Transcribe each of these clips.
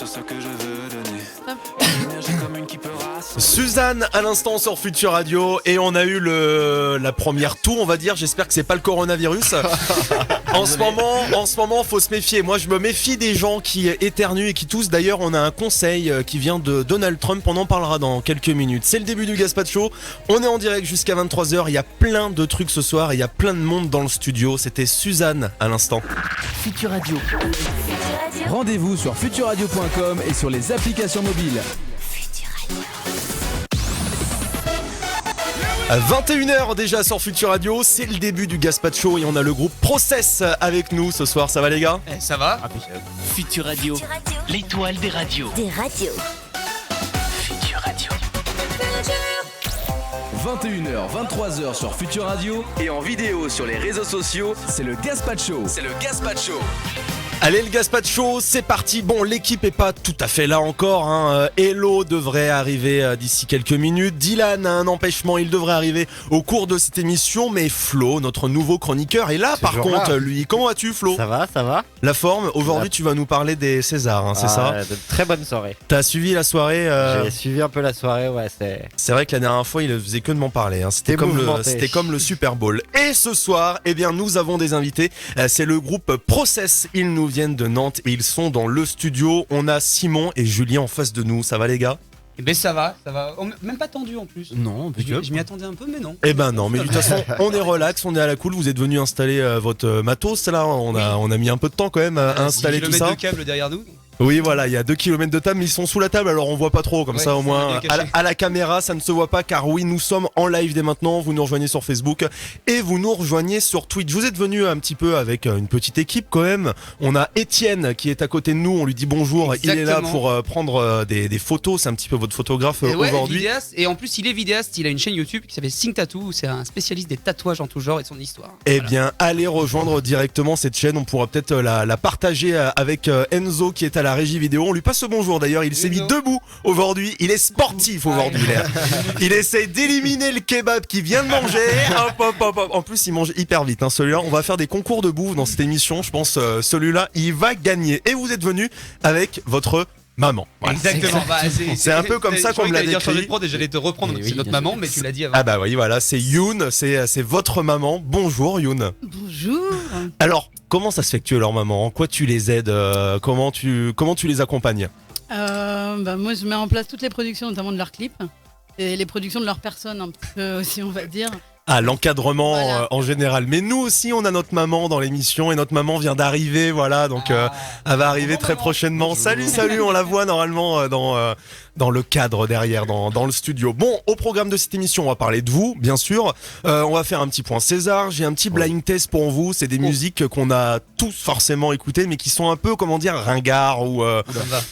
c'est ça que je veux donner. L'énergie commune qui peut rassembler. Suzanne à l'instant sur Future Radio et on a eu la première toux, on va dire. J'espère que c'est pas le coronavirus. En ce moment, faut se méfier. Moi, je me méfie des gens qui éternuent et qui toussent. D'ailleurs, on a un conseil qui vient de Donald Trump. On en parlera dans quelques minutes. C'est le début du Gaspacho. On est en direct jusqu'à 23h. Il y a plein de trucs ce soir. Il y a plein de monde dans le studio. C'était Suzanne à l'instant. Future Radio. Rendez-vous sur futuradio.com et sur les applications mobiles. 21h déjà sur Future Radio, c'est le début du Gaspacho et on a le groupe Process avec nous ce soir. Ça va les gars ? Ça va ? Future Radio, l'étoile des radios. Des radios. Future Radio. 21h, 23h sur Future Radio et en vidéo sur les réseaux sociaux, c'est le Gaspacho. Allez, le Gaspacho, c'est parti. Bon, l'équipe est pas tout à fait là encore, hein. Hello devrait arriver d'ici quelques minutes. Dylan a un empêchement, il devrait arriver au cours de cette émission. Mais Flo, notre nouveau chroniqueur, est là par contre, lui. Comment vas-tu, Flo ? Ça va. La forme, aujourd'hui tu vas nous parler des Césars, hein, c'est ça ? De très bonne soirée. T'as suivi la soirée J'ai suivi un peu la soirée, ouais, C'est vrai que la dernière fois, il faisait que de m'en parler, hein. C'était comme le Super Bowl. Et ce soir, eh bien, nous avons des invités. C'est le groupe Process. Ils nous viennent de Nantes et ils sont dans le studio. On a Simon et Julien en face de nous. Ça va les gars ? Eh ben ça va. Même pas tendu en plus. Non, je m'y attendais un peu, mais non. Eh ben non, mais de toute façon, on est relax, on est à la cool. Vous êtes venus installer votre matos là. On a mis un peu de temps quand même à installer tout ça. 10 km de câble derrière nous. Oui, voilà, il y a 2 km de table, mais ils sont sous la table, alors on voit pas trop, comme ça au moins à la caméra ça ne se voit pas, car oui, nous sommes en live dès maintenant. Vous nous rejoignez sur Facebook et vous nous rejoignez sur Twitch. Vous êtes venus un petit peu avec une petite équipe quand même. On a Étienne qui est à côté de nous, on lui dit bonjour. Exactement. Il est là pour prendre des photos, c'est un petit peu votre photographe aujourd'hui. Vidéaste, et en plus il est vidéaste, il a une chaîne YouTube qui s'appelle Sing Tattoo, où c'est un spécialiste des tatouages en tout genre et de son histoire. Eh bien, allez rejoindre directement cette chaîne, on pourra peut-être la partager avec Enzo qui est à la régie vidéo. On lui passe ce bonjour d'ailleurs, il s'est mis debout aujourd'hui, il est sportif aujourd'hui. Il essaie d'éliminer le kebab qu'il vient de manger. Hop. En plus il mange hyper vite, hein, celui-là. On va faire des concours de bouffe dans cette émission, je pense celui-là il va gagner. Et vous êtes venu avec votre maman. Voilà. Exactement. C'est un peu comme ça qu'on me l'a décrit. Changer de prod et j'allais te reprendre, c'est notre maman, mais tu l'as dit avant. Ah bah oui, voilà, c'est Youn, c'est votre maman. Bonjour Youn. Bonjour. Alors, comment ça se fait que tu es leur maman ? En quoi tu les aides ? Comment tu les accompagnes ? Moi, je mets en place toutes les productions, notamment de leurs clips, et les productions de leurs personnes, un petit peu aussi, on va dire. Ah, l'encadrement voilà. En général. Mais nous aussi, on a notre maman dans l'émission et notre maman vient d'arriver, voilà. Donc, elle va arriver très prochainement. Bonjour. Salut, on la voit normalement dans le cadre derrière, dans le studio. Bon, au programme de cette émission, on va parler de vous, bien sûr. On va faire un petit point César. J'ai un petit blind test pour vous. C'est des musiques qu'on a tous forcément écoutées, mais qui sont un peu, comment dire, ringards ou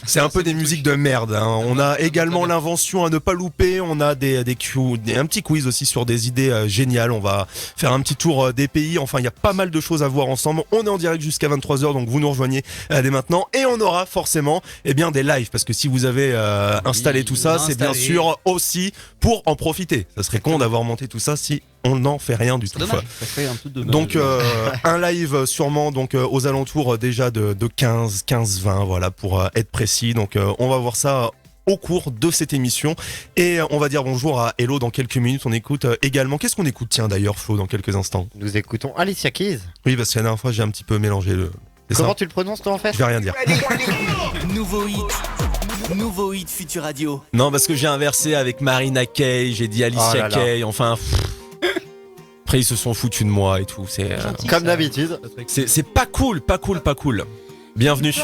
c'est un peu des musiques de merde, hein. On a également l'invention à ne pas louper. On a un petit quiz aussi sur des idées génial, on va faire un petit tour des pays, enfin il y a pas mal de choses à voir ensemble. On est en direct jusqu'à 23h, donc vous nous rejoignez dès maintenant et on aura forcément des lives, parce que si vous avez installé tout ça, c'est bien sûr aussi pour en profiter. Ça serait con d'avoir monté tout ça si on n'en fait rien du tout. Ça serait un peu dommage. Donc un live sûrement aux alentours déjà de 15-20, voilà, pour être précis. Donc on va voir ça au cours de cette émission et on va dire bonjour à Hello dans quelques minutes. On écoute également, qu'est-ce qu'on écoute d'ailleurs Flo dans quelques instants? Nous écoutons Alicia Keys. Oui, parce que la dernière fois j'ai un petit peu mélangé le... Comment tu le prononces toi en fait? Je vais rien dire. Nouveau hit Future Radio. Non, parce que j'ai inversé avec Marina Kaye, j'ai dit Alicia Kaye, enfin... Après ils se sont foutus de moi et tout, c'est... Comme d'habitude. C'est pas cool. Bienvenue.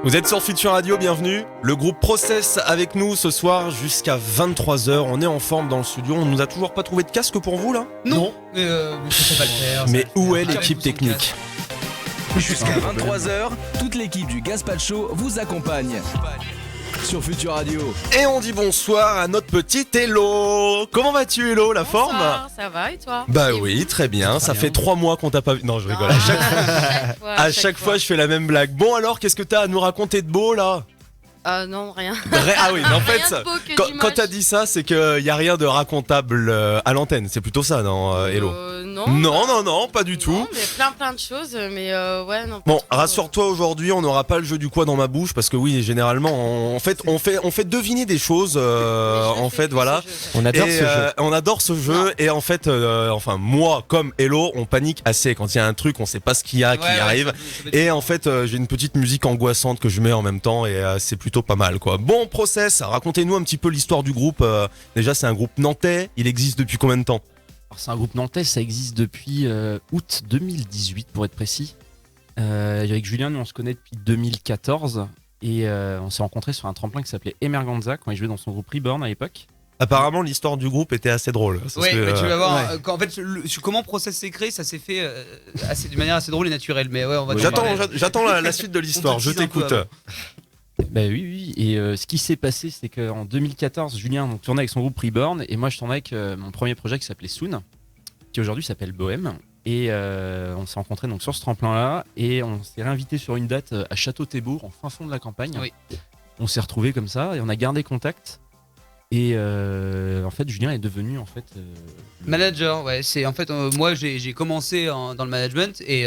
Vous êtes sur Future Radio, bienvenue. Le groupe Process avec nous ce soir jusqu'à 23h. On est en forme dans le studio. On nous a toujours pas trouvé de casque pour vous là? Non. Mais ça va le faire. Mais où est l'équipe technique? Jusqu'à 23h, toute l'équipe du Gaspacho vous accompagne sur Future Radio. Et on dit bonsoir à notre petite Hello. Comment vas-tu Hello, la forme? Ça va et toi? Bah oui, très bien. Ça fait 3 mois qu'on t'a pas vu. Non, je rigole. À chaque fois, je fais la même blague. Bon alors, qu'est-ce que t'as à nous raconter de beau là? Ah non, rien. Ah oui, en fait, Rien de beau que quand dimanche. t'as dit ça, c'est qu'il y a rien de racontable à l'antenne. C'est plutôt ça, non, Hello? Non. Non, pas du tout. Non, mais plein de choses, mais ouais, non. pas Bon, trop, rassure-toi, aujourd'hui, on n'aura pas le jeu du quoi dans ma bouche parce que oui, généralement, on fait deviner des choses. mais je le En fais fait, plus, voilà. ce jeu. On adore Et, ce jeu. on adore ce jeu Non. et en fait, enfin moi comme Hello, on panique assez quand il y a un truc, on sait pas ce qu'il y a qui arrive. Et en fait, j'ai une petite musique angoissante que je mets en même temps et c'est plutôt pas mal quoi. Bon, Process, racontez-nous un petit peu l'histoire du groupe. Déjà, c'est un groupe nantais. Il existe depuis combien de temps? Alors, c'est un groupe nantais, ça existe depuis août 2018 pour être précis. Avec Julien, nous on se connaît depuis 2014 et on s'est rencontrés sur un tremplin qui s'appelait Emerganza quand il jouait dans son groupe Reborn à l'époque. Apparemment, l'histoire du groupe était assez drôle. Ça Ouais, se fait, mais tu vas voir. ouais. En fait, comment Process s'est créé, ça s'est fait de manière assez drôle et naturelle. Mais ouais, on va. t'en parler. J'attends la suite de l'histoire. On te Je tease un peu t'écoute. avant. Bah oui. Et ce qui s'est passé, c'est qu'en 2014, Julien donc, tournait avec son groupe Reborn et moi je tournais avec mon premier projet qui s'appelait Soon, qui aujourd'hui s'appelle Bohème. Et on s'est rencontrés donc sur ce tremplin-là et on s'est réinvité sur une date à Château-Thébault, en fin fond de la campagne. Oui. On s'est retrouvés comme ça et on a gardé contact. Et en fait, Julien est devenu en fait Manager, ouais. C'est en fait moi j'ai commencé dans le management et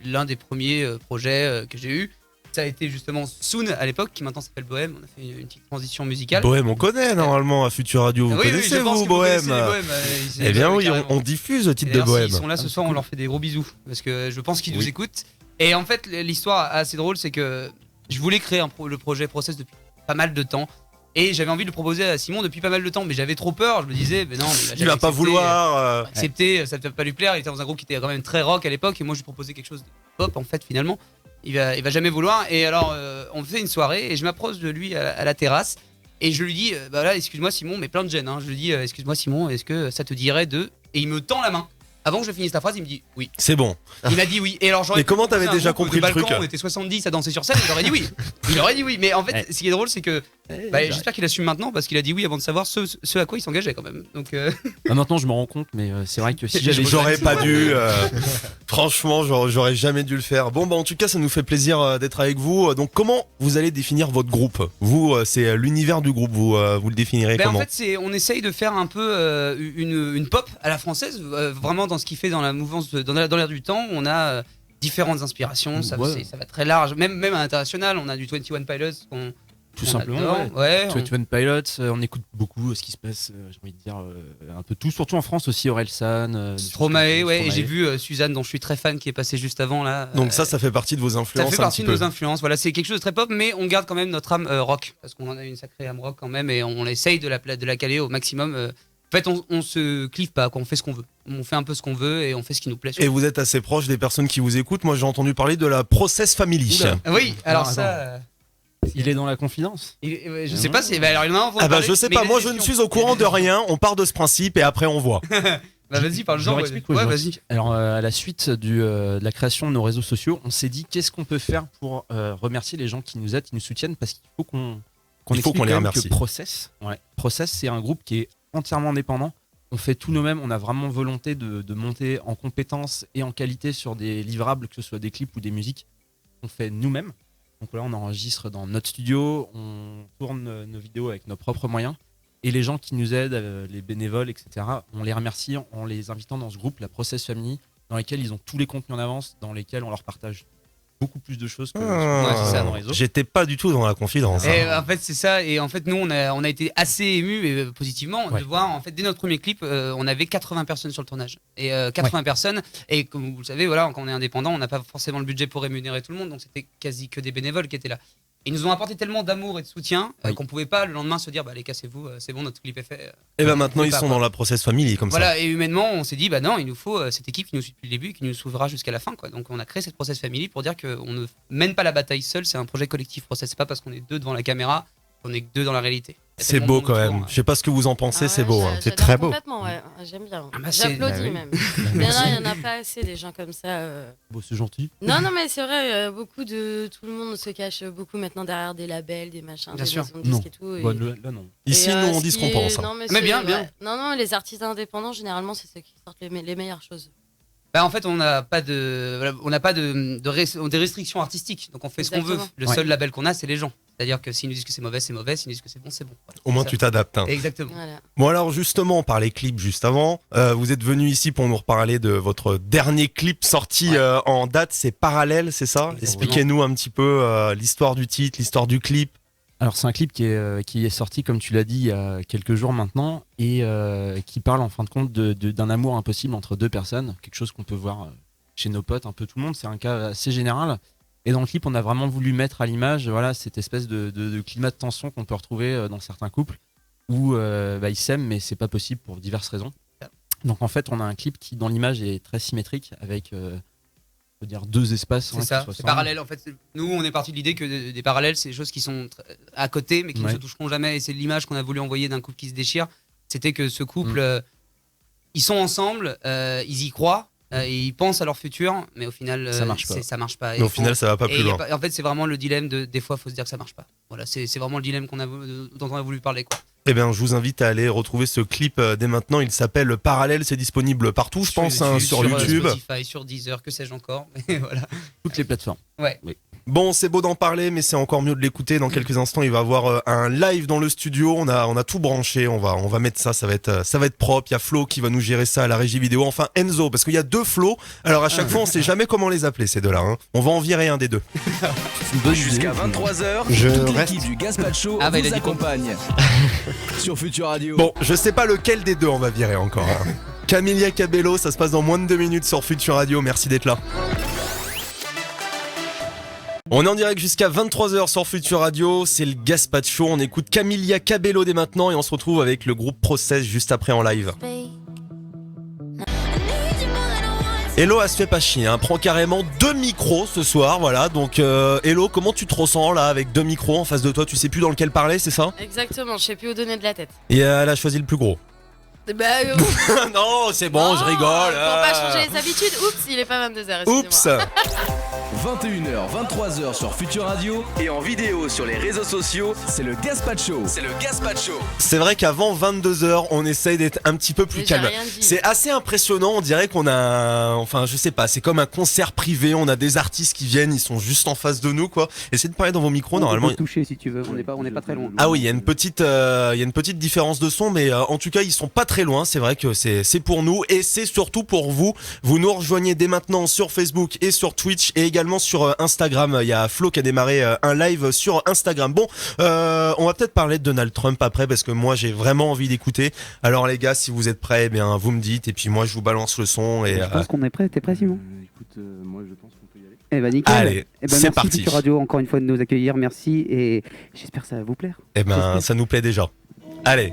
l'un des premiers projets que j'ai eu, ça a été justement Soon à l'époque, qui maintenant s'appelle Bohème. On a fait une petite transition musicale. Bohème, on connaît normalement à Futur Radio. Vous Oui, je connaissez pense vous que vous Bohème? connaissez les Bohèmes, Eh bien oui, carrément. on diffuse le Et titre de d'ailleurs, Bohème. s'ils sont là ce soir, on leur fait des gros bisous parce que je pense qu'ils nous Oui. écoutent. Et en fait, l'histoire assez drôle, c'est que je voulais créer le projet Process depuis pas mal de temps. Et j'avais envie de le proposer à Simon depuis pas mal de temps, mais j'avais trop peur. Je me disais, mais non, mais Il va pas vouloir. accepter, ça ne va pas lui plaire. Il était dans un groupe qui était quand même très rock à l'époque, et moi je lui proposais quelque chose de pop en fait finalement. Il va jamais vouloir. Et alors, on fait une soirée, et je m'approche de lui à la terrasse, et je lui dis, bah là, excuse-moi Simon, mais plein de gêne. Hein. Je lui dis, excuse-moi Simon, est-ce que ça te dirait de. Et il me tend la main. Avant que je finisse la phrase, il me dit oui. C'est bon. Il m'a dit oui. Et alors, j'aurais Mais comment pu proposer t'avais un déjà groupe compris de le truc Balkan, on était 70 à danser sur scène, il aurait dit oui. Il aurait dit oui. Mais en fait, ce qui est drôle, c'est que j'espère qu'il assume maintenant parce qu'il a dit oui avant de savoir ce à quoi il s'engageait quand même. Donc, maintenant je me rends compte, mais c'est vrai que si j'avais J'aurais pas dû. Franchement, j'aurais jamais dû le faire. Bon, bah en tout cas, ça nous fait plaisir d'être avec vous. Donc, comment vous allez définir votre groupe? Vous, c'est l'univers du groupe. Vous le définirez en comment? fait, on essaye de faire un peu une pop à la française, vraiment dans ce qui fait dans la mouvance, dans l'air du temps. On a différentes inspirations, ça va très large. Même à l'international, on a du 21 Pilots. tout on simplement. adore. Ouais. Ouais, 21 Pilots, on écoute beaucoup ce qui se passe, j'ai envie de dire un peu tout, surtout en France aussi, Orelsan, Stromae, ouais, et j'ai vu Suzanne dont je suis très fan qui est passée juste avant là. Donc ça fait partie de vos influences. Ça fait un partie petit de peu. nos influences. Voilà, c'est quelque chose de très pop, mais on garde quand même notre âme rock parce qu'on en a une sacrée âme rock quand même et on essaye de la caler au maximum. En fait, on se clive pas, quoi. On fait ce qu'on veut. On fait un peu ce qu'on veut et on fait ce qui nous plaît. Et vous êtes assez proche des personnes qui vous écoutent. Moi, j'ai entendu parler de la Process Family. Oula. Oui, alors Attends. ça. Il est dans la confidence. Je sais pas si. Alors, il y en a un. Ah bah je sais pas. Moi, je ne suis au courant de rien. On part de ce principe et après on voit. Bah vas-y, parle Je genre. leur explique, Ouais, je leur vas-y. explique. Alors, à la suite de la création de nos réseaux sociaux, on s'est dit qu'est-ce qu'on peut faire pour remercier les gens qui nous aident, qui nous soutiennent, parce qu'il faut qu'on Il faut explique qu'on les quand même remercie. que Process, c'est un groupe qui est entièrement indépendant. On fait tout nous-mêmes. On a vraiment volonté de monter en compétences et en qualité sur des livrables, que ce soit des clips ou des musiques. On fait nous-mêmes. Donc là, on enregistre dans notre studio, on tourne nos vidéos avec nos propres moyens. Et les gens qui nous aident, les bénévoles, etc., on les remercie en les invitant dans ce groupe, la Process Family, dans lesquels ils ont tous les contenus en avance, dans lesquels on leur partage beaucoup plus de choses que ce qu'on fait dans les réseaux. J'étais pas du tout dans la confidence. Et en fait c'est ça, et en fait nous on a été assez émus positivement Ouais. de voir en fait dès notre premier clip on avait 80 personnes sur le tournage et 80 personnes, et comme vous le savez voilà, quand on est indépendant on n'a pas forcément le budget pour rémunérer tout le monde, donc c'était quasi que des bénévoles qui étaient là. Ils nous ont apporté tellement d'amour et de soutien qu'on pouvait pas le lendemain se dire bah allez cassez-vous, c'est bon notre clip est fait. Et ben maintenant on ils peut sont pas, dans la Process Family comme voilà, ça. et humainement, on s'est dit, bah non, il nous faut cette équipe qui nous suit depuis le début, qui nous suivra jusqu'à la fin, quoi. Donc on a créé cette Process Family pour dire qu'on ne mène pas la bataille seul, c'est un projet collectif Process. C'est pas parce qu'on est deux devant la caméra qu'on est que deux dans la réalité. Il y a C'est tellement beau de quand monde même. autour, Je sais pas ce que vous en pensez, c'est beau. Hein. C'est très beau. Complètement, ouais. J'aime bien. Ah bah, c'est- J'applaudis bah oui. même. Il y en a pas assez des gens comme ça. Bon, c'est gentil. Non, mais c'est vrai, beaucoup de tout le monde se cache beaucoup maintenant derrière des labels, des machins, Bien des sûr. maisons de disques et tout. et- Bon, là, non. Ici, et, nous on ce dit ce qui qu'on est- pense. Hein. Non, Mais c'est- bien, bien. ouais. Non, les artistes indépendants, généralement, c'est ceux qui sortent les meilleures choses. Bah, en fait, on n'a pas des restrictions artistiques, donc on fait ce qu'on veut. Exactement. Le seul label qu'on a, c'est les gens. C'est-à-dire que s'ils nous disent que c'est mauvais, c'est mauvais. S'ils nous disent que c'est bon, c'est bon. Voilà. Au moins Ça. tu t'adaptes. Hein. Exactement. Voilà. Bon alors justement, on parlait clip juste avant. Vous êtes venu ici pour nous reparler de votre dernier clip sorti en date. C'est Parallèle, c'est ça? Exactement. Expliquez-nous un petit peu l'histoire du titre, l'histoire du clip. Alors c'est un clip qui est sorti, comme tu l'as dit, il y a quelques jours maintenant, et qui parle en fin de compte d'un amour impossible entre deux personnes, quelque chose qu'on peut voir chez nos potes, un peu tout le monde, c'est un cas assez général. Et dans le clip, on a vraiment voulu mettre à l'image cette espèce de climat de tension qu'on peut retrouver dans certains couples, où ils s'aiment mais c'est pas possible pour diverses raisons. Donc en fait, on a un clip qui, dans l'image, est très symétrique, avec... on peut dire 2 espaces. C'est ça, c'est parallèle. En fait, nous, on est parti de l'idée que des parallèles, c'est des choses qui sont à côté, mais qui ne se toucheront jamais. Et c'est l'image qu'on a voulu envoyer d'un couple qui se déchire. C'était que ce couple, ils sont ensemble, ils y croient, et ils pensent à leur futur, mais au final, ça marche pas. Mais au final, ça va pas plus loin. En fait, c'est vraiment le dilemme des fois, il faut se dire que ça marche pas. Voilà, c'est vraiment le dilemme dont on a voulu parler, quoi. Eh bien, je vous invite à aller retrouver ce clip dès maintenant. Il s'appelle Parallèle, c'est disponible partout, je pense, sur YouTube. Spotify, sur Deezer, que sais-je encore. Mais voilà. Toutes les plateformes. Ouais. Oui. Bon, c'est beau d'en parler, mais c'est encore mieux de l'écouter. Dans quelques instants, il va y avoir un live dans le studio. On a tout branché. On va mettre ça. Ça va être propre. Il y a Flo qui va nous gérer ça à la régie vidéo. Enfin, Enzo, parce qu'il y a 2 Flo. Alors à chaque fois, on sait jamais comment les appeler ces deux-là. Hein. On va en virer un des deux. Jusqu'à 23h, Je toute reste. l'équipe du Gaspacho Ah bah, il a vous dit accompagne sur Future Radio. Bon, je sais pas lequel des deux on va virer encore. Hein. Camilla Cabello, ça se passe dans moins de 2 minutes sur Future Radio. Merci d'être là. On est en direct jusqu'à 23h sur Future Radio, c'est le Gaspacho, on écoute Camilla Cabello dès maintenant et on se retrouve avec le groupe Process juste après en live. Hello, elle se fait pas chier, hein. Prend carrément 2 micros ce soir, voilà, donc Hello, comment tu te ressens là avec 2 micros en face de toi, tu sais plus dans lequel parler, c'est ça? Exactement, je sais plus où donner de la tête. Et elle a choisi le plus gros. Bah, Non, c'est bon, je rigole. Pour pas changer les habitudes, oups, il est pas 22h, excusez-moi. Oups. 21h, 23h sur Future Radio et en vidéo sur les réseaux sociaux, c'est le Gaspacho. C'est vrai qu'avant 22h, on essaye d'être un petit peu plus Mais j'ai calme. rien dit. C'est assez impressionnant, on dirait qu'on a... Enfin, je sais pas, c'est comme un concert privé, on a des artistes qui viennent, ils sont juste en face de nous, quoi. Essayez de parler dans vos micros, normalement... On peut toucher si tu veux, on n'est pas très loin. Ah oui, il y a une petite différence de son, mais en tout cas, ils sont pas très loin, c'est vrai que c'est pour nous, et c'est surtout pour vous. Vous nous rejoignez dès maintenant sur Facebook et sur Twitch, et également sur Instagram. Il y a Flo qui a démarré un live sur Instagram. Bon, on va peut-être parler de Donald Trump après parce que moi j'ai vraiment envie d'écouter. Alors les gars, si vous êtes prêts, eh bien vous me dites et puis moi je vous balance le son. Et Je pense qu'on est prêt, t'es prêt Simon? Écoute, moi je pense qu'on peut y aller. Eh ben nickel. Allez, Eh ben, c'est merci parti. Future Radio encore une fois de nous accueillir, merci et j'espère que ça va vous plaire. Eh ben ça nous plaît déjà. Allez.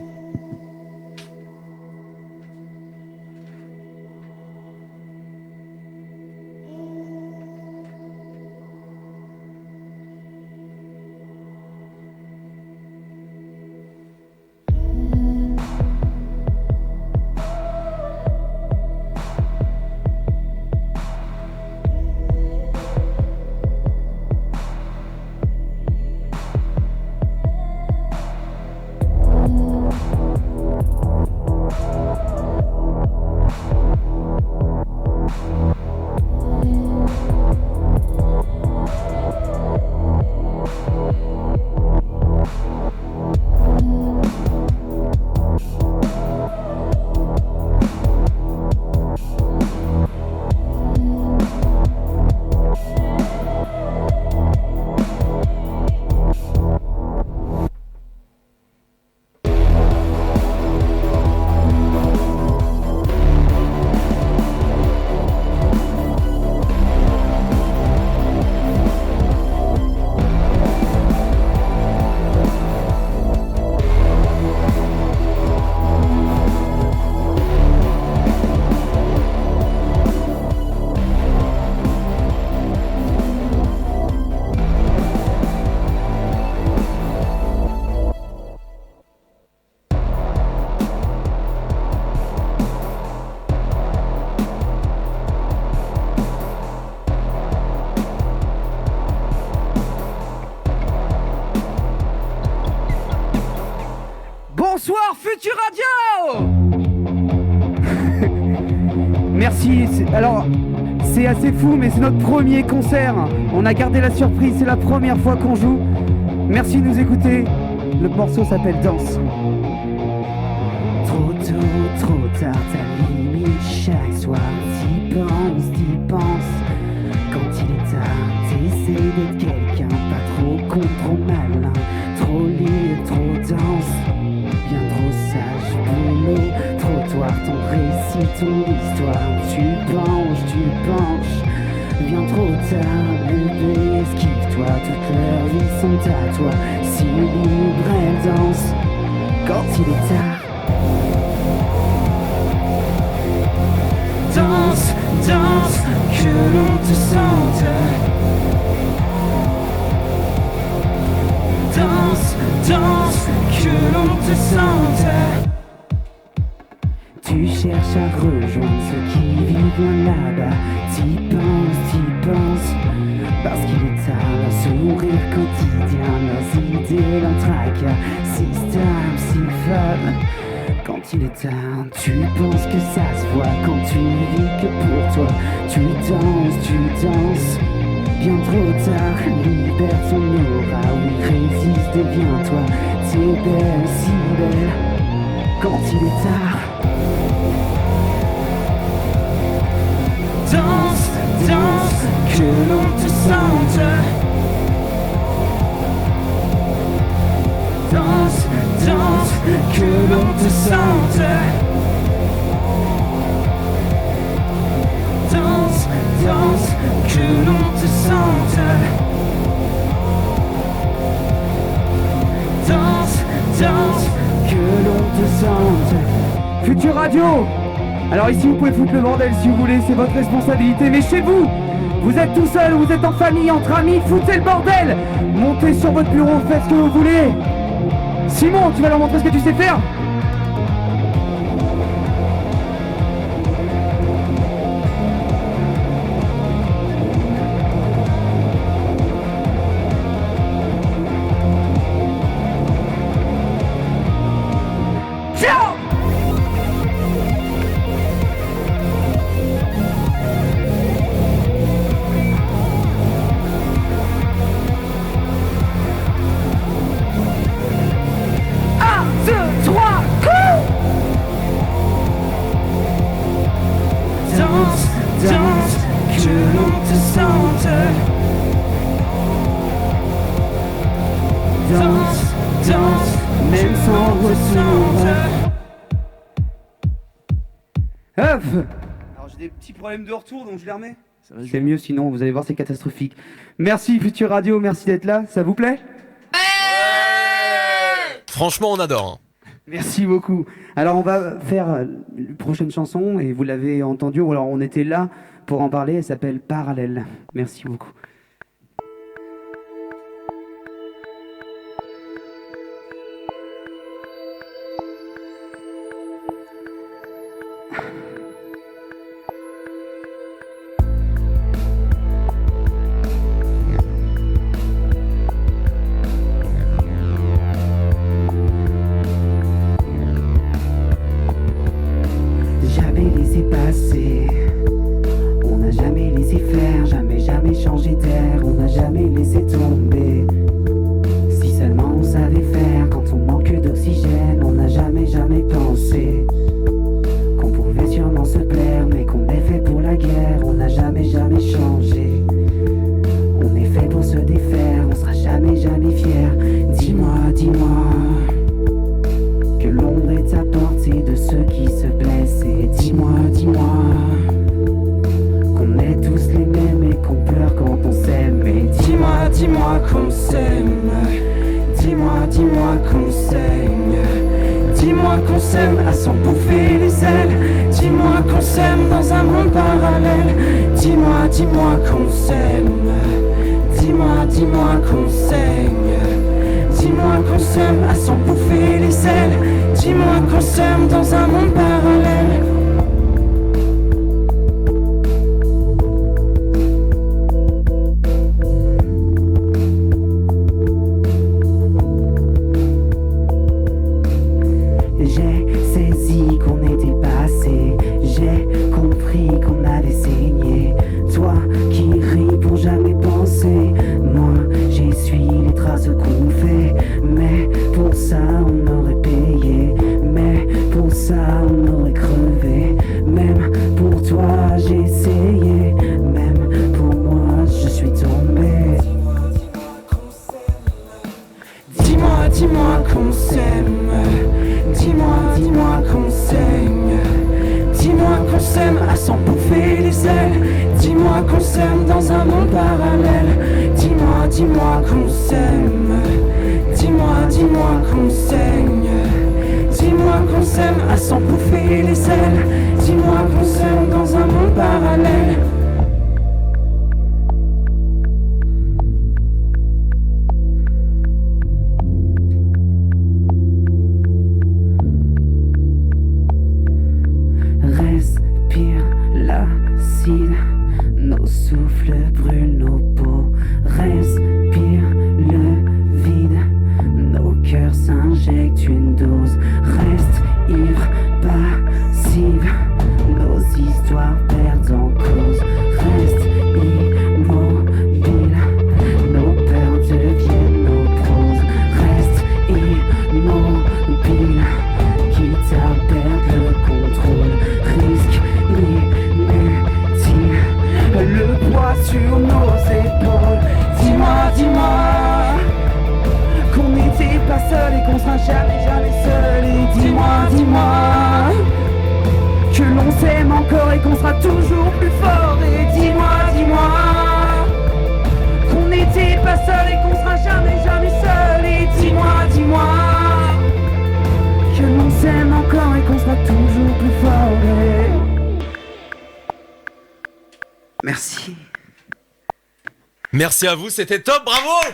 Bonsoir Future Radio. Merci. Alors, c'est assez fou, mais c'est notre premier concert. On a gardé la surprise, c'est la première fois qu'on joue. Merci de nous écouter. Le morceau s'appelle Danse. Trop tôt, trop tard, ta limite chaque soir. T'y penses. Quand il est tard, t'essaies d'être quelqu'un, pas trop con, trop malin, trop libre, trop dense, bien trop sage, boulot, trottoir, ton récit, ton histoire. Tu penches, bien trop tard, bébé, esquive-toi, toutes leurs vies sont à toi. Si libre, elle danse, quand il est tard. Danse, danse, que l'on te sente. Danse, danse, que l'on te sente. Tu cherches à rejoindre ceux qui vivent là-bas. T'y penses, parce qu'il est tard. Leur sourire quotidien, leurs idées, leur tracas. Système si fun. Quand il est tard, tu penses que ça se voit. Quand tu vis que pour toi, tu danses. Bien trop tard, libère ton aura. Oui, résiste, deviens-toi. T'es belle, si belle. Quand il est tard. Danse, danse, que l'on te sente. Danse, danse, que l'on te sente. Danse, danse, que l'on te sente. Danse, danse, que l'on te sente. Futur Radio. Alors ici vous pouvez foutre le bordel si vous voulez, c'est votre responsabilité. Mais chez vous, vous êtes tout seul, vous êtes en famille, entre amis, foutez le bordel. Montez sur votre bureau, faites ce que vous voulez. Simon, tu vas leur montrer ce que tu sais faire. Ciao. Danse, que l'on te sente. Danse, danse, même sans retour. Hop. Alors j'ai des petits problèmes de retour, donc je les remets. C'est mieux sinon, vous allez voir, c'est catastrophique. Merci Futur Radio, merci d'être là, ça vous plaît? Franchement, on adore. Merci beaucoup. Alors on va faire une prochaine chanson et vous l'avez entendu, alors on était là pour en parler, elle s'appelle Parallèle. Merci beaucoup. Jamais laissé passer, on n'a jamais laissé faire, jamais changé d'air, on n'a jamais laissé tomber. Si seulement on savait faire quand on manque d'oxygène, on n'a jamais pensé qu'on pouvait sûrement se plaire, mais qu'on est fait pour la guerre, on n'a jamais changé. On est fait pour se défaire, on sera jamais fier. Dis-moi que l'ombre est à portée de ceux qui se blessent. Et dis-moi qu'on est tous les mêmes et qu'on pleure quand on s'aime. Et dis-moi qu'on s'aime. Dis-moi qu'on saigne. Dis-moi qu'on s'aime à s'en bouffer les ailes. Dis-moi qu'on s'aime dans un monde parallèle. Dis-moi qu'on s'aime. Dis-moi qu'on saigne. Dis-moi qu'on s'aime à s'en bouffer les ailes. Dis-moi qu'on s'aime dans un monde parallèle. J'ai saisi qu'on était passé. J'ai compris s'en bouffer les ailes. Dis-moi qu'on s'aime dans un monde parallèle. Dis-moi, dis-moi qu'on s'aime. Dis-moi, dis-moi qu'on saigne. Dis-moi qu'on s'aime à s'en bouffer les ailes. Dis-moi qu'on s'aime dans un monde parallèle. Respire l'acide, nos souffles brûlent nos peaux. Respire le vide, nos cœurs s'injectent une dose. Reste ivre, passive, nos histoires perdent en cause. Reste immobile, nos peurs deviennent nos proses. Reste immobile, quitte à perdre le contrôle. Risque inutile, le poids sur nos épaules. Dis-moi, dis-moi qu'on n'était pas seul et qu'on sera jamais, jamais seul. Et dis-moi, dis-moi que l'on s'aime encore et qu'on sera toujours plus fort. Et dis-moi, dis-moi qu'on n'était pas seul et qu'on sera jamais, jamais seul. Et dis-moi, dis-moi que l'on s'aime encore et qu'on sera toujours plus fort. Et... Merci. Merci à vous, c'était top, bravo!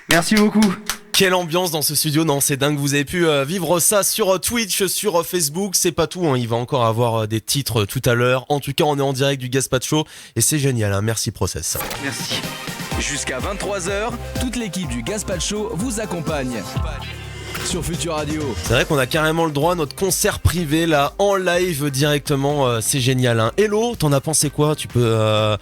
Merci beaucoup. Quelle ambiance dans ce studio, non c'est dingue, vous avez pu vivre ça sur Twitch, sur Facebook, c'est pas tout, hein. Il va encore avoir des titres tout à l'heure. En tout cas, on est en direct du Gaspacho et c'est génial, hein. Merci Process. Merci. Jusqu'à 23h, toute l'équipe du Gaspacho vous accompagne sur Futur Radio. C'est vrai qu'on a carrément le droit à notre concert privé là, en live directement, c'est génial, hein. Hello, t'en as pensé quoi? Tu peux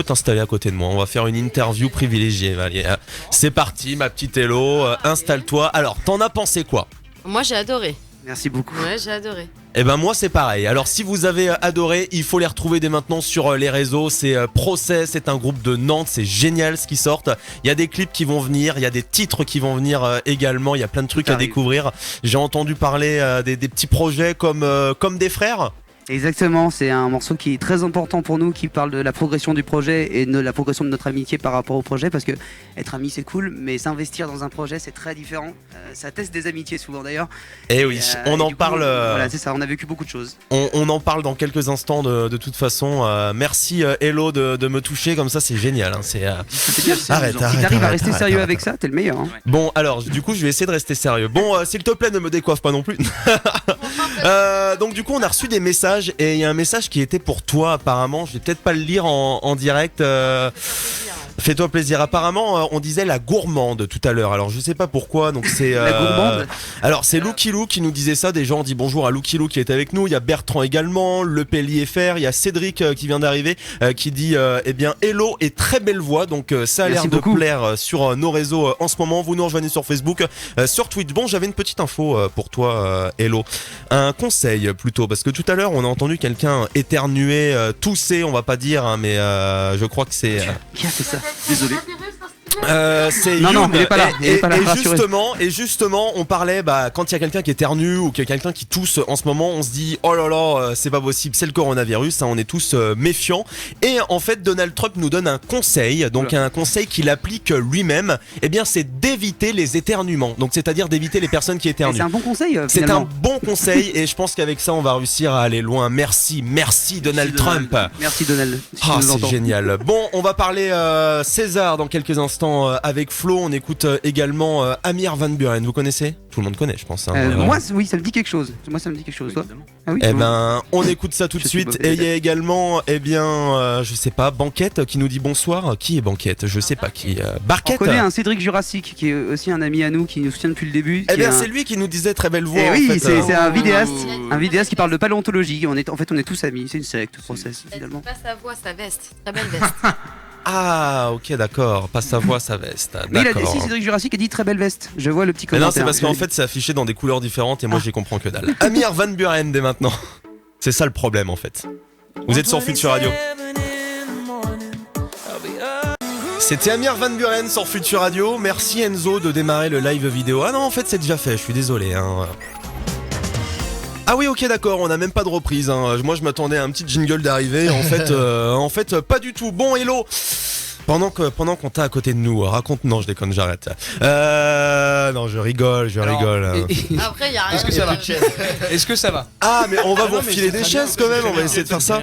t'installer à côté de moi, on va faire une interview privilégiée. Allez, c'est parti ma petite Hello, installe-toi. Alors, t'en as pensé quoi? Moi j'ai adoré. Merci beaucoup. Ouais, j'ai adoré. Eh ben moi c'est pareil. Alors si vous avez adoré, il faut les retrouver dès maintenant sur les réseaux. C'est Process, c'est un groupe de Nantes, c'est génial ce qui sort. Il y a des clips qui vont venir, il y a des titres qui vont venir également. Il y a plein de trucs à découvrir. J'ai entendu parler des petits projets comme des frères. Exactement, c'est un morceau qui est très important pour nous, qui parle de la progression du projet et de la progression de notre amitié par rapport au projet, parce que être ami c'est cool, mais s'investir dans un projet c'est très différent. Ça teste des amitiés souvent d'ailleurs. Et oui, on en parle. Voilà, c'est ça, on a vécu beaucoup de choses. On en parle dans quelques instants de toute façon. Merci Hello de me toucher comme ça, c'est génial. Hein. Arrête. Si t'arrives à rester sérieux avec ça, t'es le meilleur. Hein. Bon, alors du coup, je vais essayer de rester sérieux. Bon, s'il te plaît, ne me décoiffe pas non plus. Donc du coup, on a reçu des messages et il y a un message qui était pour toi apparemment. Je vais peut-être pas le lire en direct. Fais-toi plaisir. Apparemment, on disait la gourmande tout à l'heure. Alors, je sais pas pourquoi. Donc, c'est. La gourmande. Alors, c'est Lucky Lou qui nous disait ça. Déjà, on dit bonjour à Lucky Lou qui est avec nous. Il y a Bertrand également, Le Pellier FR. Il y a Cédric qui vient d'arriver, qui dit eh bien, hello et très belle voix. Donc, ça a l'air de plaire sur nos réseaux en ce moment. Vous nous rejoignez sur Facebook, sur Twitch. Bon, j'avais une petite info pour toi, Hello. Un conseil plutôt, parce que tout à l'heure, on a entendu quelqu'un éternuer, tousser, on va pas dire, hein, mais je crois que c'est. Qui a fait ça? Désolé. C'est non, Youn. il est pas là. Et justement, on parlait, quand il y a quelqu'un qui éternue ou qu'il y a quelqu'un qui tousse en ce moment, on se dit oh là là, c'est pas possible, c'est le coronavirus, hein, on est tous méfiants. Et en fait, Donald Trump nous donne un conseil, donc un conseil qu'il applique lui-même. Eh bien, c'est d'éviter les éternuements. Donc, c'est-à-dire d'éviter les personnes qui éternuent. C'est un bon conseil. C'est un bon conseil, et je pense qu'avec ça, on va réussir à aller loin. Merci Donald Trump. Merci Donald. C'est génial. Bon, on va parler César dans quelques instants avec Flo. On écoute également Amir Van Buren. Vous connaissez? Tout le monde connaît, je pense. Hein, moi, oui, ça me dit quelque chose. Toi ah, oui, on écoute ça tout de suite. Et il y a également, je sais pas, Banquette qui nous dit bonsoir. Qui est Banquette? Je sais pas qui. Barquette. On connaît un Cédric Jurassic qui est aussi un ami à nous, qui nous soutient depuis le début. C'est lui qui nous disait très belle voix. Oui, c'est un vidéaste qui parle de paléontologie. On est tous amis. C'est une secte, Process finalement. Pas sa voix, sa veste. Très belle veste. Ah, ok, d'accord. Pas sa voix, sa veste. Mais il a dit, Cédric Jurassic a dit très belle veste. Je vois le petit commentaire. Non, c'est parce qu'en fait, c'est affiché dans des couleurs différentes et moi, j'y comprends que dalle. Amir Van Buren dès maintenant. C'est ça le problème, en fait. Vous êtes sur Futur Radio. C'était Amir Van Buren sur Futur Radio. Merci Enzo de démarrer le live vidéo. Ah non, en fait, c'est déjà fait. Je suis désolé. Hein. Ah oui, ok, d'accord, on n'a même pas de reprise. Hein. Moi, je m'attendais à un petit jingle d'arrivée. En fait, pas du tout. Bon, hello. Pendant qu'on t'a à côté de nous, raconte. Non, je déconne, j'arrête. Non, je rigole. Après, il y a rien. Est-ce que ça va Est-ce que ça va Ah, mais on va vous refiler des chaises quand même. On va essayer de faire ça.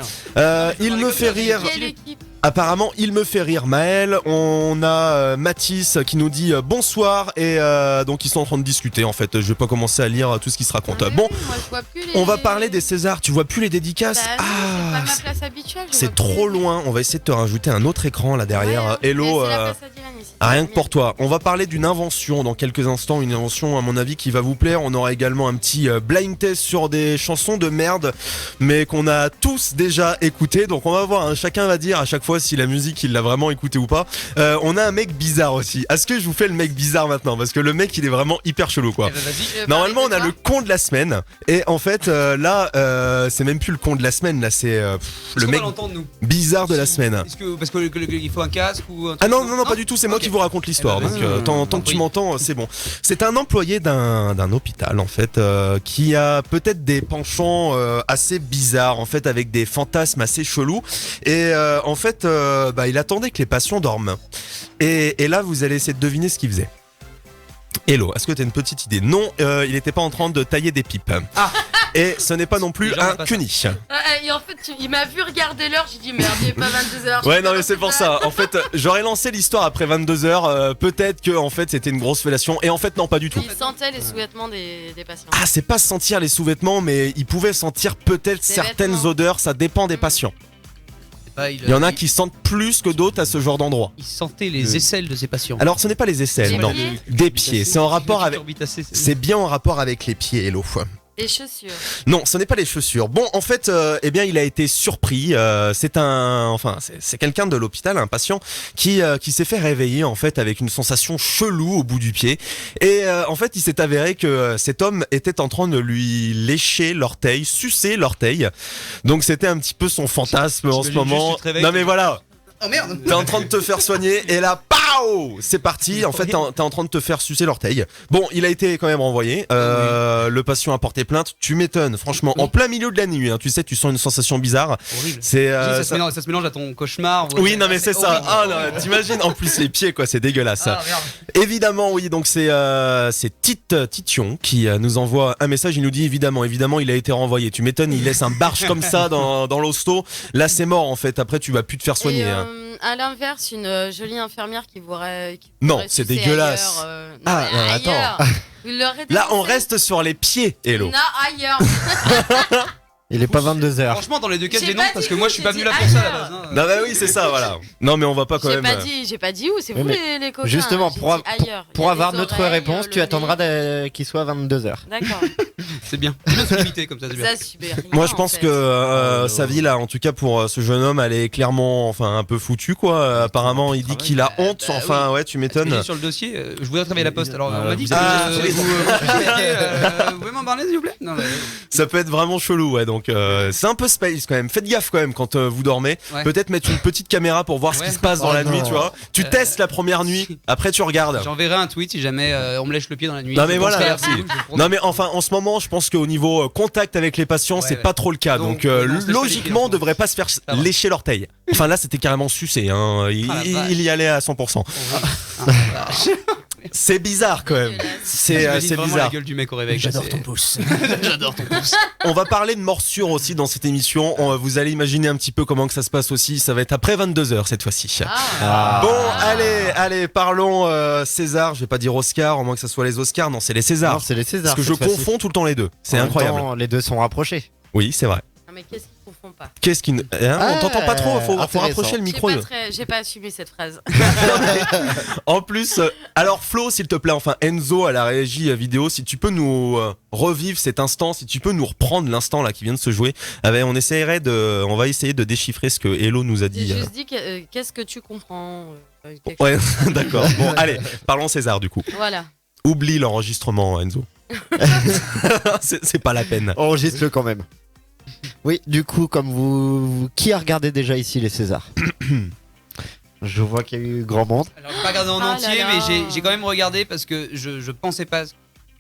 Il me fait rire. Quelle équipe? Apparemment, il me fait rire Maël. On a Mathis qui nous dit bonsoir et donc ils sont en train de discuter en fait. Je vais pas commencer à lire tout ce qui se raconte. Ah, Bon, oui, moi, je vois plus les... on va parler des Césars. Tu vois plus les dédicaces? Bah, c'est pas ma place habituelle. je c'est vois trop plus. loin. On va essayer de te rajouter un autre écran là derrière. Ouais, Hello. mais c'est la place à Dylan ici. Rien que pour toi. On va parler d'une invention dans quelques instants. Une invention à mon avis qui va vous plaire. On aura également un petit blind test sur des chansons de merde mais qu'on a tous déjà écouté. Donc on va voir. Hein. Chacun va dire à chaque fois si la musique il l'a vraiment écouté ou pas. On a un mec bizarre aussi. Est-ce que je vous fais le mec bizarre maintenant? Parce que le mec il est vraiment hyper chelou quoi. Eh ben, vas-y. Normalement on a le con de la semaine. Et en fait là c'est même plus le con de la semaine. Là c'est le mec va l'entendre, nous bizarre de la semaine. Est-ce que parce qu'il faut un casque ou un truc? Ah non, pas du tout, c'est moi qui vous raconte l'histoire. Eh ben, Donc vas-y. tant que tu m'entends, c'est bon. C'est un employé d'un hôpital en fait qui a peut-être des penchants assez bizarres en fait avec des fantasmes assez chelous et en fait il attendait que les patients dorment. Et là vous allez essayer de deviner ce qu'il faisait. Hello, est-ce que t'as une petite idée? Non, il n'était pas en train de tailler des pipes. Ah. Et ce n'est pas non plus Déjà, on a un pas cuni. Et en fait, il m'a vu regarder l'heure, j'ai dit merde, il est pas 22h. Ouais, non, mais c'est pour ça. En fait, j'aurais lancé l'histoire après 22h. Peut-être que en fait c'était une grosse fellation. Et en fait, non, pas du tout. Il sentait les sous-vêtements des patients. Ah, c'est pas sentir les sous-vêtements, mais il pouvait sentir peut-être certaines vêtements. odeurs. Ça dépend des patients. Il y en a qui sentent plus que d'autres à ce genre d'endroit. Il sentait les aisselles de ses patients. Alors, ce n'est pas les aisselles, Des non. pieds Des pieds. C'est en rapport avec. Cucurbitacées, C'est bien en rapport avec les pieds, Hello. Les chaussures. Non, ce n'est pas les chaussures. Bon, en fait, eh bien, il a été surpris. C'est quelqu'un de l'hôpital, un patient, qui s'est fait réveiller en fait avec une sensation chelou au bout du pied. Et en fait, il s'est avéré que cet homme était en train de lui lécher l'orteil, sucer l'orteil. Donc, c'était un petit peu son fantasme en ce moment. Non, mais voilà. Oh merde. T'es en train de te faire soigner et là, pow, c'est parti. En fait, t'es en train de te faire sucer l'orteil. Bon, il a été quand même renvoyé. Le patient a porté plainte. Tu m'étonnes, franchement, en plein milieu de la nuit. Hein, tu sais, tu sens une sensation bizarre. Horrible. C'est ça se mélange à ton cauchemar. Oui, non mais c'est ça. horrible. Ah non, t'imagines en plus les pieds quoi, c'est dégueulasse. Ah, merde. Évidemment, oui. Donc c'est Tition qui nous envoie un message. Il nous dit évidemment, il a été renvoyé. Tu m'étonnes, il laisse un barge comme ça dans l'hosto. Là, c'est mort en fait. Après, tu vas plus te faire soigner. Et Hein. à l'inverse, une jolie infirmière qui voudrait. Non, c'est dégueulasse. Ailleurs. Il l'aurait Là, on dénoncé. reste sur les pieds, Hello. Non, ailleurs. Il est pas 22h. Franchement, dans les deux cas, je J'ai dénonce pas parce dit que moi où, je suis pas j'ai venu dit là pour ça à la ailleurs. base. hein. Non bah oui, c'est ça, voilà. Non mais on va pas quand même. J'ai pas dit où, c'est vous Oui, mais les copains. Justement, j'ai pour, dit ailleurs. Il y pour a avoir les notre oreilles, réponse, le tu attendras nez. qu'il soit 22h. D'accord. C'est bien. Je me suis limité comme ça, c'est bien. Ça, super. Moi je pense que sa vie là, en tout cas pour ce jeune homme, elle est clairement un peu foutue quoi. Apparemment il dit qu'il a honte, bah ouais tu Parce que m'étonnes. j'ai sur le dossier, je voudrais travailler à la poste. Alors on m'a dit vous êtes- vous pouvez m'en parler s'il vous plaît? Non, mais... Ça peut être vraiment chelou ouais donc c'est un peu space quand même. Faites gaffe quand même quand vous dormez. Ouais. Peut-être mettre une petite caméra pour voir ce qui se passe dans la nuit, tu vois. Tu testes la première nuit, après tu regardes. J'enverrai un tweet si jamais on me lèche le pied dans la nuit. Non mais Je voilà, penserai à merci. vous, je vous promets. Non mais enfin en ce moment, je pense qu'au niveau contact avec les patients, c'est ouais. pas trop le cas. Donc, Donc, non, c'est logiquement, on devrait pas se faire va. lécher l'orteil. Enfin là, c'était carrément sucé. Hein. Il y allait à 100%. C'est bizarre quand même. C'est vraiment bizarre. la gueule du mec au réveil. J'adore ton pouce. J'adore ton pouce. On va parler de morsure aussi dans cette émission. Vous allez imaginer un petit peu comment que ça se passe aussi. Ça va être après 22h cette fois-ci. Bon, allez, parlons César. Je vais pas dire Oscar, au moins que ça soit les Oscars. Non, c'est les Césars. Non, c'est les Césars. Parce que je cette fois-ci. confonds tout le temps les deux. C'est En même incroyable. temps, les deux sont rapprochés. Oui, c'est vrai. Non, mais qu'est-ce qu'ils confondent pas? Qu'est-ce qui. On t'entend pas trop. Faut intéressant. rapprocher le micro. J'ai pas assumé cette phrase. En plus, alors Flo, s'il te plaît, enfin Enzo à la régie vidéo, si tu peux nous revivre cet instant, si tu peux nous reprendre l'instant là qui vient de se jouer, on va essayer de déchiffrer ce que Hello nous a J'ai dit. juste dit qu'est-ce que tu comprends quelque Ouais, d'accord. Bon, allez, parlons César du coup. chose. Voilà. Oublie l'enregistrement, Enzo. c'est pas la peine. Enregistre-le quand même. Oui, du coup, comme vous... Qui a regardé déjà ici les Césars? Je vois qu'il y a eu grand monde. Alors j'ai pas regardé en Ah entier, là là. mais j'ai quand même regardé parce que je pensais pas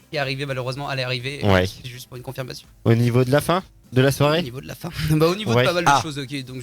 qui est arrivé malheureusement, allait arriver. Ouais. C'est juste pour une confirmation. Au niveau de la fin de la Au soirée? niveau de la fin. Bah, au niveau Ouais. de pas mal de choses, ok. Donc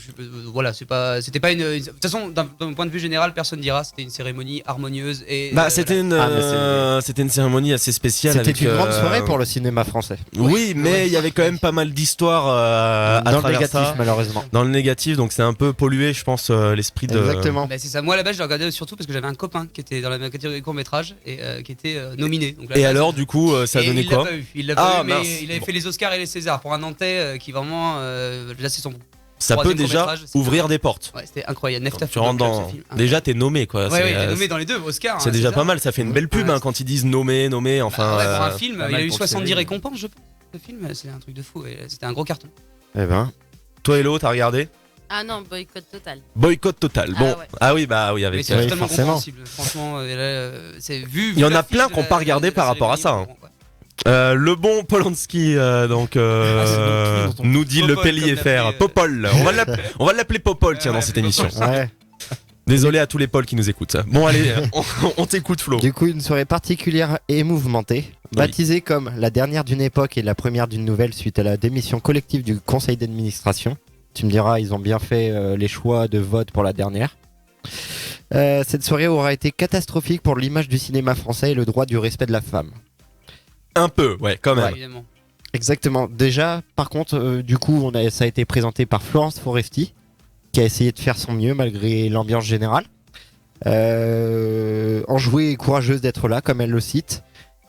voilà, c'était pas une. De toute façon, d'un point de vue général, personne dira c'était une cérémonie harmonieuse et. Bah, c'était une cérémonie assez spéciale. C'était avec, une grande soirée pour le cinéma français. Oui, mais il y avait quand même pas mal d'histoires à Dans le travers négatif, ça. malheureusement. Dans le négatif, donc c'est un peu pollué, je pense, l'esprit de. Exactement. Bah, c'est ça. Moi à la base, je l'ai regardé surtout parce que j'avais un copain qui était dans la catégorie court métrage et qui était nominé. Donc, Et alors, du coup, ça a et donné il l'a quoi? pas eu. Il l'a pas eu, mais mince. il avait fait les Oscars et les Césars pour un Nantais qui vraiment. Là, c'est son. Ça peut troisième déjà court-métrage, c'est ouvrir des portes. Ouais, c'était incroyable. Neftaf, Tu rentres dans. Déjà, t'es nommé, quoi. Ouais, il est nommé dans les deux Oscars. C'est déjà pas mal, ça fait une belle pub quand ils disent nommé, enfin. Ouais, pour un film, pas il mal a eu pour 70 série. récompenses, je pense. Le film, c'est un truc de fou. Et c'était un gros carton. Eh ben. Toi, Hello, t'as regardé? Ah non, boycott total. Boycott total. Ah Bon, ouais. oui, avec. Mais c'est totalement compréhensible. Franchement, c'est vu. Il y en a plein qui n'ont pas regardé par rapport à ça. Hein. Le bon Polanski nous dit le Popol, Pellier comme faire l'appelait, Popol. On va l'appeler Popol tiens dans cette émission. Ouais. Désolé à tous les Pauls qui nous écoutent. Bon allez, on t'écoute Flo. Du coup, une soirée particulière et mouvementée, baptisée comme la dernière d'une époque et la première d'une nouvelle suite à la démission collective du conseil d'administration. Tu me diras, ils ont bien fait les choix de vote pour la dernière. Cette soirée aura été catastrophique pour l'image du cinéma français et le droit du respect de la femme. Un peu, ouais, quand même. Évidemment. Exactement. Déjà, par contre, du coup, ça a été présenté par Florence Foresti, qui a essayé de faire son mieux malgré l'ambiance générale. Enjouée et courageuse d'être là, comme elle le cite.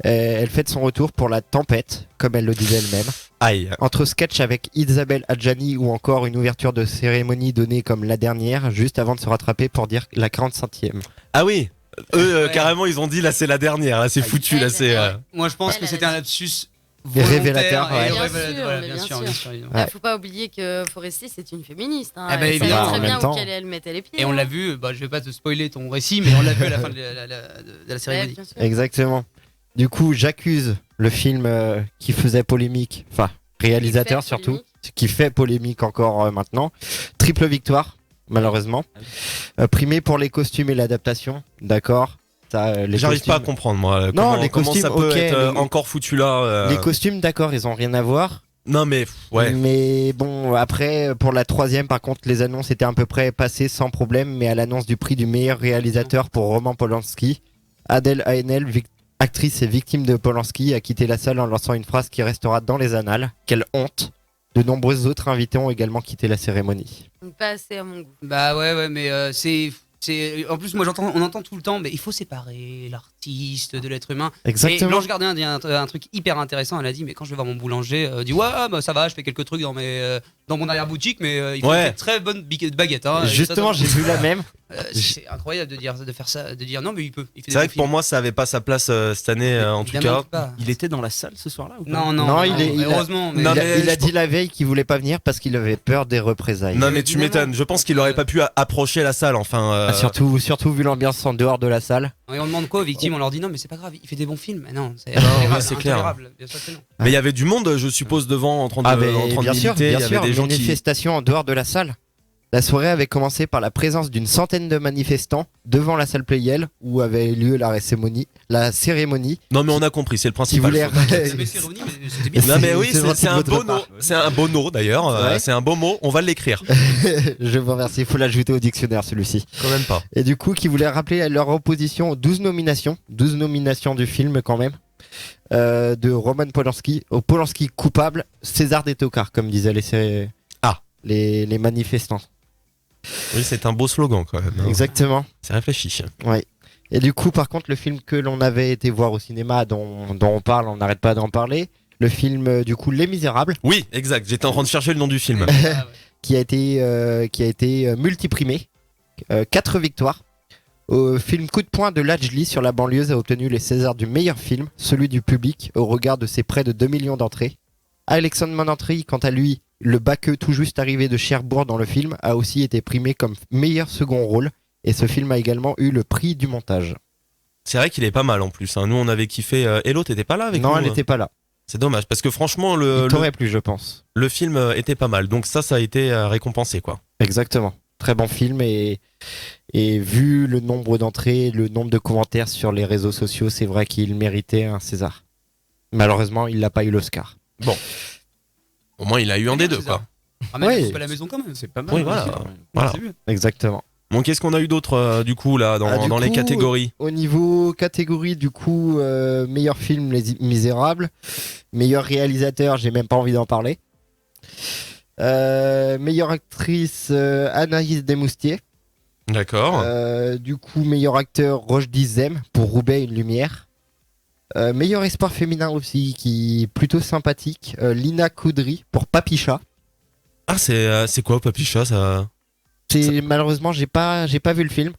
Elle fait de son retour pour la tempête, comme elle le disait elle-même. Aïe. Entre sketch avec Isabelle Adjani ou encore une ouverture de cérémonie donnée comme la dernière, juste avant de se rattraper pour dire la 45e. Ah oui. Eux, carrément, ils ont dit là c'est la dernière, là c'est foutu, là c'est. Moi, je pense que c'était un lapsus Révélateur, volontaire et ouais. révélateur, Bien bien sûr, sûr. bien sûr, évidemment. Ouais. Faut pas oublier que Foresti c'est une féministe. Hein. Ah bah, Elle savait évidemment, très en bien même temps. où elle mettait les pieds. Et on hein. l'a vu, je vais pas te spoiler ton récit, mais on l'a vu à la fin de la cérémonie. bien sûr. Exactement. Du coup, j'accuse le film qui faisait polémique, enfin réalisateur Qui fait surtout, polémique. qui fait polémique encore maintenant. Triple victoire, malheureusement. Primé pour les costumes et l'adaptation, d'accord. Les J'arrive costumes- pas à comprendre moi. Non, les comment costumes, ça peut ok, être les- encore foutu là. Les costumes, d'accord, ils ont rien à voir. Non mais ouais. Mais bon, après, pour la troisième, par contre, les annonces étaient à peu près passées sans problème. Mais à l'annonce du prix du meilleur réalisateur pour Roman Polanski, Adèle Haenel, actrice et victime de Polanski, a quitté la salle en lançant une phrase qui restera dans les annales. Quelle honte! De nombreux autres invités ont également quitté la cérémonie. Donc, pas assez à mon goût. Bah ouais, mais c'est. En plus, moi on entend tout le temps, mais il faut séparer l'artiste de l'être humain. Exactement. Et Blanche Gardin dit un truc hyper intéressant. Elle a dit, mais quand je vais voir mon boulanger, dit ouais, bah ça va, je fais quelques trucs dans mon arrière-boutique, mais il faut Ouais. une très bonne baguette. Hein, Justement, j'ai vu la même. C'est incroyable de faire ça, de dire non, mais il peut. Il fait C'est vrai que pour moi ça avait pas sa place cette année en tout Évidemment cas. que pas. Il était dans la salle ce soir-là ou pas? Non, il a- heureusement. Mais Non, il a, mais il a je dit la veille qu'il voulait pas venir parce qu'il avait peur des représailles. Non mais tu m'étonnes, je pense qu'il aurait pas pu approcher la salle enfin. Ah, surtout vu l'ambiance en dehors de la salle. Et on demande quoi aux victimes? On leur dit non, mais c'est pas grave, il fait des bons films. Mais non, c'est Non, intolérable, mais c'est clair. intolérable, bien sûr que non. Mais il y avait du monde, je suppose, devant en train de, Ah, mais en train de bien sûr, militer. Il y bien sûr, avait des gens qui. manifestation en dehors de la salle. La soirée avait commencé par la présence d'une centaine de manifestants devant la salle Playel où avait lieu la cérémonie. Non mais on a compris, c'est le Qui principal. voulait... Mais cérémonie, mais c'était bien. Non mais oui, C'est gentil c'est de un votre beau mot. part. C'est un beau mot d'ailleurs. Ouais. C'est un beau mot. On va l'écrire. Je vous remercie, il faut l'ajouter au dictionnaire celui-ci. Quand même pas. Et du coup, qui voulait rappeler leur opposition aux 12 nominations du film quand même, de Roman Polanski, au Polanski coupable, César des tocards, comme disaient les manifestants. Oui, c'est un beau slogan quand même. hein. Exactement. C'est réfléchi. Ouais. Et du coup, par contre, le film que l'on avait été voir au cinéma, dont on parle, on n'arrête pas d'en parler, le film du coup Les Misérables, Oui, exact. J'étais en train de chercher le nom du film. qui a été multiprimé, 4 victoires. Au film Coup de poing de Lajli sur la banlieue a obtenu les Césars du meilleur film, celui du public, au regard de ses près de 2 millions d'entrées. Alexandre Manantri, quant à lui, le baqueux tout juste arrivé de Cherbourg dans le film, a aussi été primé comme meilleur second rôle. Et ce film a également eu le prix du montage. C'est vrai qu'il est pas mal en plus. hein. Nous, on avait kiffé. Hello, t'étais pas là avec nous Non, elle hein n'était pas là. C'est dommage parce que franchement, Il t'aurait plu, je pense. le film était pas mal. Donc ça a été récompensé quoi. Exactement. Très bon film et vu le nombre d'entrées, le nombre de commentaires sur les réseaux sociaux, c'est vrai qu'il méritait un César. Malheureusement, il n'a pas eu l'Oscar. Bon. Au moins, il a eu un des deux, quoi. Ah, mais Ouais. c'est pas la maison quand même. C'est pas mal. Oui, voilà. Voilà. C'est mieux. Exactement. Bon, qu'est-ce qu'on a eu d'autre, du coup, là, Du dans les coup, catégories? Au niveau catégorie, du coup, meilleur film, Les Misérables. Meilleur réalisateur, j'ai même pas envie d'en parler. Meilleure actrice, Anaïs Desmoustiers. D'accord. Du coup, meilleur acteur, Rochdy Zem pour Roubaix, une lumière. Meilleur espoir féminin aussi, qui est plutôt sympathique, Lina Koudry pour Papicha. Ah, c'est quoi, Papicha, ça? Malheureusement, j'ai pas vu le film.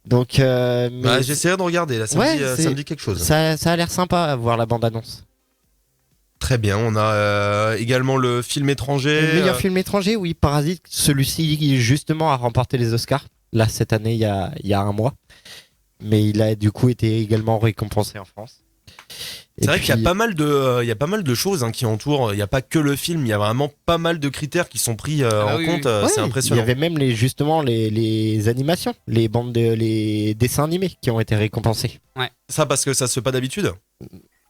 Donc, mais Bah, j'essaierai de regarder, là, ça, Ouais, ça me dit quelque chose. ça a l'air sympa à voir la bande-annonce. Très bien, on a également le film étranger. Le meilleur film étranger, oui, Parasite. Celui-ci, justement, a remporté les Oscars. Là, cette année, il y a un mois. Mais il a du coup été également récompensé en France. C'est vrai qu'il y a pas mal de choses qui entourent. Il n'y a pas que le film, il y a vraiment pas mal de critères qui sont pris en compte. C'est Ouais, impressionnant. Il y avait même les animations, les dessins animés qui ont été récompensés. Ouais. Ça parce que ça se fait pas d'habitude.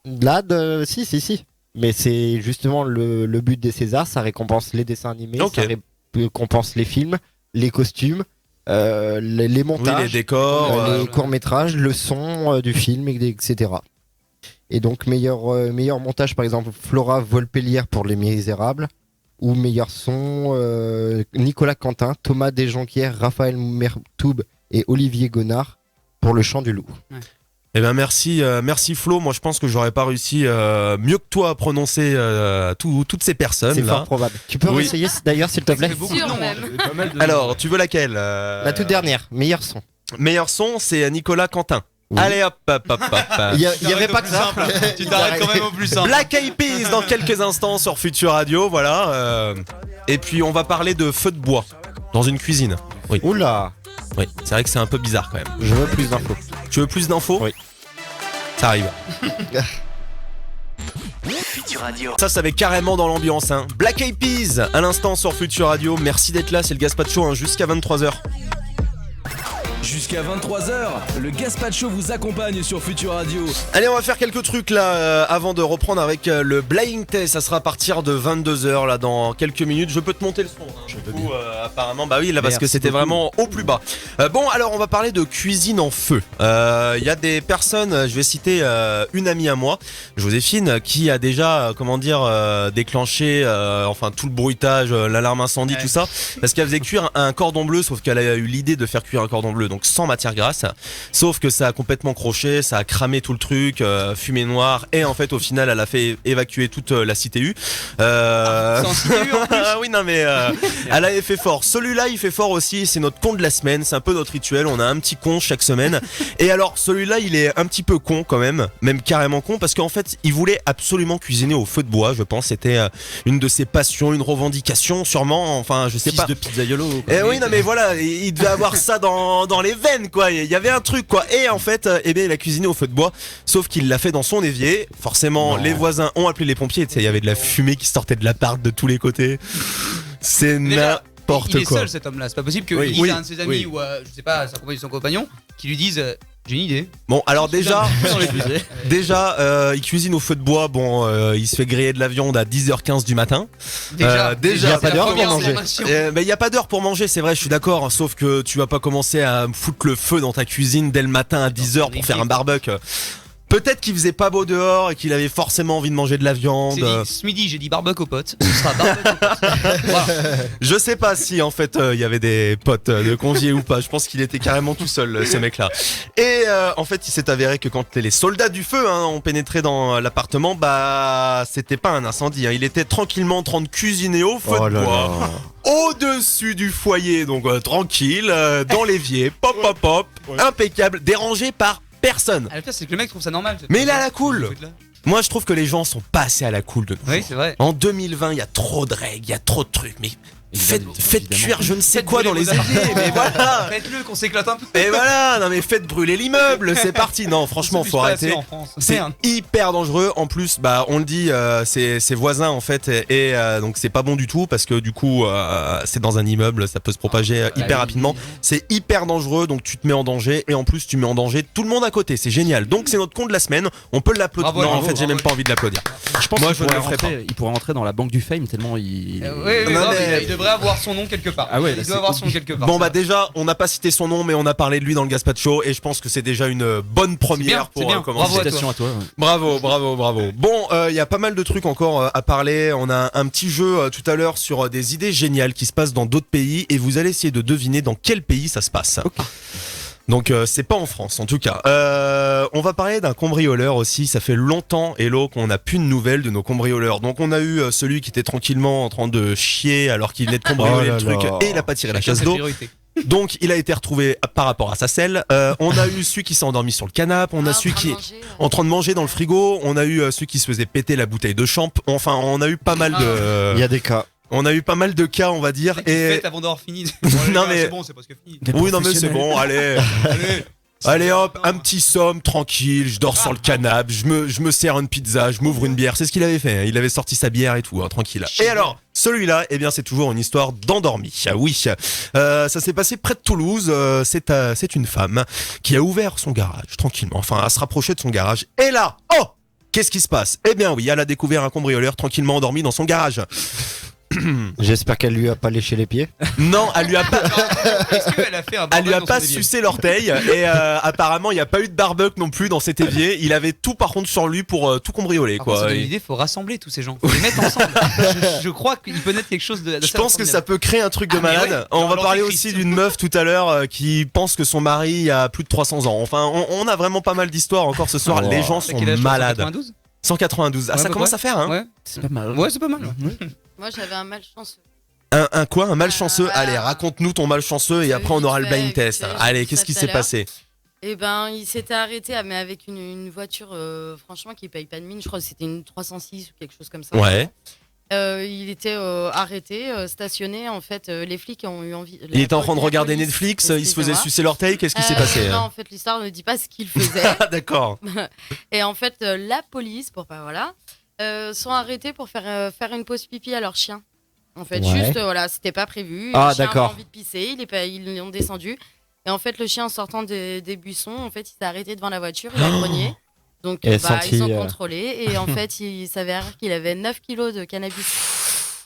Là, si. Mais c'est justement le but des Césars, ça récompense les dessins animés, Ok. ça récompense les films, les costumes, les montages, Oui, les décors. les courts-métrages, le son du film, etc. Et donc meilleur montage, par exemple, Flora Volpellière pour Les Misérables, ou meilleur son, Nicolas Quentin, Thomas Desjonquières, Raphaël Mertoub et Olivier Gonard pour Le Chant du Loup. Ouais. Eh ben merci Flo. Moi je pense que j'aurais pas réussi mieux que toi à prononcer toutes ces personnes C'est là. fort probable. Tu peux Oui. essayer d'ailleurs, s'il te plaît. Sûr même. Alors tu veux laquelle La toute dernière, meilleur son. Meilleur son, c'est Nicolas Quentin. Oui. Allez hop. Il y avait pas que ça. Tu t'arrêtes quand même au plus simple. Black Eyed Peas dans quelques instants sur Future Radio, voilà. Et puis on va parler de feu de bois dans une cuisine. Oui. Oula. Oui, c'est vrai que c'est un peu bizarre quand même. Je veux plus d'infos. Tu veux plus d'infos? Oui. Ça arrive. Future Radio. Ça avait carrément dans l'ambiance. Black Eyed Peas à l'instant sur Future Radio. Merci d'être là, c'est le Gaspacho jusqu'à 23h. Jusqu'à 23h, le Gaspacho vous accompagne sur Future Radio. Allez, on va faire quelques trucs là avant de reprendre avec le Blind Test. Ça sera à partir de 22h là dans quelques minutes. Je peux te monter le son. Du coup, apparemment, bah oui, là parce Merci que c'était beaucoup. vraiment au plus bas. Bon, alors on va parler de cuisine en feu. Il y a des personnes, je vais citer une amie à moi, Joséphine, qui a déjà, déclenché enfin tout le bruitage, l'alarme incendie, tout ça, parce qu'elle faisait cuire un cordon bleu, sauf qu'elle a eu l'idée de faire cuire un cordon bleu, donc sans matière grasse, sauf que ça a complètement croché, ça a cramé tout le truc, fumée noire, et en fait au final elle a fait évacuer toute la CTU. C'est en CTU en plus. Oui, non mais elle avait fait fort. Celui-là il fait fort aussi, c'est notre con de la semaine, c'est un peu notre rituel, on a un petit con chaque semaine. Et alors celui-là il est un petit peu con quand même carrément con, parce qu'en fait il voulait absolument cuisiner au feu de bois, je pense, c'était une de ses passions, une revendication sûrement, enfin je sais Fils pas. de pizzaiolo. Eh oui, non mais voilà, il devait avoir ça dans les veines quoi, il y avait un truc quoi. Et en fait, eh bien il a cuisiné au feu de bois, sauf qu'il l'a fait dans son évier. Forcément, les voisins ont appelé les pompiers, tu sais, il y avait de la fumée qui sortait de l'appart de tous les côtés. C'est Déjà, n'importe il est quoi. seul cet homme-là, c'est pas possible qu'il Oui. dise Oui. à un de ses amis Oui. ou je sais pas, sa compagne ou son compagnon, qui lui disent j'ai une idée. Bon, alors déjà, il cuisine au feu de bois. Bon, il se fait griller de la viande à 10h15 du matin. Déjà, il y a pas c'est la d'heure pour première manger. information. Mais il y a pas d'heure pour manger, c'est vrai, je suis d'accord. Sauf que tu vas pas commencer à foutre le feu dans ta cuisine dès le matin à 10h pour faire un barbecue. Peut-être qu'il faisait pas beau dehors et qu'il avait forcément envie de manger de la viande. C'est dit, ce midi j'ai dit barbecue aux potes, ce sera barbecue aux potes. Voilà. Je sais pas si en fait il y avait des potes de conviés ou pas. Je pense qu'il était carrément tout seul ce mec-là. Et en fait il s'est avéré que quand les soldats du feu ont pénétré dans l'appartement, bah c'était pas un incendie. Il était tranquillement en train de cuisiner au feu de bois, au-dessus du foyer, donc tranquille, dans l'évier, pop pop pop, impeccable, dérangé par personne. Ah, le pire c'est que le mec trouve ça normal. Mais il est à la cool. Moi je trouve que les gens sont pas assez à la cool de nos Oui jours. c'est vrai. En 2020 il y a trop de règles, il y a trop de trucs, mais Faites cuire je ne sais Faites quoi dans brûler les vos éviers, mais voilà. Faites-le, qu'on s'éclate un peu. Et voilà, non mais faites brûler l'immeuble, c'est parti. Non, franchement, faut arrêter. C'est hyper dangereux. En plus, bah on le dit, c'est voisin en fait, et donc c'est pas bon du tout parce que du coup, c'est dans un immeuble, ça peut se propager hyper rapidement. C'est hyper dangereux, donc tu te mets en danger et en plus tu mets en danger tout le monde à côté. C'est génial. Donc c'est notre con de la semaine. On peut l'applaudir. Non, en fait, j'ai même pas envie de l'applaudir. Je pense Moi, qu'il je ne le pourrait ferai pas. rentrer- il pourrait rentrer dans la banque du fame tellement il. Oui, non, mais il devrait avoir son nom quelque part. Ah ouais, là, il c'est doit avoir son nom quelque part. Bon bah déjà, on n'a pas cité son nom, mais on a parlé de lui dans le Gaspacho et je pense que c'est déjà une bonne première pour commencer. Bravo à toi. Félicitations à toi. ouais. Bravo. Bon, il y a pas mal de trucs encore à parler. On a un petit jeu tout à l'heure sur des idées géniales qui se passent dans d'autres pays et vous allez essayer de deviner dans quel pays ça se passe. Donc c'est pas en France en tout cas. On va parler d'un cambrioleur aussi. Ça fait longtemps, Hello, qu'on n'a plus de nouvelles de nos cambrioleurs. Donc on a eu celui qui était tranquillement en train de chier alors qu'il venait de cambrioler le truc et il a pas tiré la chasse d'eau. Donc il a été retrouvé par rapport à sa selle. On a eu celui qui s'est endormi sur le canapé. On a celui qui est en train de manger dans le frigo. On a eu celui qui se faisait péter la bouteille de champ. Enfin, on a eu pas mal de. Il y a des cas. On a eu pas mal de cas, on va dire. Et avant d'avoir fini. Non mais. C'est bon, c'est presque fini. Oui, non mais c'est bon. Allez hop, un petit somme, tranquille, je dors sur le canapé, je me sers une pizza, je m'ouvre une bière, c'est ce qu'il avait fait, hein. Il avait sorti sa bière et tout, hein, tranquille. Et alors, celui-là, eh bien c'est toujours une histoire d'endormi, oui. Ça s'est passé près de Toulouse, c'est une femme qui a ouvert son garage, tranquillement, enfin à se rapprocher de son garage, et là, oh, qu'est-ce qui se passe? Eh bien oui, elle a découvert un cambrioleur tranquillement endormi dans son garage. J'espère qu'elle lui a pas léché les pieds. Non, elle lui a pas. Est-ce qu'elle a fait un Elle lui a bordel dans pas son évier sucé l'orteil et apparemment il n'y a pas eu de barbecue non plus dans cet évier. Il avait tout par contre sur lui pour tout cambrioler Par contre, quoi. ça donne une idée, il faut rassembler tous ces gens, faut les mettre ensemble. je crois qu'il peut naître quelque chose de. Je pense que ça peut créer un truc de mais malade. ouais, On va dans parler l'Antéchrist. aussi d'une meuf tout à l'heure qui pense que son mari a plus de 300 ans. Enfin, on a vraiment pas mal d'histoires encore ce soir. Wow. Les gens C'est sont quel âge, malades. 192 192. Ah, Ouais, ça à peu commence près. à faire, hein. Ouais, C'est pas mal. ouais, c'est pas mal. Moi, j'avais un malchanceux. Un quoi? Un malchanceux? Voilà. Allez, raconte-nous ton malchanceux et après on aura le blind test. Allez, qu'est-ce qui s'est passé? Eh ben, il s'était arrêté, mais avec une voiture, franchement, qui paye pas de mine. Je crois que c'était une 306 ou quelque chose comme ça. Ouais. Il était arrêté, stationné. En fait, les flics ont eu envie. Il était en train de regarder Netflix, il se faisait sucer l'orteil, qu'est-ce qui s'est passé? Non, en fait, l'histoire ne dit pas ce qu'il faisait. Ah, d'accord. Et en fait, la police, pour pas voilà, sont arrêtés pour faire une pause pipi à leur chien. En fait, Ouais. juste, voilà, c'était pas prévu. Ah, Le chien d'accord. avait envie de pisser, ils l'ont descendu. Et en fait, le chien, en sortant des buissons, en fait, il s'est arrêté devant la voiture, il a grogné. Donc, Et ils ont contrôlé. Et en fait, il s'avère qu'il avait 9 kilos de cannabis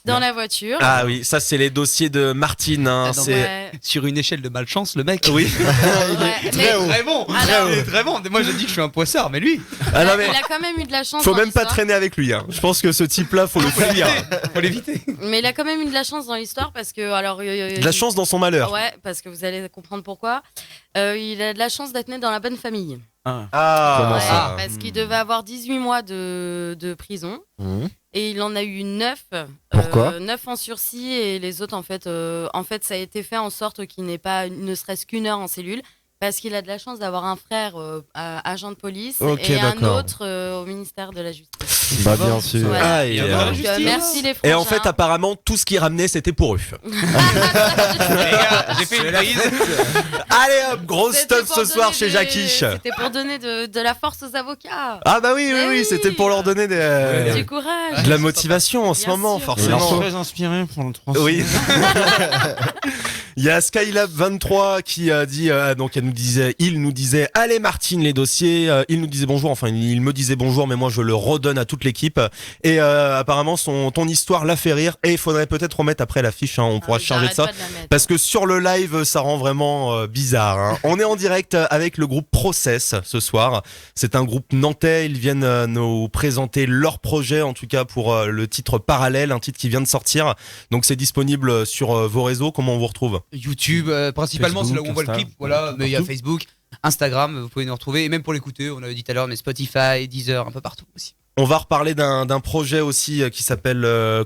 dans la voiture. Ah oui, ça c'est les dossiers de Martine. Hein, Ah, non, c'est... Ouais. Sur une échelle de malchance, le mec. Oui. Ouais, Il mais- est très bon. Alors- Il est très bon. Moi, je dis que je suis un poissard, mais lui. Ah, non, mais Il a quand même eu de la chance. faut dans même pas l'histoire. traîner avec lui. Hein. Je pense que ce type-là, faut le fuir. Faut l'éviter. Mais il a quand même eu de la chance dans l'histoire parce que alors. De la chance dans son malheur. Ouais, parce que vous allez comprendre pourquoi. Il a de la chance d'être né dans la bonne famille. Ah, Comment Ouais, ça parce qu'il devait avoir 18 mois de prison. Mmh. Et il en a eu 9. Pourquoi 9 en sursis et les autres, en fait, ça a été fait en sorte qu'il n'ait pas ne serait-ce qu'une heure en cellule. Parce qu'il a de la chance d'avoir un frère agent de police Ok, et un d'accord. autre au ministère de la Justice. Bah bien sûr. Ouais. Ah, et, Il y en a Donc, justice. merci les et en frangins. fait, apparemment, tout ce qu'il ramenait, c'était pour eux. Les gars, j'ai fait une prise. Allez hop, grosse C'était stuff pour ce soir donner chez Jacquiche. C'était pour donner de la force aux avocats. Ah bah oui, Eh oui. c'était pour leur donner Du courage. de la motivation en ce Bien moment, sûr. forcément. très inspiré pour le 3. Oui. Il y a Skylab 23 qui a dit donc il nous disait allez Martine les dossiers, il nous disait bonjour, enfin il me disait bonjour mais moi je le redonne à toute l'équipe et apparemment ton histoire l'a fait rire et il faudrait peut-être remettre après la fiche, hein, on pourra se charger de ça. Parce que sur le live, ça rend vraiment bizarre. Hein. On est en direct avec le groupe Process ce soir. C'est un groupe nantais. Ils viennent nous présenter leur projet, en tout cas pour le titre Parallèle, un titre qui vient de sortir. Donc c'est disponible sur vos réseaux. Comment on vous retrouve? YouTube, principalement, Facebook, c'est là où on voit le Insta, clip. Voilà, mais il y a Facebook, Instagram, vous pouvez nous retrouver. Et même pour l'écouter, on avait dit tout à l'heure, mais Spotify, Deezer, un peu partout aussi. On va reparler d'un projet aussi qui s'appelle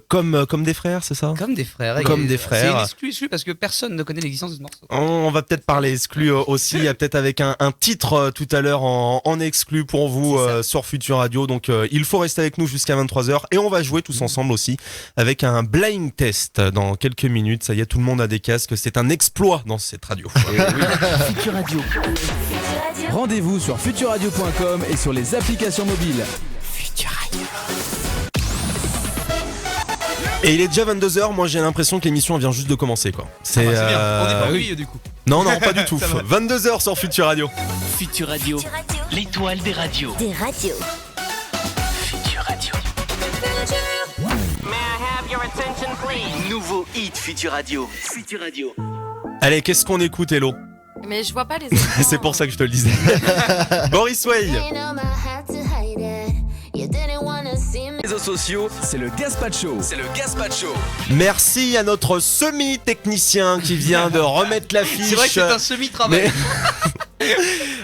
comme des frères, c'est ça? Comme des frères. Comme des C'est frères. une exclu parce que personne ne connaît l'existence de ce morceau. On va peut-être parler exclu aussi, il y a peut-être avec un titre tout à l'heure en exclu pour vous sur Futur Radio. Donc il faut rester avec nous jusqu'à 23h et on va jouer tous ensemble aussi avec un blind test dans quelques minutes. Ça y est, tout le monde a des casques, c'est un exploit dans cette radio. Futur Radio. Rendez-vous sur futurradio.com et sur les applications mobiles. Et il est déjà 22h, moi j'ai l'impression que l'émission vient juste de commencer quoi. C'est bien, on est pas oui du coup. Non, pas du tout. 22h sur Futur Radio. Futur Radio. L'étoile des radios. Des radios. Futur Radio. Nouveau hit Futur Radio. Futur Radio. Allez, qu'est-ce qu'on écoute, Hello? Mais je vois pas les C'est pour ça que je te le disais. Boris Way. Réseaux sociaux, c'est le Gaspacho. C'est le Gaspacho. Merci à notre semi-technicien qui vient de remettre l'affiche. C'est vrai que c'est un semi-travail.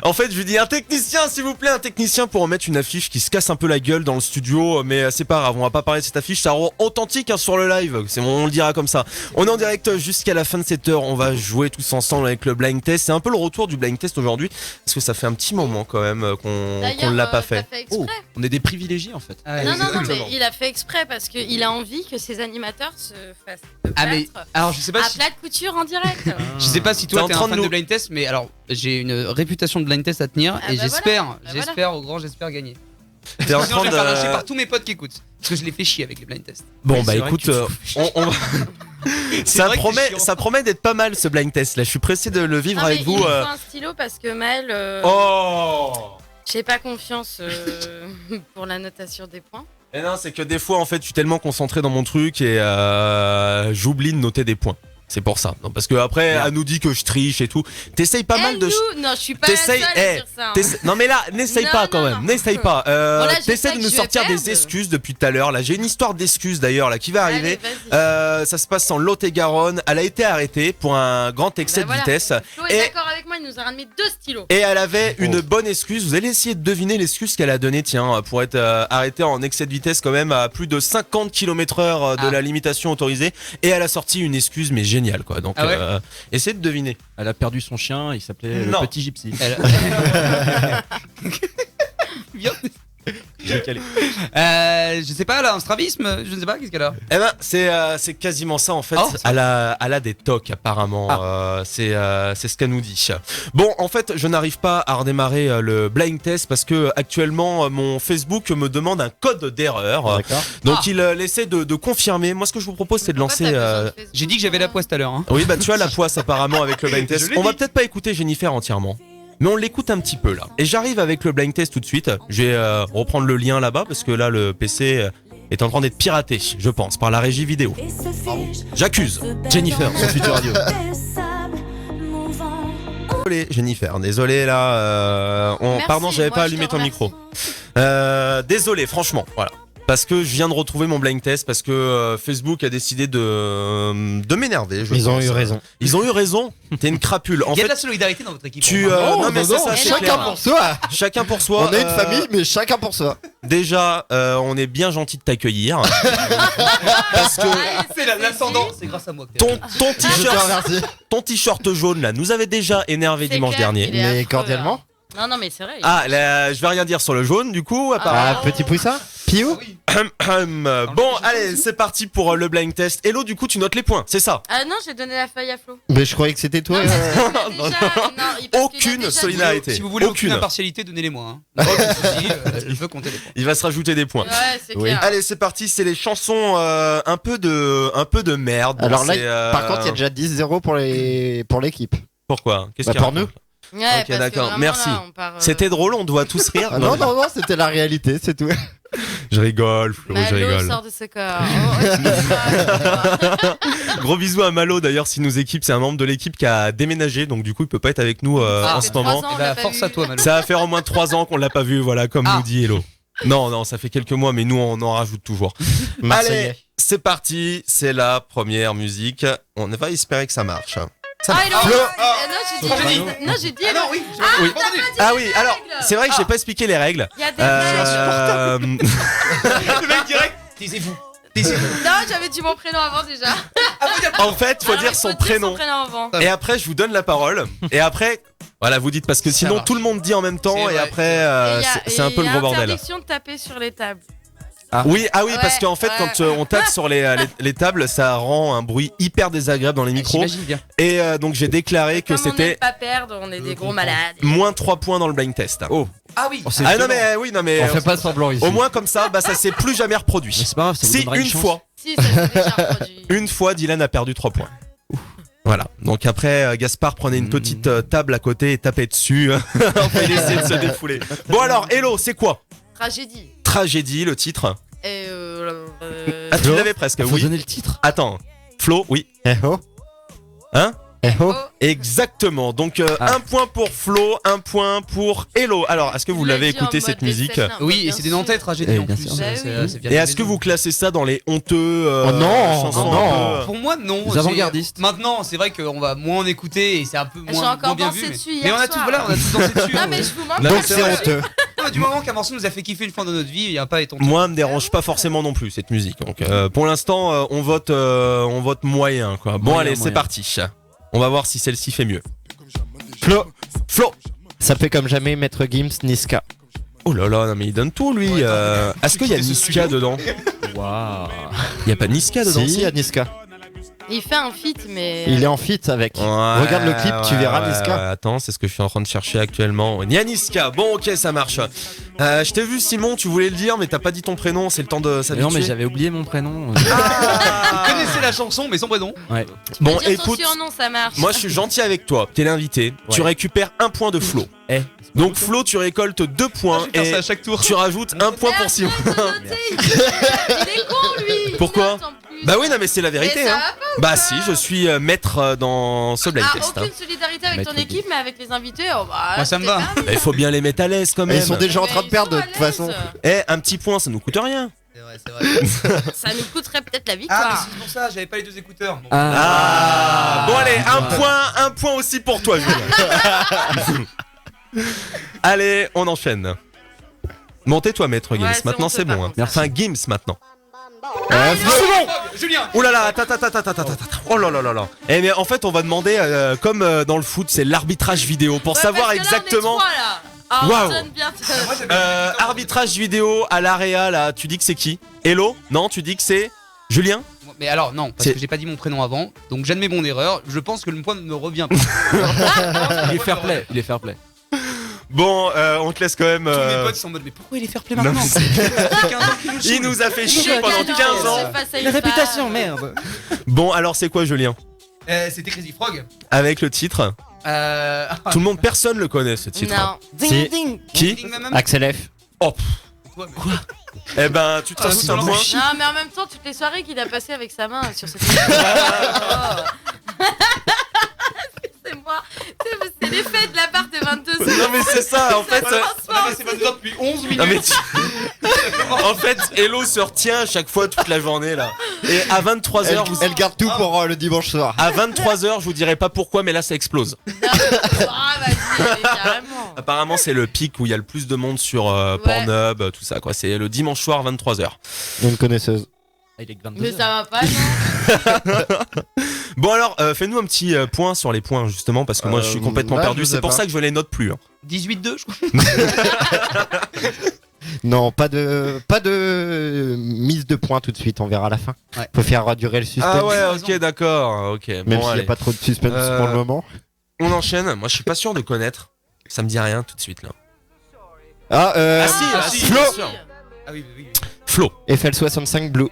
En fait, je lui dis un technicien, s'il vous plaît, un technicien pour remettre une affiche qui se casse un peu la gueule dans le studio. Mais c'est pas grave, on va pas parler de cette affiche, ça rend authentique sur le live. On le dira comme ça. On est en direct jusqu'à la fin de cette heure. On va jouer tous ensemble avec le blind test. C'est un peu le retour du blind test aujourd'hui, parce que ça fait un petit moment quand même qu'on l'a pas fait. On est des privilégiés en fait. Non, mais il a fait exprès parce qu'il a envie que ses animateurs se fassent alors je sais pas à plat de couture en direct. Je sais pas si toi T'es t'es en un train fan de de nous- blind test, mais alors j'ai une réputation de blind test à tenir et j'espère gagner. T'es en Sinon, train je vais me faire lâcher de. par tous mes potes qui écoutent parce que je les fais chier avec les blind tests. Bon, Oui, bah c'est vrai écoute, que tu te fais on va. C'est vrai que c'est chiant. Ça promet d'être pas mal ce blind test là. Je suis pressé de le vivre Non, mais avec vous. il faut un stylo parce que Maël, Oh. j'ai pas confiance pour la notation des points. Et non, c'est que des fois, en fait, je suis tellement concentré dans mon truc et j'oublie de noter des points. C'est pour ça. Non, parce que après, elle nous dit que je triche et tout. T'essayes pas mal de. Non, je suis pas la seule à dire ça. Non mais là, n'essaye Non, pas non, quand même. non. N'essaye pas. Bon, là, je T'essaies sais de que nous je vais sortir des perdre. excuses depuis tout à l'heure. Là, j'ai une histoire d'excuses d'ailleurs là qui va arriver. Allez, Ça se passe en Lot-et-Garonne. Elle a été arrêtée pour un grand excès de Voilà. vitesse. Flo est d'accord avec moi, il nous a ramené 2 stylos. Et elle avait une bonne excuse. Vous allez essayer de deviner l'excuse qu'elle a donnée, tiens, pour être arrêtée en excès de vitesse quand même à plus de 50 km/h de la limitation autorisée. Et elle a sorti une excuse, mais géniale quoi. Donc, essayez de deviner. Elle a perdu son chien, il s'appelait le Non. petit gypsy. Bien. J'ai calé. Je sais pas, là, un strabisme, je ne sais pas, qu'est-ce qu'elle a? Eh ben, c'est quasiment ça en fait. Oh, elle a des tocs apparemment. C'est ce qu'elle nous dit. Bon, en fait, je n'arrive pas à redémarrer le blind test parce que actuellement mon Facebook me demande un code d'erreur. Donc il essaie de confirmer. Moi, ce que je vous propose, c'est de lancer. J'ai dit que j'avais la poisse tout à l'heure. Hein. Oui, bah tu as la poisse apparemment avec le blind test. On va peut-être pas écouter Jennifer entièrement. Mais on l'écoute un petit peu là. Et j'arrive avec le blind test tout de suite. Je vais reprendre le lien là-bas parce que là le PC est en train d'être piraté, je pense, par la régie vidéo. J'accuse Jennifer sur Futur Radio. Désolé Jennifer, désolé là. Merci, Pardon, j'avais moi, pas je allumé te ton micro. Désolé, franchement, voilà. Parce que je viens de retrouver mon blind test, parce que Facebook a décidé de m'énerver. Ils ont eu raison. Ils ont eu raison. T'es une crapule. En Il y a fait, de la solidarité dans votre équipe. non mais c'est ça, c'est chacun clair. pour soi. Chacun pour soi. On est une famille, mais chacun pour soi. Déjà, on est bien gentil de t'accueillir. Parce que c'est l'ascendant, c'est grâce à moi. Que ton t-shirt jaune là nous avait déjà énervé C'est dimanche clair dernier. qu'il est Mais affreux, cordialement. Non, non, mais c'est vrai. Ah, je vais rien dire sur le jaune du coup. Apparemment. Petit poussin. Piou. Bon, allez, c'est parti pour le blind test. Hello, du coup, tu notes les points, c'est ça? Ah non, j'ai donné la feuille à Flo. Mais je croyais que c'était toi. Aucune solidarité. Si vous voulez aucune Aucune. impartialité, donnez-les-moi. Je veux compter les points. Il va se rajouter des points. Ouais, c'est clair. Allez, c'est parti, c'est les chansons un peu de merde. Bon, Alors là, c'est, par contre, il y a déjà 10-0 pour l'équipe. Pourquoi? Qu'est-ce Bah, qu'il y a? pour nous. Ouais, Ok, parce que d'accord, vraiment, merci. là, on part, C'était drôle, on doit tous rire. Ah non, c'était la réalité, c'est tout. Je rigole, Flo, je Malo rigole. sort de ce corps. Oh, Gros bisous à Malo d'ailleurs, s'il nous équipe, c'est un membre de l'équipe qui a déménagé, donc du coup il peut pas être avec nous en ce moment. Force à toi, Malo. Ça va faire au moins 3 ans qu'on l'a pas vu, voilà, comme nous dit Hello. Non, ça fait quelques mois, mais nous on en rajoute toujours. Allez, c'est parti, c'est la première musique. On va espérer que ça marche. Ça Ah, marche. il a Flo. Non, j'ai dit. Ah non, oui. Oui. t'as pas dit Ah les oui, alors règles. c'est vrai que j'ai pas expliqué les règles. Il y a des règles. Le mec direct. Taisez-vous. Non, j'avais dit mon prénom avant déjà. En fait, faut Ah, dire il son dire prénom. avant. Et après, je vous donne la parole. Et après, voilà, vous dites parce que sinon marche. tout le monde dit en même temps C'est et vrai. après, c'est un peu le gros bordel. Interdiction de taper sur les tables. Oui, ah oui, parce Ouais, qu'en fait, ouais. quand on tape sur les tables, ça rend un bruit hyper désagréable dans les micros. J'imagine bien. Et donc j'ai déclaré que Comme on c'était n'aime pas perdre, on est des gros malades. moins 3 points dans le blind test. Oh, Ah oui. Ah non mais oui, non mais On fait pas semblant ici. au moins comme ça, bah ça s'est plus jamais mais reproduit. c'est pas grave, ça vous Si donnera une chance. fois, Si, ça s'est déjà reproduit. une fois, Dylan a perdu 3 points. Voilà. Donc après, Gaspard prenait une petite table à côté et tapait dessus. Enfin, il essayait de se défouler. Bon alors, Hello, c'est quoi? Tragédie. Tragédie, le titre. Et Ah, tu l'avais presque, Faut oui. donner le titre. Attends, Flo, oui. Eh oh. Hein? Eh oh. Exactement. Donc un point pour Flo, un point pour Hello. Alors, est-ce que vous l'avez écouté cette musique? Oui, et c'est des Nantais tragédies Eh, en bien plus. sûr. Bah C'est bien Et est-ce fait que maison. vous classez ça dans les honteux Oh non, chansons non. un peu, Pour moi, non. Les c'est- avant-gardistes. Maintenant, c'est vrai qu'on va moins en écouter et c'est un peu J'ai moins, encore moins bien dansé vu. dessus Mais hier on a tous, soir. voilà, on a tous dansé dessus. Non, mais je vous manque. Non, Donc mais c'est c'est vrai. honteux. Non, mais du moment qu'un morceau nous a fait kiffer une fois dans notre vie, il n'y a pas étant. Moi, me dérange pas forcément non plus cette musique. Donc, pour l'instant, on vote moyen, quoi. Bon, Moyen, allez, c'est moyen. parti. On va voir si celle-ci fait mieux. Flo. Ça fait comme jamais Maître Gims, Niska. Oh là là, non mais il donne tout lui. Est-ce qu'il y a Niska dedans? Waouh. Il y a pas Niska dedans? Si, il y a Niska. Il fait un feat, mais. Il est en feat avec. Ouais, Regarde le clip, tu verras Niska. Attends, c'est ce que je suis en train de chercher actuellement. Il y a Niska. Bon, ok, ça marche. Je t'ai vu, Simon, tu voulais le dire, mais t'as pas dit ton prénom. C'est le temps de Mais s'habituer. non, mais j'avais oublié mon prénom. Vous connaissez la chanson, mais son prénom. Ouais. Bon, Dire son écoute, surnom, ça marche. moi je suis gentil avec toi. T'es l'invité. Tu Ouais. récupères un point de Flo. Eh. Donc Flo, tu récoltes 2 points Je vais faire ça et à chaque tour. tu rajoutes un point pour Simon. Il est con, lui. Pourquoi Il note en plus. Bah oui, non mais c'est la vérité. Mais ça Hein. va pas ou Bah quoi si, je suis maître dans ce blind Ah, test. aucune solidarité avec Maître ton équipe, mais avec les invités, oh bah. Moi, ça me c'est va. dingue. Il faut bien les mettre à l'aise quand même. Ils sont déjà en train de Mais perdre de ils toute sont à façon. l'aise. Eh, un petit point, ça nous coûte rien. C'est vrai, c'est vrai. Ça nous coûterait peut-être la Ah, mais victoire. c'est pour ça, j'avais pas les 2 écouteurs. Bon. Ah, bon allez, un point aussi pour toi, Julien. Allez, on enchaîne. Montez-toi, maître Gims. Ouais, c'est Maintenant, honteux, c'est par bon. Hein. contre, Enfin, Gims maintenant. Ah, Julien. Oh là là, attends. Oh là là là là. Eh mais en fait, on va demander, comme dans le foot, c'est l'arbitrage vidéo pour Ouais, savoir parce que là, on est exactement. trois, là. Ah, Waouh. on sonne bien. Arbitrage vidéo à l'AREA là. Tu dis que c'est qui? Hello? Non, tu dis que c'est Julien? Mais alors, non, parce C'est- que j'ai pas dit mon prénom avant, donc j'admets mon erreur. Je pense que le point ne me revient pas. Il est fair play. Il est fair play. Bon, on te laisse quand même. Tous mes potes sont en mode, mais pourquoi il est fair play Non, maintenant mais Ça fait 15 ans qu'il nous Il saoule. nous a fait chier pendant 15 ans. La réputation, merde. Bon, alors c'est quoi, Julien? C'était Crazy Frog. Avec le titre. Tout le monde, personne le connaît ce titre. Non. Si. Qui? Ding, mamam. Axel F. Oh, Quoi eh ben, tu te Ah, rajoutes c'est un dans point. le Non, mais en même temps, toutes les soirées qu'il a passées avec sa main sur cette. C'est moi. C'est l'effet de la part de 22 Non mais c'est ça, en fait. On a passé 22 heures depuis 11 minutes. Non mais en fait, Hello se retient à chaque fois toute la journée là. Et à 23h, Elle garde tout pour le dimanche soir. à 23h, je vous dirai pas pourquoi, mais là ça explose. Ah, vas-y, allez, carrément. Apparemment, c'est le pic où il y a le plus de monde sur Pornhub, tout ça quoi. C'est le dimanche soir 23h. Une connaisseuse. Il est que 22 Mais heures. ça va pas, non? Bon alors, fais-nous un petit point sur les points justement parce que moi je suis complètement là, perdu. je sais C'est pour pas. ça que je les note plus. Hein. 18-2, je crois. Non, pas de mise de points tout de suite, on verra à la fin. Ouais. Faut faire durer le suspense. Ah ouais, ok, d'accord, ok. Même Bon, s'il n'y allez. a pas trop de suspense pour le moment. On enchaîne. Moi, je suis pas sûr de connaître. Ça me dit rien tout de suite là. Ah, si, Flo. bien sûr. Ah oui, oui, oui. Flo. FL65 Blue.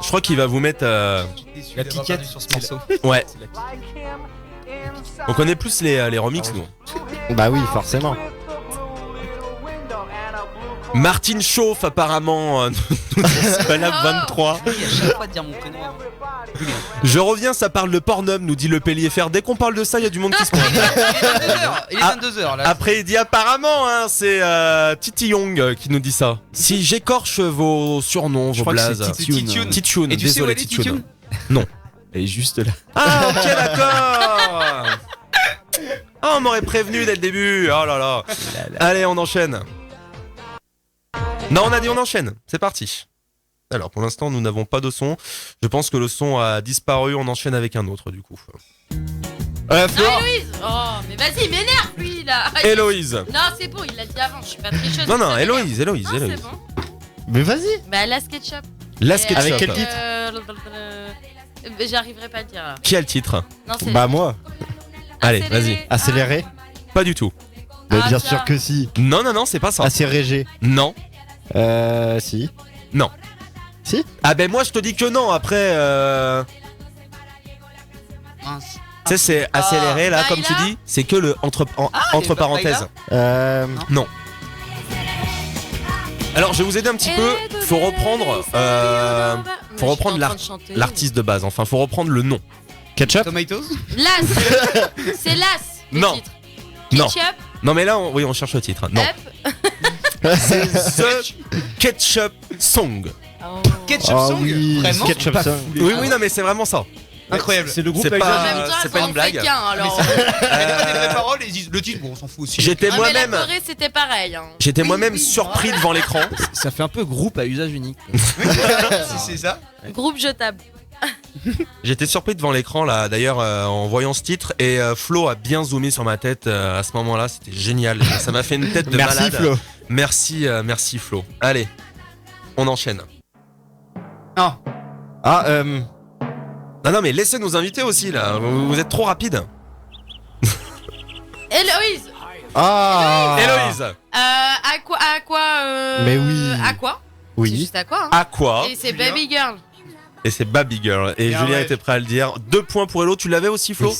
Je crois qu'il va vous mettre. Déçu La d'avoir piquette. perdu sur ce morceau. Ouais. On connaît plus les remixes nous. Bah oui, forcément. Martine Chauffe apparemment nous dit Spalab 23. Oui, à chaque fois de dire mon prénom avant. Julien. Je reviens, ça parle de Pornhub, nous dit le PLIFR. Dès qu'on parle de ça, il y a du monde qui se Il pointe. est 22h. Il est Ah, 22h là. Après, il dit apparemment, hein, c'est Titi Young qui nous dit ça. Si j'écorche vos surnoms, vos crois que c'est blazes. Titune. Titune, Et tu sais où désolé elle est, Titune. Titune Non. Elle est juste là. Ah, ok, d'accord. Ah, on m'aurait prévenu dès le début. Oh là là. Allez, on enchaîne. Non, on a dit on enchaîne. C'est parti. Alors, pour l'instant, nous n'avons pas de son. Je pense que le son a disparu. On enchaîne avec un autre, du coup. Ah, Flo. Héloïse. Oh, mais vas-y, m'énerve lui là. Héloïse. Non, c'est bon, il l'a dit avant, je suis pas tricheuse. Non, non, ça m'énerve. Héloïse. Non, c'est bon. Mais vas-y. Bah, la SketchUp. La Et SketchUp. Avec quel titre J'arriverai pas à le dire. Là. Qui a le titre? Non, c'est Bah moi. Allez, Accéléré. vas-y. Accéléré. Pas du tout. Mais Ah, bien tiens. sûr que si. Non, non, non, c'est pas ça. Accéléré. Non. Si. Non. Si. Ah ben moi je te dis que non. Après, Mince. tu sais c'est accéléré là, Ah, comme tu Baila. dis. C'est que le entre les parenthèses. Non. Alors je vais vous aider un petit peu. Faut reprendre l'artiste de base. Enfin, faut reprendre le nom. Ketchup. Tomatoes. Las. C'est Las. le Non. titre. Non. Ketchup. Non mais là, oui, on cherche le titre. Non. Up. C'est The Ketchup Song. Oh. Ketchup Ah Song. oui, Vraiment. Ketchup Song. Oui, oui, non mais c'est vraiment ça. Incroyable. C'est le groupe C'est avec pas- En même temps, c'est elles pas en une ont blague. fait qu'un, alors. Il n'y a pas des vraies paroles et ils disent le titre, bon, on s'en fout aussi. J'étais Ah, mais la moi-même, Corée, c'était pareil. Hein. j'étais moi-même surpris devant l'écran. Ça fait un peu groupe à usage unique. C'est ça. Groupe jetable. J'étais surpris devant l'écran là, d'ailleurs en voyant ce titre et Flo a bien zoomé sur ma tête à ce moment-là, c'était génial. Ça m'a fait une tête de Merci malade. Flo. Merci, merci Flo. Allez, on enchaîne. Non. Ah Non, non, mais laissez nous inviter aussi là. Vous êtes trop rapide. Héloïse. Ah. Héloïse. Aqua. Mais oui. Aqua. C'est Oui. juste Aqua. Hein. Aqua. Et c'est Baby Girl. Et c'est Baby Girl. Et Bien Julien ouais. était prêt à le dire. 2 points pour Hello. Tu l'avais aussi, Flo?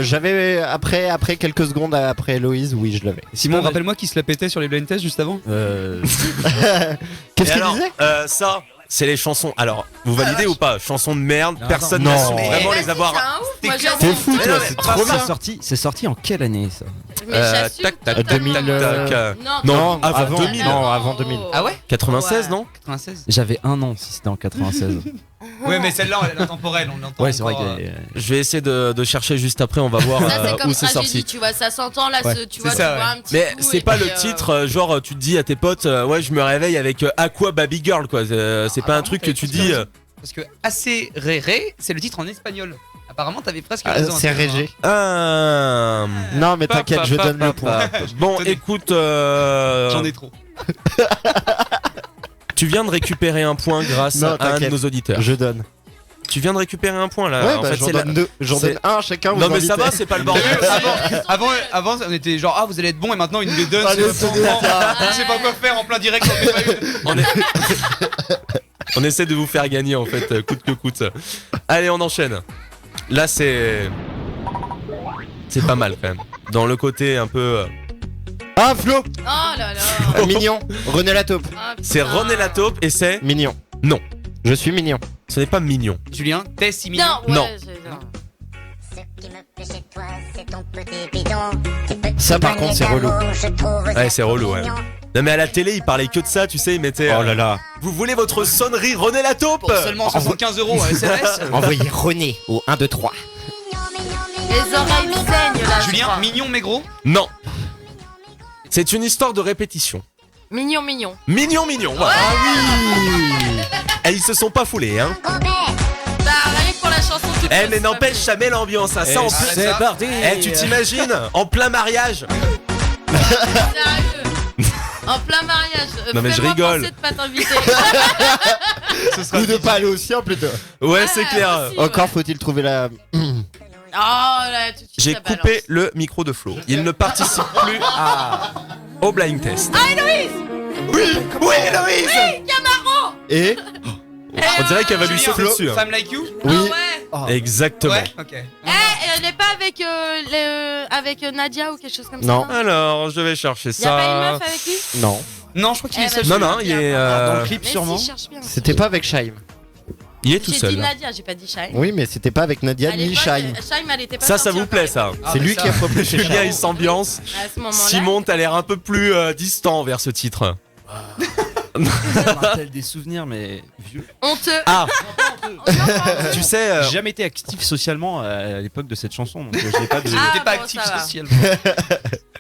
J'avais après quelques secondes après Héloïse, oui, je l'avais. Simon, rappelle-moi qui se la pétait sur les blind tests juste avant. Qu'est-ce Et qu'il alors, disait ça, c'est les chansons. Alors, vous validez ou pas? Chansons de merde, Non, personne non. n'assume Mais vraiment vas-y, les avoir. c'est un ouf, moi, T'es j'avoue. T'es fou, Mais toi, non, mais c'est pas trop ça. bien. C'est sorti en quelle année ça? Mais j'assume Tac, tac, tac, totalement. tac, tac. Non, Non, avant 2000. Non, avant 2000. Ah ouais 96, Ouais. non? 96. J'avais 1 an si c'était en 96. Ouais, mais celle-là, elle est intemporelle. On l'entend. Ouais, c'est vrai encore, que. Je vais essayer de chercher juste après, on va voir Ça, c'est comme où c'est tragédie, sorti. tu vois, ça s'entend là, Ouais. tu vois, C'est ça, tu vois ouais. un petit Mais coup, c'est et pas puis, le titre, genre tu te dis à tes potes, ouais, je me réveille avec Aqua Baby Girl, quoi. C'est pas un truc que tu dis. Parce que assez réré, c'est le titre en espagnol. Apparemment, t'avais presque Ah, raison. c'est Régé. Ah. Non, mais t'inquiète, je donne le point. Bon, Tenez. écoute, J'en ai trop. tu viens de récupérer un point grâce Non, à un de t'inquiète. nos auditeurs. Je donne. Tu viens de récupérer un point là. Ouais, en bah, fait, j'en c'est la- donne deux. J'en c'est- donne un chacun. Non, vous mais ça invitez. va, c'est pas le bordel. Avant, on était genre, ah, vous allez être bon, et maintenant, ils nous les donnent. Allez, c'est c'est vraiment- ça. Je sais pas quoi faire en plein direct. j'en ai pas eu. On, est- on essaie de vous faire gagner en fait, coûte que coûte. Allez, on enchaîne. Là, c'est pas mal quand même. Dans le côté un peu. Ah, Flo. Oh là là. Mignon. René Lataupe. Ah, C'est putain. René Lataupe et c'est. Mignon. Non. Je suis mignon. Ce n'est pas mignon. Julien, t'es si mignon. Non, Non. ouais, non. Ça, par contre, c'est relou. Ouais, c'est relou, ouais. Non, mais à la télé, il parlait que de ça, tu sais, il mettait. Oh là là. Vous voulez votre sonnerie René Lataupe? Pour seulement 75 € à SMS. Envoyez René au 1, 2, 3. Les oreilles me saignent là. je Julien, crois. mignon mais gros. Non. C'est une histoire de répétition. Mignon, mignon. Mignon, mignon. Voilà. Ah oui. Et ils se sont pas foulés, hein. Bah, rien que pour la chanson, tu Eh, mais n'empêche, ça met l'ambiance, hein. Ça en plus. c'est parti. Eh, tu t'imagines en plein mariage? Sérieux. En plein mariage. Non, mais je Fais-moi rigole. penser de pas t'inviter. Ou de pas aller au sien plutôt. Ouais, c'est clair. aussi, Encore ouais. faut-il trouver la. Oh là, tout de suite. J'ai ça coupé balance. le micro de Flo. Il ne participe plus au blind test. Ah, Héloïse. Oui, oui, Héloïse. Camaro. Et. On dirait qu'elle va lui Julien, sauter dessus. hein. Femme like you. Oui. Ah ouais. Exactement. Ouais, ok. Elle est pas avec Nadia ou quelque chose comme Non. ça. Alors, je vais chercher Y a pas une ça. meuf avec lui? Non. Non, je crois qu'il est Eh seul. ben, Non, non, il est, Dans le clip Mais sûrement. si, cherche bien. C'était pas avec Shaim. il est tout J'ai seul. dit Nadia, j'ai pas dit Shaim. Oui, mais c'était pas avec Nadia À ni l'époque, Shaim. Shaim, elle était pas Ça, ça sortie vous plaît, encore. ça? Ah, C'est mais lui ça- qui a proposé Julien, Shaim. il s'ambiance. À ce moment-là. Simon, t'as l'air un peu plus distant vers ce titre. Ça me rappelle des souvenirs, mais vieux. Honteux. Ah, Tu sais, J'ai jamais été actif socialement à l'époque de cette chanson, donc je n'ai pas de. J'étais pas bon, actif ça va. socialement.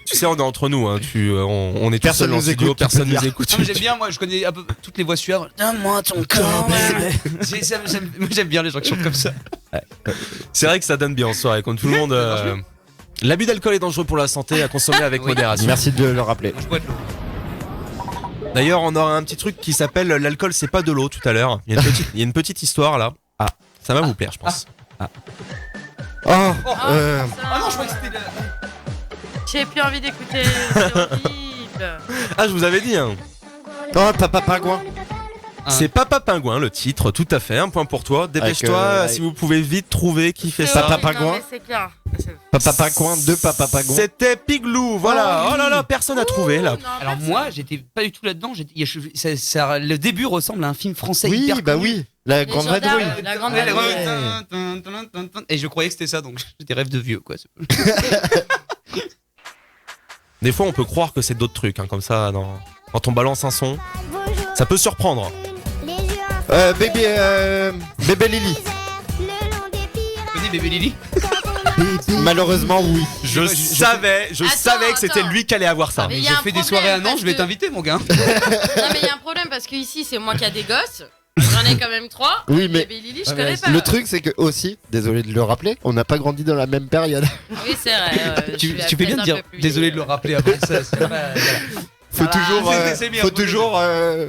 tu sais, on est entre nous. Hein. On est tout Personne seul en nous studio, écoute, tu personne peux nous dire. écoute. Non, mais j'aime bien, moi je connais un peu toutes les voix suaves. Donne-moi ton corps, moi j'aime bien les gens qui chantent comme ça. C'est vrai que ça donne bien en soirée quand tout le monde. L'abus d'alcool est dangereux pour la santé, à consommer avec Oui. modération. Merci de le rappeler. Moi, je bois de l'eau. D'ailleurs, on aura un petit truc qui s'appelle l'alcool, c'est pas de l'eau tout à l'heure. Il y a une petite histoire là. Ah, ça va vous plaire, je pense. Oh, Ah non, je croyais que c'était le. J'ai plus envie d'écouter, c'est horrible. Ah, je vous avais dit. Hein. oh, Papa Pingouin. C'est Papa Pingouin le titre, tout à fait. Un point pour toi. Dépêche-toi Avec, si vous pouvez vite trouver qui fait C'est ça. Papa horrible, non, Pingouin. mais c'est clair. Papa Pingouin, deux Papa Pingouin. C'était Piglou, voilà. Oh là là, personne n'a trouvé là. Non, Alors personne. moi, j'étais pas du tout là-dedans. Le début ressemble à un film français Oui, hyper bah connu. oui. La Les grande gendarmes, vadrouille. La grande Ouais, vadrouille. Et je croyais que c'était ça, donc j'ai des rêves de vieux, quoi. Des fois, on peut croire que c'est d'autres trucs, hein, comme ça, quand on balance un son. Ça peut surprendre. Bébé Lily. Tu connais Bébé Lily? Malheureusement, oui. Je savais que c'était attends. lui qui allait avoir ça. Mais Mais y a je un fais des problème, soirées à Nantes, parce je vais que- t'inviter, mon gars. Non, mais il y a un problème parce que ici, c'est moi qui a des gosses. J'en ai quand même 3. Oui, mais Bébé Lily, je connais pas. le truc, c'est que aussi, désolé de le rappeler, on n'a pas grandi dans la même période. Oui, c'est vrai. Tu fais bien de dire désolé de le rappeler après ça. C'est pas- Faut va. toujours, C'est bien, faut faut toujours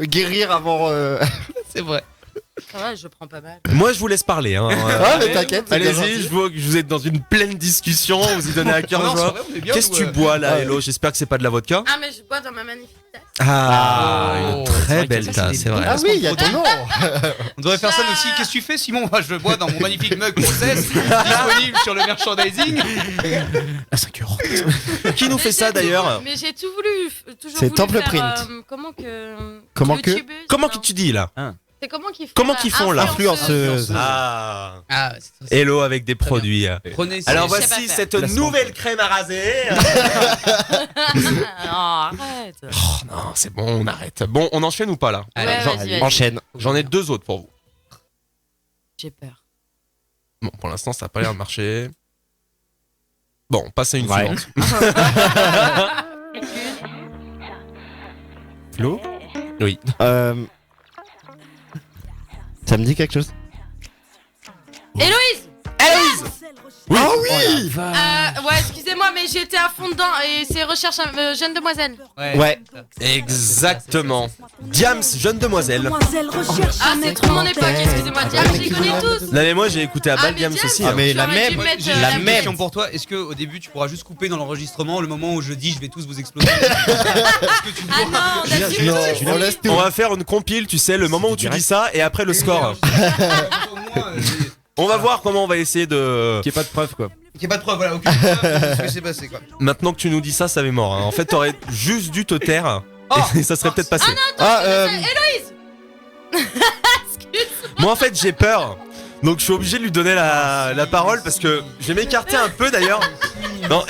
guérir avant. C'est vrai. Ça va, je prends pas mal. Moi, je vous laisse parler. Hein. Ah, mais t'inquiète. c'est bien Allez-y, gentil. je vois que vous êtes dans une pleine discussion, vous y donnez à cœur Non, c'est joie. vrai, on est bien, Qu'est-ce que nous, tu bois là, Ah, Hello? J'espère que c'est pas de la vodka. Ah, mais je bois dans ma magnifique tasse. Ah, Oh, une c'est très vrai que belle ça, tasse, c'est c'est des vrai. Ah oui, il y a ton nom. On devrait faire ça nous aussi. Qu'est-ce que tu fais, Simon? Moi, je bois dans mon magnifique mug Process, disponible sur le merchandising. À 5€. Qui nous fait ça d'ailleurs? Mais j'ai tout voulu. Toujours C'est voulu Temple faire, Print. Comment que. YouTubeuse, Comment non. que tu dis là? C'est comment Qu'ils font là? Influenceuse. Ah, Ah, c'est très Hello avec des produits. Prenez ça. Alors je sais pas voici faire. cette Placement. nouvelle crème à raser. Non, arrête. Oh non, c'est bon, on arrête. Bon, on enchaîne ou pas là? Ouais, J'en- vas-y, vas-y. Enchaîne. J'en ai 2 autres pour vous. J'ai peur. Bon, pour l'instant, ça n'a pas l'air de marcher. Bon, on passe à une Ouais. suivante. Flo Oui. Ça me dit quelque chose? Héloïse. Oui. Ah oui. Ouais, excusez-moi, mais j'étais à fond dedans et c'est recherche jeune demoiselle. Ouais. Exactement. Diams, jeune demoiselle. Ah, c'est trop mon époque, excusez-moi. Diam, je les connais tous. Non mais moi j'ai écouté à Ah, balle mais Diams Diams, aussi. Ah, hein. mais la J'aurais dû même. mettre, J'ai la une même. question pour toi. Est-ce que au début tu pourras juste couper dans l'enregistrement le moment où je dis je vais tous vous exploser? Est-ce que tu Ah non, on a su. Non, on laisse tout. On va faire une compile, tu sais, le moment où tu dis ça et après le score. On va voir comment on va essayer de... Qu'il n'y ait pas de preuve, quoi. Il n'y a pas de preuve, voilà, aucune preuve de ce qui s'est passé, quoi. Maintenant que tu nous dis ça, ça va mort. Hein. En fait, t'aurais juste dû te taire et ça serait peut-être passé. Héloïse. Moi en fait j'ai peur. Donc je suis obligé de lui donner la parole parce que je vais m'écarter un peu d'ailleurs. Non.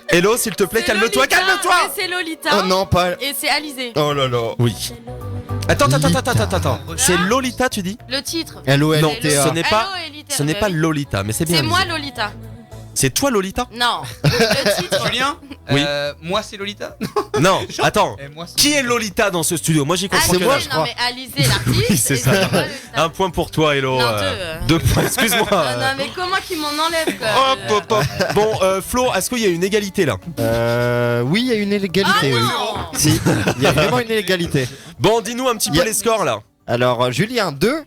Hello, s'il te plaît, C'est calme-toi, Lolita, calme-toi. et c'est Lolita. Oh non, pas. Et c'est Alizé. Oh là là. Oui. Attends. C'est Lolita, tu dis? Le titre. Non, L-O-L-T-A. ce n'est pas, Hello, Elita. ce n'est pas Lolita, mais c'est bien. C'est moi Alizé. Lolita. C'est toi Lolita? Non. Le titre. Julien, Oui. moi c'est Lolita. Non, attends. Moi, c'est Qui est Lolita dans ce studio? Moi j'y comprends Alizé, que moi, dalle. je non crois. mais Alizé l'artiste. Oui, c'est et ça. moi, Lolita. Un point pour toi, Hello. Non, 2 points, excuse-moi. Ah non mais comment qu'ils m'en enlèvent quoi. Hop. Bon, Flo, est-ce qu'il y a une égalité là? Oui, il y a une égalité. oui. Non. Si, il y a vraiment une égalité. Bon, dis-nous un petit peu Y a- les scores là. Alors, Julien 2,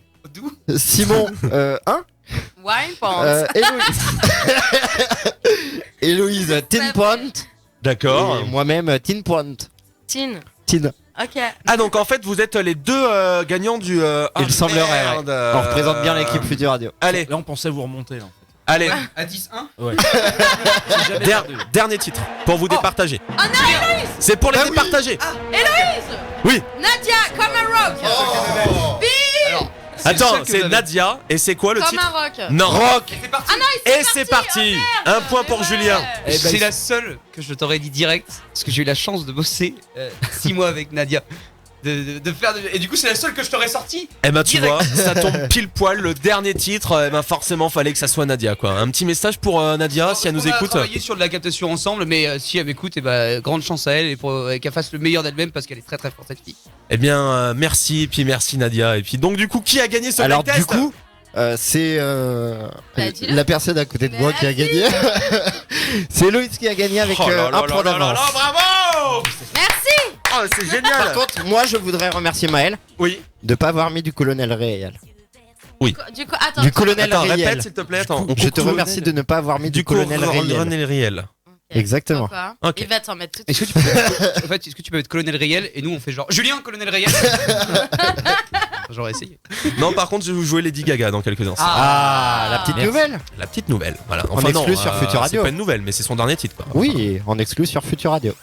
Simon 1, Wine Pants. Héloïse. Héloïse, Tin Point. D'accord. Et moi-même, Tin Point. Tin. Tin. Ok. Ah donc en fait vous êtes les deux gagnants du... Il semblerait, merde. On représente bien l'équipe Futur Radio. Allez, Là, on pensait vous remonter, là. allez, à 10-1. Ouais. dernier titre pour vous départager. Oh non Héloïse. C'est pour les Ah oui. départager. Héloïse. Oui. Nadia comme un rock. Alors, Attends, c'est Nadia et c'est quoi le Comme titre? un rock. Non, Rock. c'est parti. Et c'est parti. Un point pour Julien. C'est la seule que je t'aurais dit direct parce que j'ai eu la chance de bosser 6 mois avec Nadia. de faire. Et du coup, c'est la seule que je t'aurais sortie. Eh ben tu Direct. vois, ça tombe pile poil le dernier titre. Eh ben forcément, fallait que ça soit Nadia quoi. Un petit message pour Nadia si elle nous On a écoute. travaillé sur de la captation ensemble, mais si elle m'écoute, grande chance à elle et qu'elle fasse le meilleur d'elle-même parce qu'elle est très très forte cette fille. Eh bien merci, et puis merci Nadia. Et puis donc du coup, qui a gagné ce Alors blind du test coup, c'est Bah, dis-le. la personne à côté de moi qui a gagné. C'est Loïs qui a gagné avec Oh là là un point là là d'avance. là, bravo. Merci. Oh, c'est génial. Par contre, moi je voudrais remercier Maël Oui. de pas avoir mis du colonel réel. Du coup, attends. Du colonel Attends, réel. répète s'il te plaît. Attends. Je te remercie de ne pas avoir mis du colonel réel. Colonel réel. Exactement. Pourquoi Ok. Il va t'en mettre tout de Est-ce suite. que tu peux, en fait, est-ce que tu peux mettre colonel réel et nous on fait genre Julien colonel réel. J'aurais essayé. Non, par contre, je vais vous jouer Lady Gaga dans quelques instants. Ah, la petite Merci. nouvelle. La petite nouvelle. Voilà. En exclu sur Future Radio. C'est pas une nouvelle, mais c'est son dernier titre quoi. Oui, en exclu sur Future Radio.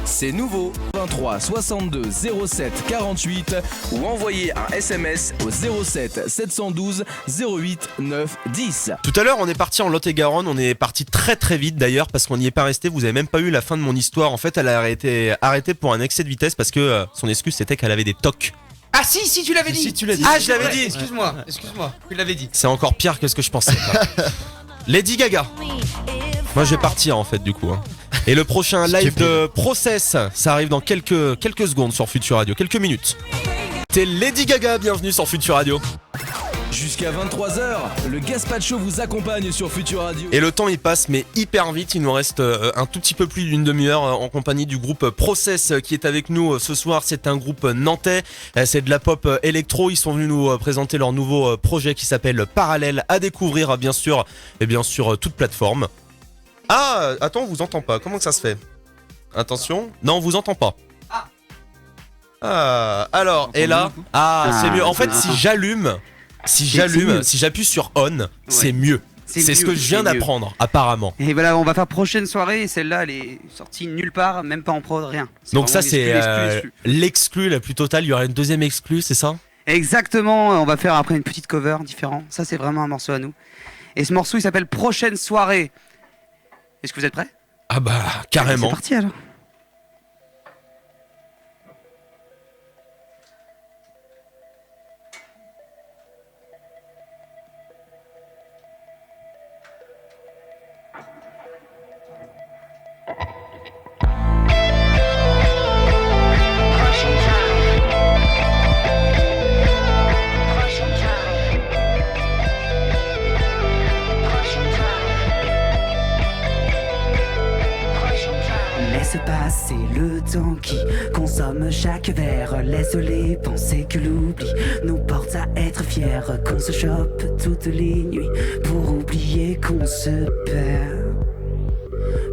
C'est nouveau. 23 62 07 48 ou envoyez un SMS au 07 712 08 9 10. Tout à l'heure, on est parti en Lot-et-Garonne. On est parti très très vite d'ailleurs parce qu'on n'y est pas resté. Vous avez même pas eu la fin de mon histoire. En fait, elle a été arrêtée pour un excès de vitesse parce que son excuse c'était qu'elle avait des tocs. Ah si tu l'avais dit. Si, tu l'as dit. Ah, je l'avais dit. Excuse-moi, tu l'avais dit. C'est encore pire que ce que je pensais. Lady Gaga. Moi, je vais partir en fait du coup. Et le prochain live de Process, ça arrive dans quelques secondes sur Future Radio, quelques minutes. C'est Lady Gaga, bienvenue sur Future Radio. Jusqu'à 23h, le Gaspacho vous accompagne sur Future Radio. Et le temps il passe mais hyper vite, il nous reste un tout petit peu plus d'une demi-heure en compagnie du groupe Process qui est avec nous ce soir. C'est un groupe nantais, c'est de la pop électro. Ils sont venus nous présenter leur nouveau projet qui s'appelle Parallèle, à découvrir bien sûr et bien sur toute plateforme. Ah, attends, on vous entend pas, comment que ça se fait? Attention, non on vous entend pas. Ah, alors, et là, c'est mieux. En fait, si j'appuie sur on, c'est mieux. C'est ce que je viens d'apprendre, apparemment. Et voilà, on va faire prochaine soirée et celle-là, elle est sortie nulle part, même pas en prod, rien. Donc ça, c'est l'exclu. l'exclu la plus totale. Il y aura une deuxième exclu, c'est ça? Exactement, on va faire après une petite cover différente. Ça, c'est vraiment un morceau à nous. Et ce morceau, il s'appelle Prochaine soirée. Est-ce que vous êtes prêts? Ah bah, carrément. C'est parti alors. Laisse passer le temps qui consomme chaque verre. Laisse les pensées que l'oubli nous porte à être fiers. Qu'on se chope toutes les nuits pour oublier qu'on se perd.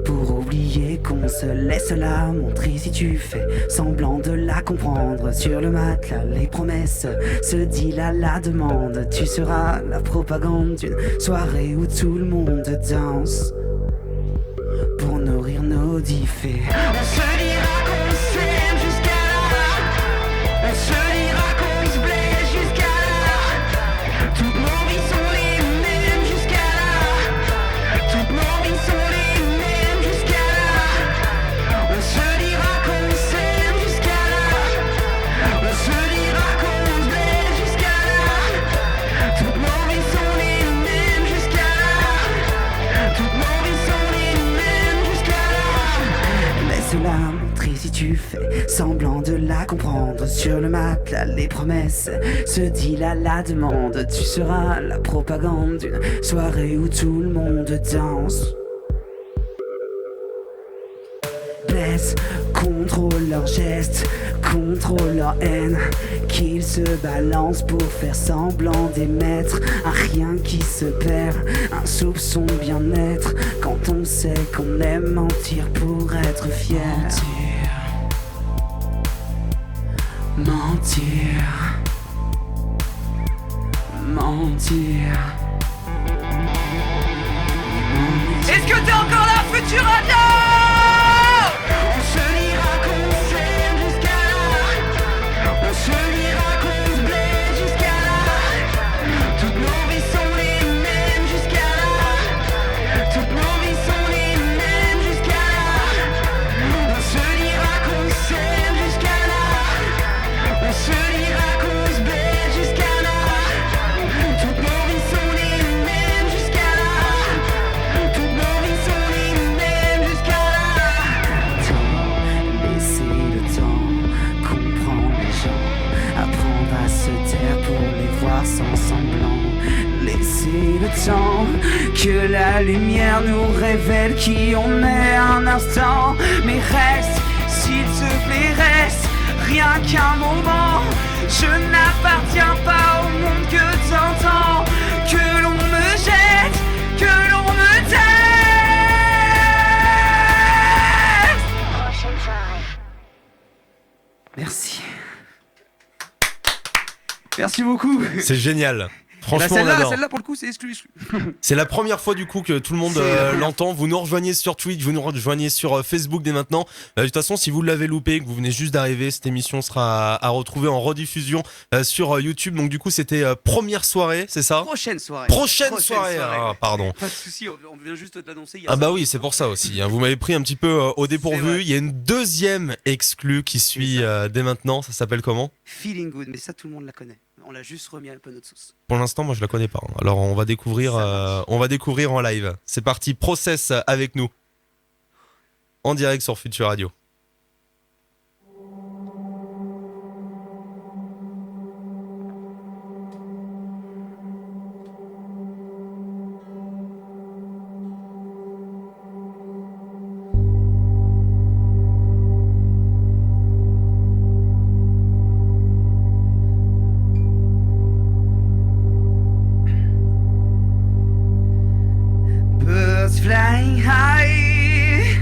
Pour oublier qu'on se laisse la montrer. Si tu fais semblant de la comprendre, sur le matelas les promesses se disent la demande. Tu seras la propagande d'une soirée où tout le monde danse pour nourrir nos diffées. On se dira qu'on s'aime jusqu'à là. On se dira qu'on se blesse jusqu'à là. Toutes nos vies sont les mêmes jusqu'à là. Toutes nos vies sont les mêmes jusqu'à là. On se dira qu'on s'aime jusqu'à là. On se dira qu'on se blesse jusqu'à là. Toutes nos vies sont les mêmes jusqu'à là. Toutes nos vies sont les mêmes jusqu'à là. Laisse-la montrer si tu fais semblant de la comprendre. Sur le matelas les promesses se disent la demande. Tu seras la propagande d'une soirée où tout le monde danse. Blesse, contrôle leurs gestes, contrôle leur haine. Qu'ils se balancent pour faire semblant d'émettre un rien qui se perd, un soupçon de bien-être. Quand on sait qu'on aime mentir pour être fier. Mentir. Mentir. Est-ce que t'es encore là, Future Radio? On se dira qu'on s'aime jusqu'à là. On se dira qu'on se blesse jusqu'à là. Toutes nos vies sont les mêmes jusqu'à là. Toutes nos vies sont les mêmes jusqu'à là. On se la lumière nous révèle qui on est un instant. Mais reste, s'il te plaît, reste, rien qu'un moment. Je n'appartiens pas au monde que t'entends. Que l'on me jette, que l'on me taise. Merci. Merci beaucoup. C'est génial. Franchement, on adore. Celle-là pour le coup c'est exclu. C'est la première fois du coup que tout le monde l'entend. Vous nous rejoignez sur Twitch, vous nous rejoignez sur Facebook dès maintenant. De toute façon, si vous l'avez loupé, que vous venez juste d'arriver, cette émission sera à retrouver en rediffusion sur YouTube. Donc du coup, c'était première soirée, c'est ça ? Prochaine soirée. Prochaine soirée. Ah, pardon. Pas de souci, on vient juste de l'annoncer. Ah bah oui, c'est pour ça aussi. Vous m'avez pris un petit peu au dépourvu. Il y a une deuxième exclue qui suit dès maintenant. Ça s'appelle comment ? Feeling Good, mais ça tout le monde la connaît. On l'a juste remis un peu notre sauce. Pour l'instant, moi je la connais pas. Alors on va découvrir en live. C'est parti, Process avec nous. En direct sur Future Radio. Birds flying high.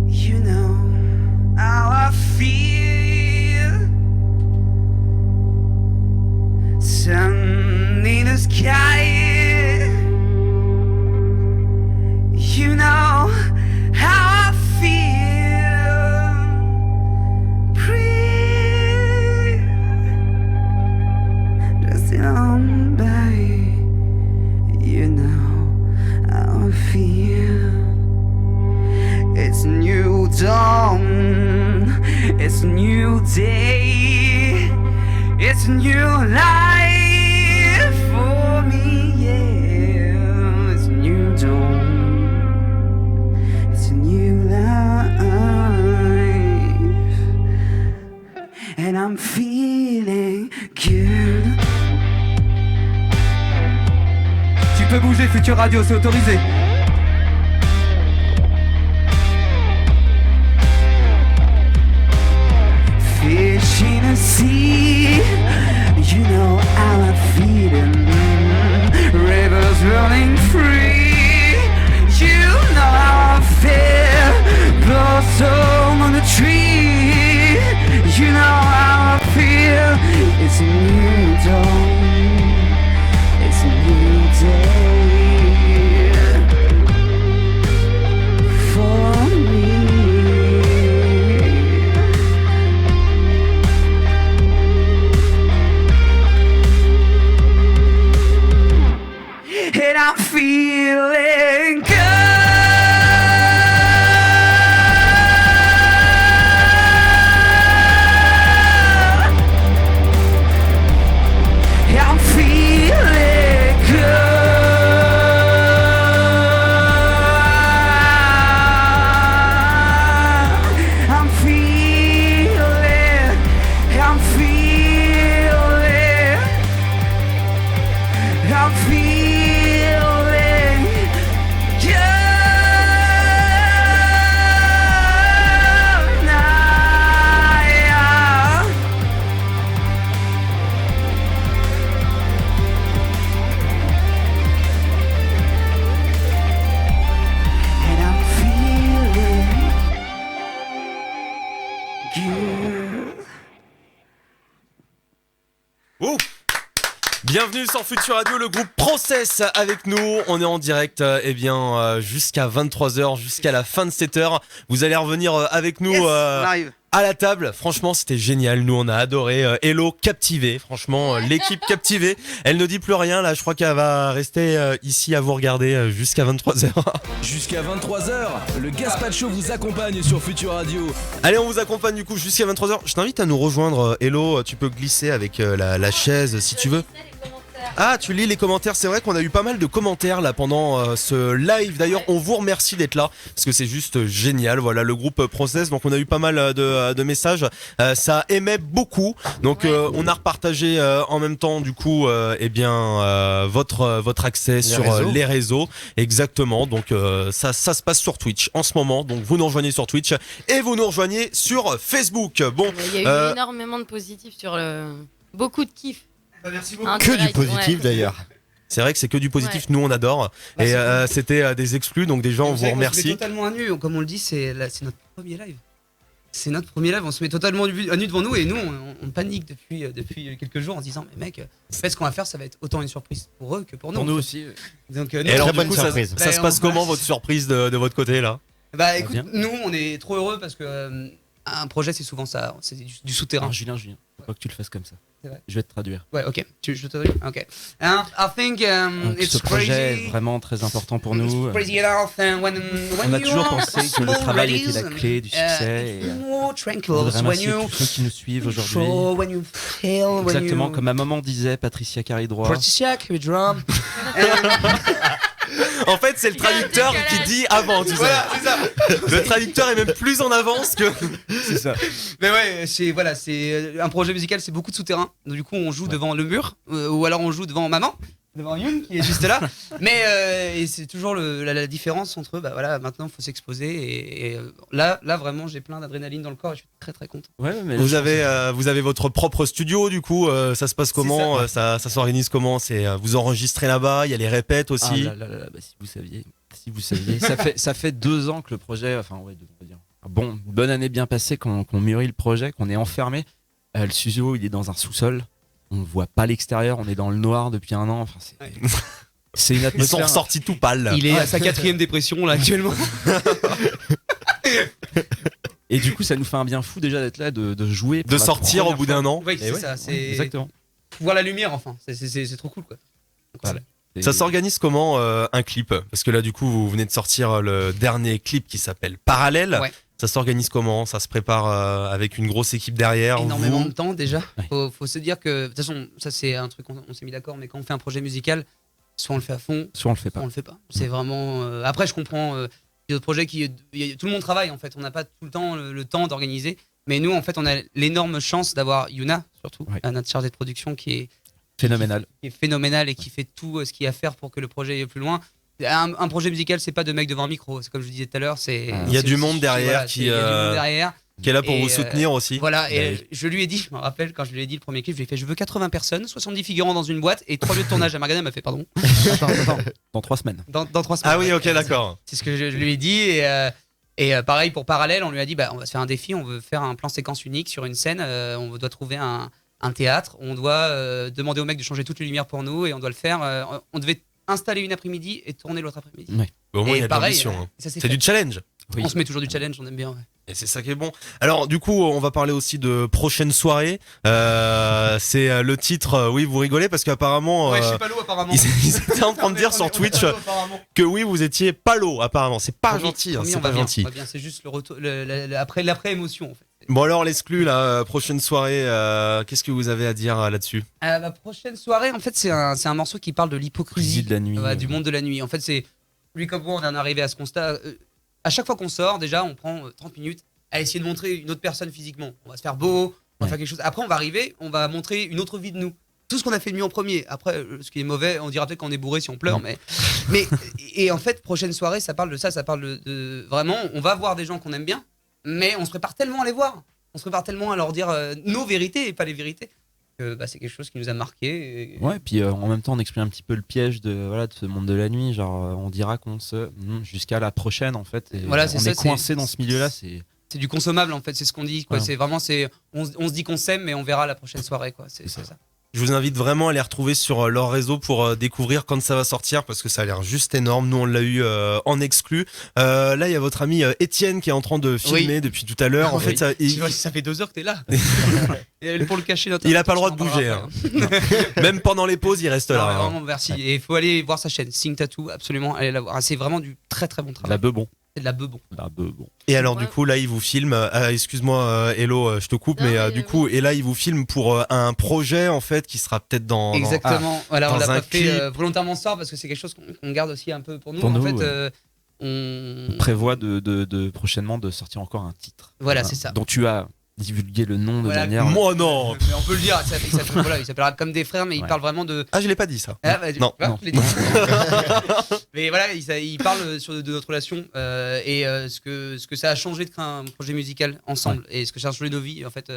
You know how I feel. Sun in the sky. You know how I feel. Breathe. Just on by. You know how I feel. It's a new dawn. It's a new day. It's a new life for me, yeah. It's a new dawn. It's a new life. And I'm feeling good. Tu peux bouger, Future Radio, c'est autorisé. Fish in a sea, you know how I feel. Rivers running free, you know how I feel. Blossom on the tree, you know how I feel. It's a new dawn, it's a new day for me. And I'm feeling good. I'm feeling good. I'm feeling, I'm feeling, I'm feeling good now. And I'm feeling good. Oh, bienvenue sur Future Radio, le groupe Process avec nous. On est en direct jusqu'à 23h, jusqu'à la fin de cette heure. Vous allez revenir avec nous Yes, on arrive. à la table. Franchement, c'était génial. Nous, on a adoré. Hello, captivé. Franchement, l'équipe captivée. Elle ne dit plus rien. Là, je crois qu'elle va rester ici à vous regarder jusqu'à 23h. Jusqu'à 23h, le Gaspacho vous accompagne sur Future Radio. Allez, on vous accompagne du coup jusqu'à 23h. Je t'invite à nous rejoindre. Hello, tu peux glisser avec la chaise si tu veux. Ah, tu lis les commentaires, c'est vrai qu'on a eu pas mal de commentaires là pendant ce live. D'ailleurs, on vous remercie d'être là parce que c'est juste génial. Voilà, le groupe Process, donc on a eu pas mal de messages. Ça aimait beaucoup. Donc on a repartagé en même temps du coup votre accès sur les réseaux. Exactement. Donc ça se passe sur Twitch en ce moment. Donc vous nous rejoignez sur Twitch et vous nous rejoignez sur Facebook. Bon, il y a eu énormément de positifs sur beaucoup de kiff. Merci beaucoup. Que du positif d'ailleurs. C'est vrai que c'est que du positif, nous on adore. Et c'était des exclus, donc déjà on vous remercie. On se met totalement à nu, comme on le dit, c'est notre premier live. C'est notre premier live, on se met totalement à nu devant nous et nous on panique depuis quelques jours en se disant mais mec, en fait ce qu'on va faire ça va être autant une surprise pour eux que pour nous. Pour nous aussi. Donc, et alors du coup ça se passe comment votre surprise de votre côté là? Bah écoute, nous on est trop heureux parce que un projet c'est souvent ça, c'est du souterrain. Alors, Julien, faut pas que tu le fasses comme ça. Je vais te traduire. Ouais, ok. Je te traduis. Ok. I think ce projet est vraiment très important pour nous. On a toujours pensé que le travail était la clé du succès. Et je voudrais remercier tous ceux qui nous suivent aujourd'hui. Exactement comme ma maman disait, Patricia Caridroit. Patricia Caridroit. En fait, c'est le traducteur qui dit avant, tu sais. Voilà, c'est ça. Le traducteur est même plus en avance que. C'est ça. Mais ouais, c'est un projet musical, c'est beaucoup de souterrain. Donc du coup, on joue devant le mur, ou alors on joue devant maman, devant Yoon qui est juste là. Mais et c'est toujours la différence entre bah voilà, maintenant il faut s'exposer et là vraiment j'ai plein d'adrénaline dans le corps et je suis très très content. Ouais, mais vous avez votre propre studio du coup, ça se passe comment, ça s'organise comment, vous enregistrez là-bas, il y a les répètes aussi. Ah là, bah, si vous saviez, ça fait 2 ans que le projet, enfin ouais, 2 ans, on va dire. Bon, bonne année bien passée qu'on mûrit le projet, qu'on est enfermé. Le studio il est dans un sous-sol. On voit pas l'extérieur, on est dans le noir depuis 1 an. Enfin, c'est une atmosphère. Ils sont ressortis tout pâles. Il est à sa 4e dépression là actuellement. Et du coup, ça nous fait un bien fou déjà d'être là, de jouer. De sortir au bout d'1 an. Oui, c'est ça. C'est exactement. Voir la lumière enfin. C'est trop cool quoi. Voilà. Ça s'organise comment un clip? Parce que là, du coup, vous venez de sortir le dernier clip qui s'appelle Parallèle. Ouais. Ça s'organise comment? Ça se prépare avec une grosse équipe derrière? Énormément de temps déjà. Faut se dire que de toute façon, ça c'est un truc on s'est mis d'accord, mais quand on fait un projet musical, soit on le fait à fond, soit on le fait pas. Soit on le fait pas. C'est vraiment. Après, je comprends. Il y a d'autres projets tout le monde travaille en fait. On n'a pas tout le temps le temps d'organiser. Mais nous, en fait, on a l'énorme chance d'avoir Yuna, surtout, notre chargée de production qui est phénoménale. Qui est phénoménale et qui fait tout ce qu'il y a à faire pour que le projet aille plus loin. Un projet musical, c'est pas de mecs devant un micro. C'est comme je disais tout à l'heure. Il y a du monde derrière qui est là pour vous soutenir aussi. Voilà. Et je lui ai dit, je me rappelle quand je lui ai dit le premier clip, je lui ai fait, je veux 80 personnes, 70 figurants dans une boîte et 3 lieux de tournage. Elle m'a regardé, elle m'a fait pardon. Attends. Dans 3 semaines. Dans 3 semaines. Ah oui, ok, d'accord. C'est ce que je lui ai dit et pareil pour Parallèle, on lui a dit, on va se faire un défi, on veut faire un plan séquence unique sur une scène, on doit trouver un théâtre, on doit demander au mec de changer toutes les lumières pour nous et on doit le faire. On devait installer une après-midi et tourner l'autre après-midi. Oui. Au moins, il y a de l'ambition. C'est du challenge. Oui. On se met toujours du challenge, on aime bien. Ouais. Et c'est ça qui est bon. Alors, du coup, on va parler aussi de prochaine soirée. C'est le titre. Oui, vous rigolez parce qu'apparemment. Ouais, je suis pas l'eau, apparemment. Ils étaient en train de dire sur Twitch que oui, vous étiez pas l'eau, apparemment. C'est pas gentil. C'est pas gentil. C'est juste le retour, l'après-émotion, en fait. Bon, alors, l'exclu, la prochaine soirée, qu'est-ce que vous avez à dire là-dessus? La prochaine soirée, en fait, c'est un morceau qui parle de l'hypocrisie de la nuit. Du monde de la nuit. En fait, c'est. Lui comme moi, on en est arrivé à ce constat. À chaque fois qu'on sort, déjà, on prend 30 minutes à essayer de montrer une autre personne physiquement. On va se faire beau, on va faire quelque chose. Après, on va arriver, on va montrer une autre vie de nous. Tout ce qu'on a fait de mieux en premier. Après, ce qui est mauvais, on dira peut-être qu'on est bourré si on pleure, mais en fait, prochaine soirée, ça parle de ça, ça parle de vraiment, on va voir des gens qu'on aime bien, mais on se prépare tellement à les voir, on se prépare tellement à leur dire nos vérités et pas les vérités. C'est quelque chose qui nous a marqué. Ouais, puis en même temps, on explique un petit peu le piège de ce monde de la nuit. Genre, on dira qu'on jusqu'à la prochaine, en fait. Et voilà, on est coincé dans ce milieu-là. C'est du consommable, en fait. C'est ce qu'on dit. Quoi. Ouais. C'est vraiment, on se dit qu'on s'aime, mais on verra la prochaine soirée. Quoi. C'est ça. Je vous invite vraiment à les retrouver sur leur réseau pour découvrir quand ça va sortir parce que ça a l'air juste énorme. Nous, on l'a eu en exclu. Là, il y a votre ami Étienne qui est en train de filmer depuis tout à l'heure. En fait, ça fait 2 heures que t'es là. Pour le cacher, il a pas le droit de bouger. Hein. Même pendant les pauses, il reste là. Vraiment, merci. Et il faut aller voir sa chaîne Sing Tattoo, absolument. Allez la voir. C'est vraiment du très très bon travail. La Bebon. C'est de la bebon. Et alors du coup là il vous filme, excuse-moi Hello, je te coupe, mais du coup et là il vous filme pour un projet en fait qui sera peut-être dans Exactement. Voilà, dans on l'a un pas fait clip. volontairement ce soir parce que c'est quelque chose qu'on garde aussi un peu pour nous. Pour en nous, fait, ouais. on On prévoit de prochainement de sortir encore un titre. Voilà, c'est ça. dont tu as divulgué le nom de Voilà. manière. Moi non. Mais on peut le dire, voilà, il s'appellera Comme des frères, mais il parle vraiment de. Ah je l'ai pas dit ça. Ah, bah, non. tu vois, je l'ai dit. Mais voilà, il parle de notre relation et ce que ça a changé de créer un projet musical ensemble et ce que ça a changé nos vies. En fait,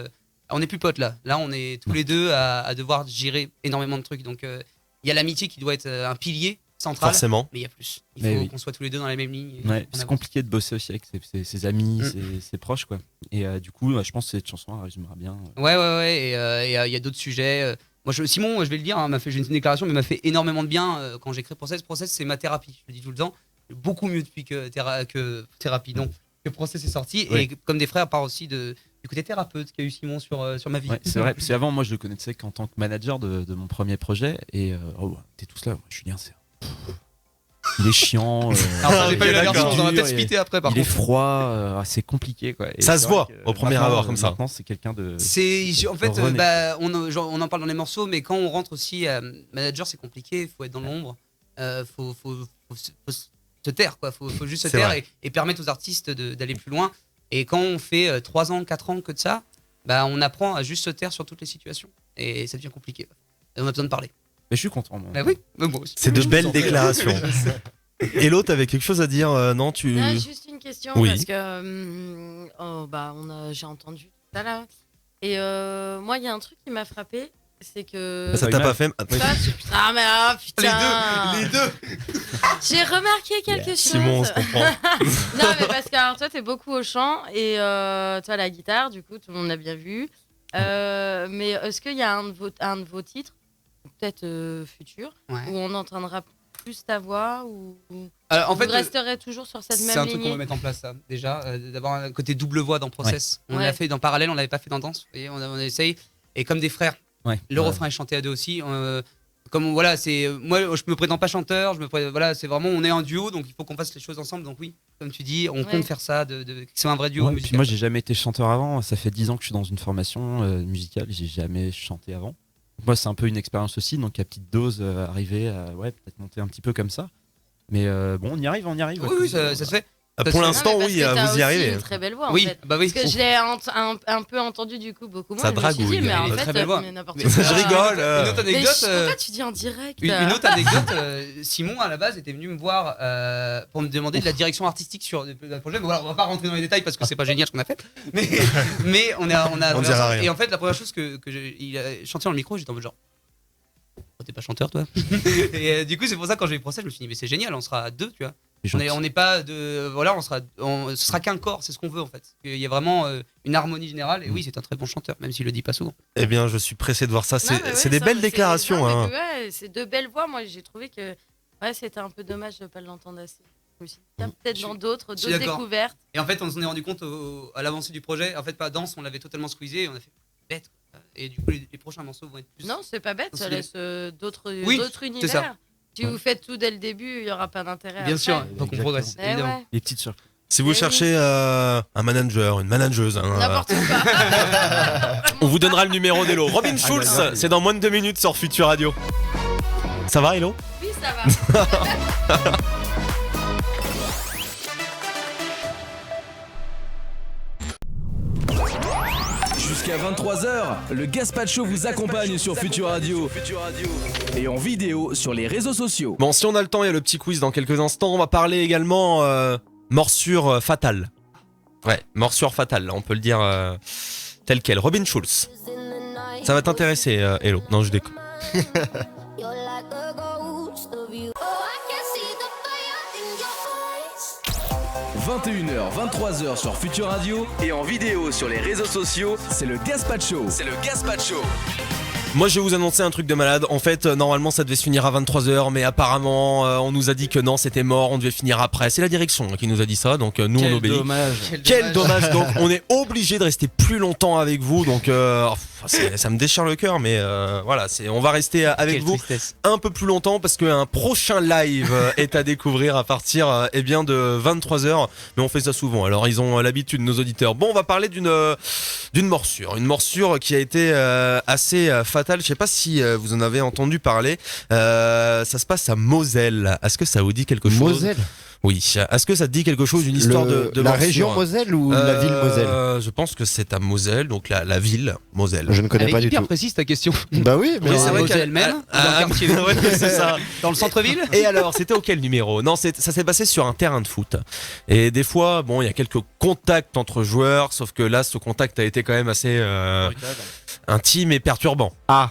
on n'est plus potes là. Là, on est tous les deux à devoir gérer énormément de trucs. Donc, il y a l'amitié qui doit être un pilier central. Forcément. Mais il y a plus. Il faut qu'on soit tous les deux dans la même ligne. Ouais, c'est compliqué de bosser aussi avec ses amis, ses proches, quoi. Et du coup, je pense que cette chanson elle résumera bien. Ouais. Et il y a d'autres sujets. Moi, Simon, je vais le dire, hein, j'ai une déclaration, mais m'a fait énormément de bien quand j'ai créé Process. Process, c'est ma thérapie. Je le dis tout le temps. Beaucoup mieux depuis que thérapie, non. Que Process est sorti. Oui. Et Comme des frères, part aussi du côté thérapeute qu'a eu Simon sur ma vie. Ouais, c'est vrai, parce qu'avant, moi, je le connaissais qu'en tant que manager de mon premier projet. Et t'es tous là, Julien, il est chiant. Alors, j'ai pas eu la version, on en a peut-être dur, spité après, par il est contre. froid, c'est compliqué, quoi. Et Ça c'est se vrai voit que au premier maintenant, abord comme ça. Maintenant, c'est quelqu'un de. En fait, René. on en parle dans les morceaux, mais quand on rentre aussi manager, c'est compliqué. Il faut être dans l'ombre. Faut se taire, quoi. Faut juste se C'est taire vrai. et permettre aux artistes d'aller plus loin. Et quand on fait 3 ans, 4 ans que de ça, on apprend à juste se taire sur toutes les situations. Et ça devient compliqué. Et on a besoin de parler. Mais je suis content, moi. Bah oui, mais moi aussi. C'est de belles déclarations. Hello, t'avais quelque chose à dire non tu. Juste une question Oui. parce que j'ai entendu tout à l'heure. Et moi, il y a un truc qui m'a frappé, c'est que. Ça t'a pas fait. Ah mais putain. Les deux. J'ai remarqué quelque chose. Simon, on se comprend. Non mais parce que alors, toi, t'es beaucoup au chant et toi la guitare, du coup, tout le monde l'a bien vu. Mais est-ce qu'il y a un de vos titres, peut-être futur, où on entendra plus ta voix ou Alors, en fait, vous resterez toujours sur cette c'est même un truc qu'on lignée? va mettre en place, ça, déjà, d'avoir un côté double voix dans Process. Ouais. On l'a fait dans Parallèle, on l'avait pas fait dans Danse. Vous voyez, on essaye. Et Comme des frères, le refrain est chanté à deux aussi. Voilà, moi, je me prétends pas chanteur. Voilà, c'est vraiment, on est un duo, donc il faut qu'on fasse les choses ensemble. Donc oui, comme tu dis, on compte faire ça, que c'est un vrai duo Ouais, puis musical. moi, j'ai jamais été chanteur avant. Ça fait 10 ans que je suis dans une formation musicale. J'ai jamais chanté avant. Moi, c'est un peu une expérience aussi. Donc, à petite dose, arriver à peut-être monter un petit peu comme ça. Mais bon, on y arrive. Oui, ça se fait. Pour l'instant, oui, vous y arrivez. Une très belle voix. Oui, en fait. bah oui. Parce que je l'ai un peu entendu du coup beaucoup moins. Ça je me suis dragouille. dit, mais en Elle est fait, très belle voix. mais n'importe Mais quoi. Je rigole. Une autre Mais anecdote. pourquoi tu dis en direct Une autre anecdote, Simon à la base était venu me voir pour me demander de la direction artistique sur le projet. Mais voilà, on va pas rentrer dans les détails parce que c'est pas génial ce qu'on a fait. Mais on a On dira rien. et en fait la première chose il a chanté dans le micro, j'étais en mode genre oh, t'es pas chanteur toi. Et du coup c'est pour ça quand j'ai eu Process, je me suis dit mais c'est génial, on sera deux, tu vois. On n'est pas de voilà, ce sera qu'un corps, c'est ce qu'on veut en fait. Il y a vraiment une harmonie générale et oui, c'est un très bon chanteur même s'il le dit pas souvent. Eh bien, je suis pressé de voir ça. Non, mais C'est des belles déclarations. non, hein. mais ouais, c'est de belles voix. Moi, j'ai trouvé que c'était un peu dommage de ne pas l'entendre assez. Je me suis dit, tiens, peut-être dans d'autres Je suis d'accord. découvertes. Et en fait, on s'en est rendu compte à l'avancée du projet. En fait, pas Danse, on l'avait totalement squeezé et on a fait bête. Et du coup, les prochains morceaux vont être plus. Non, c'est pas bête, ça laisse d'autres c'est univers. ça. Si vous faites tout dès le début, il n'y aura pas d'intérêt. Bien sûr, après. il faut qu'on progresse, Eh évidemment. ouais. Les petites surprises. Si vous cherchez un manager, une manageuse, N'importe quoi. on vous donnera le numéro d'Hello. Robin Schulz, c'est dans moins de 2 minutes sur Future Radio. Ça va, Hello? Oui, ça va. Jusqu'à 23h, le Gaspacho vous accompagne sur Future Radio et en vidéo sur les réseaux sociaux. Bon, si on a le temps, il y a le petit quiz dans quelques instants. On va parler également morsure fatale. Ouais, morsure fatale, on peut le dire tel quel. Robin Schulz. Ça va t'intéresser, Hello. Non, je déconne. 21h, 23h sur Future Radio et en vidéo sur les réseaux sociaux, c'est le Gaspacho. Moi, je vais vous annoncer un truc de malade. En fait, normalement, ça devait se finir à 23h, mais apparemment, on nous a dit que non, c'était mort, on devait finir après. C'est la direction qui nous a dit ça, donc nous, on obéit. Dommage. Quel dommage. Donc, on est obligé de rester plus longtemps avec vous. Donc, ça me déchire le cœur, mais voilà, on va rester avec vous un peu plus longtemps parce qu'un prochain live est à découvrir à partir de 23h. Mais on fait ça souvent, alors ils ont l'habitude, nos auditeurs. Bon, on va parler d'une morsure. Une morsure qui a été assez fatale. Je sais pas si vous en avez entendu parler. Ça se passe à Moselle. Est-ce que ça vous dit quelque chose? Moselle. Oui. Est-ce que ça te dit quelque chose, une histoire de la morsure? région Moselle ou la ville Moselle? Je pense que c'est à Moselle, donc la ville Moselle. Je ne connais pas du tout. Hyper précise ta question. Bah oui, mais c'est vrai Moselle même, dans le quartier. Ouais, c'est ça. Dans le centre-ville. Et alors, c'était auquel numéro? Non, ça s'est passé sur un terrain de foot. Et des fois, bon, il y a quelques contacts entre joueurs, sauf que là, ce contact a été quand même assez intime et perturbant. Ah,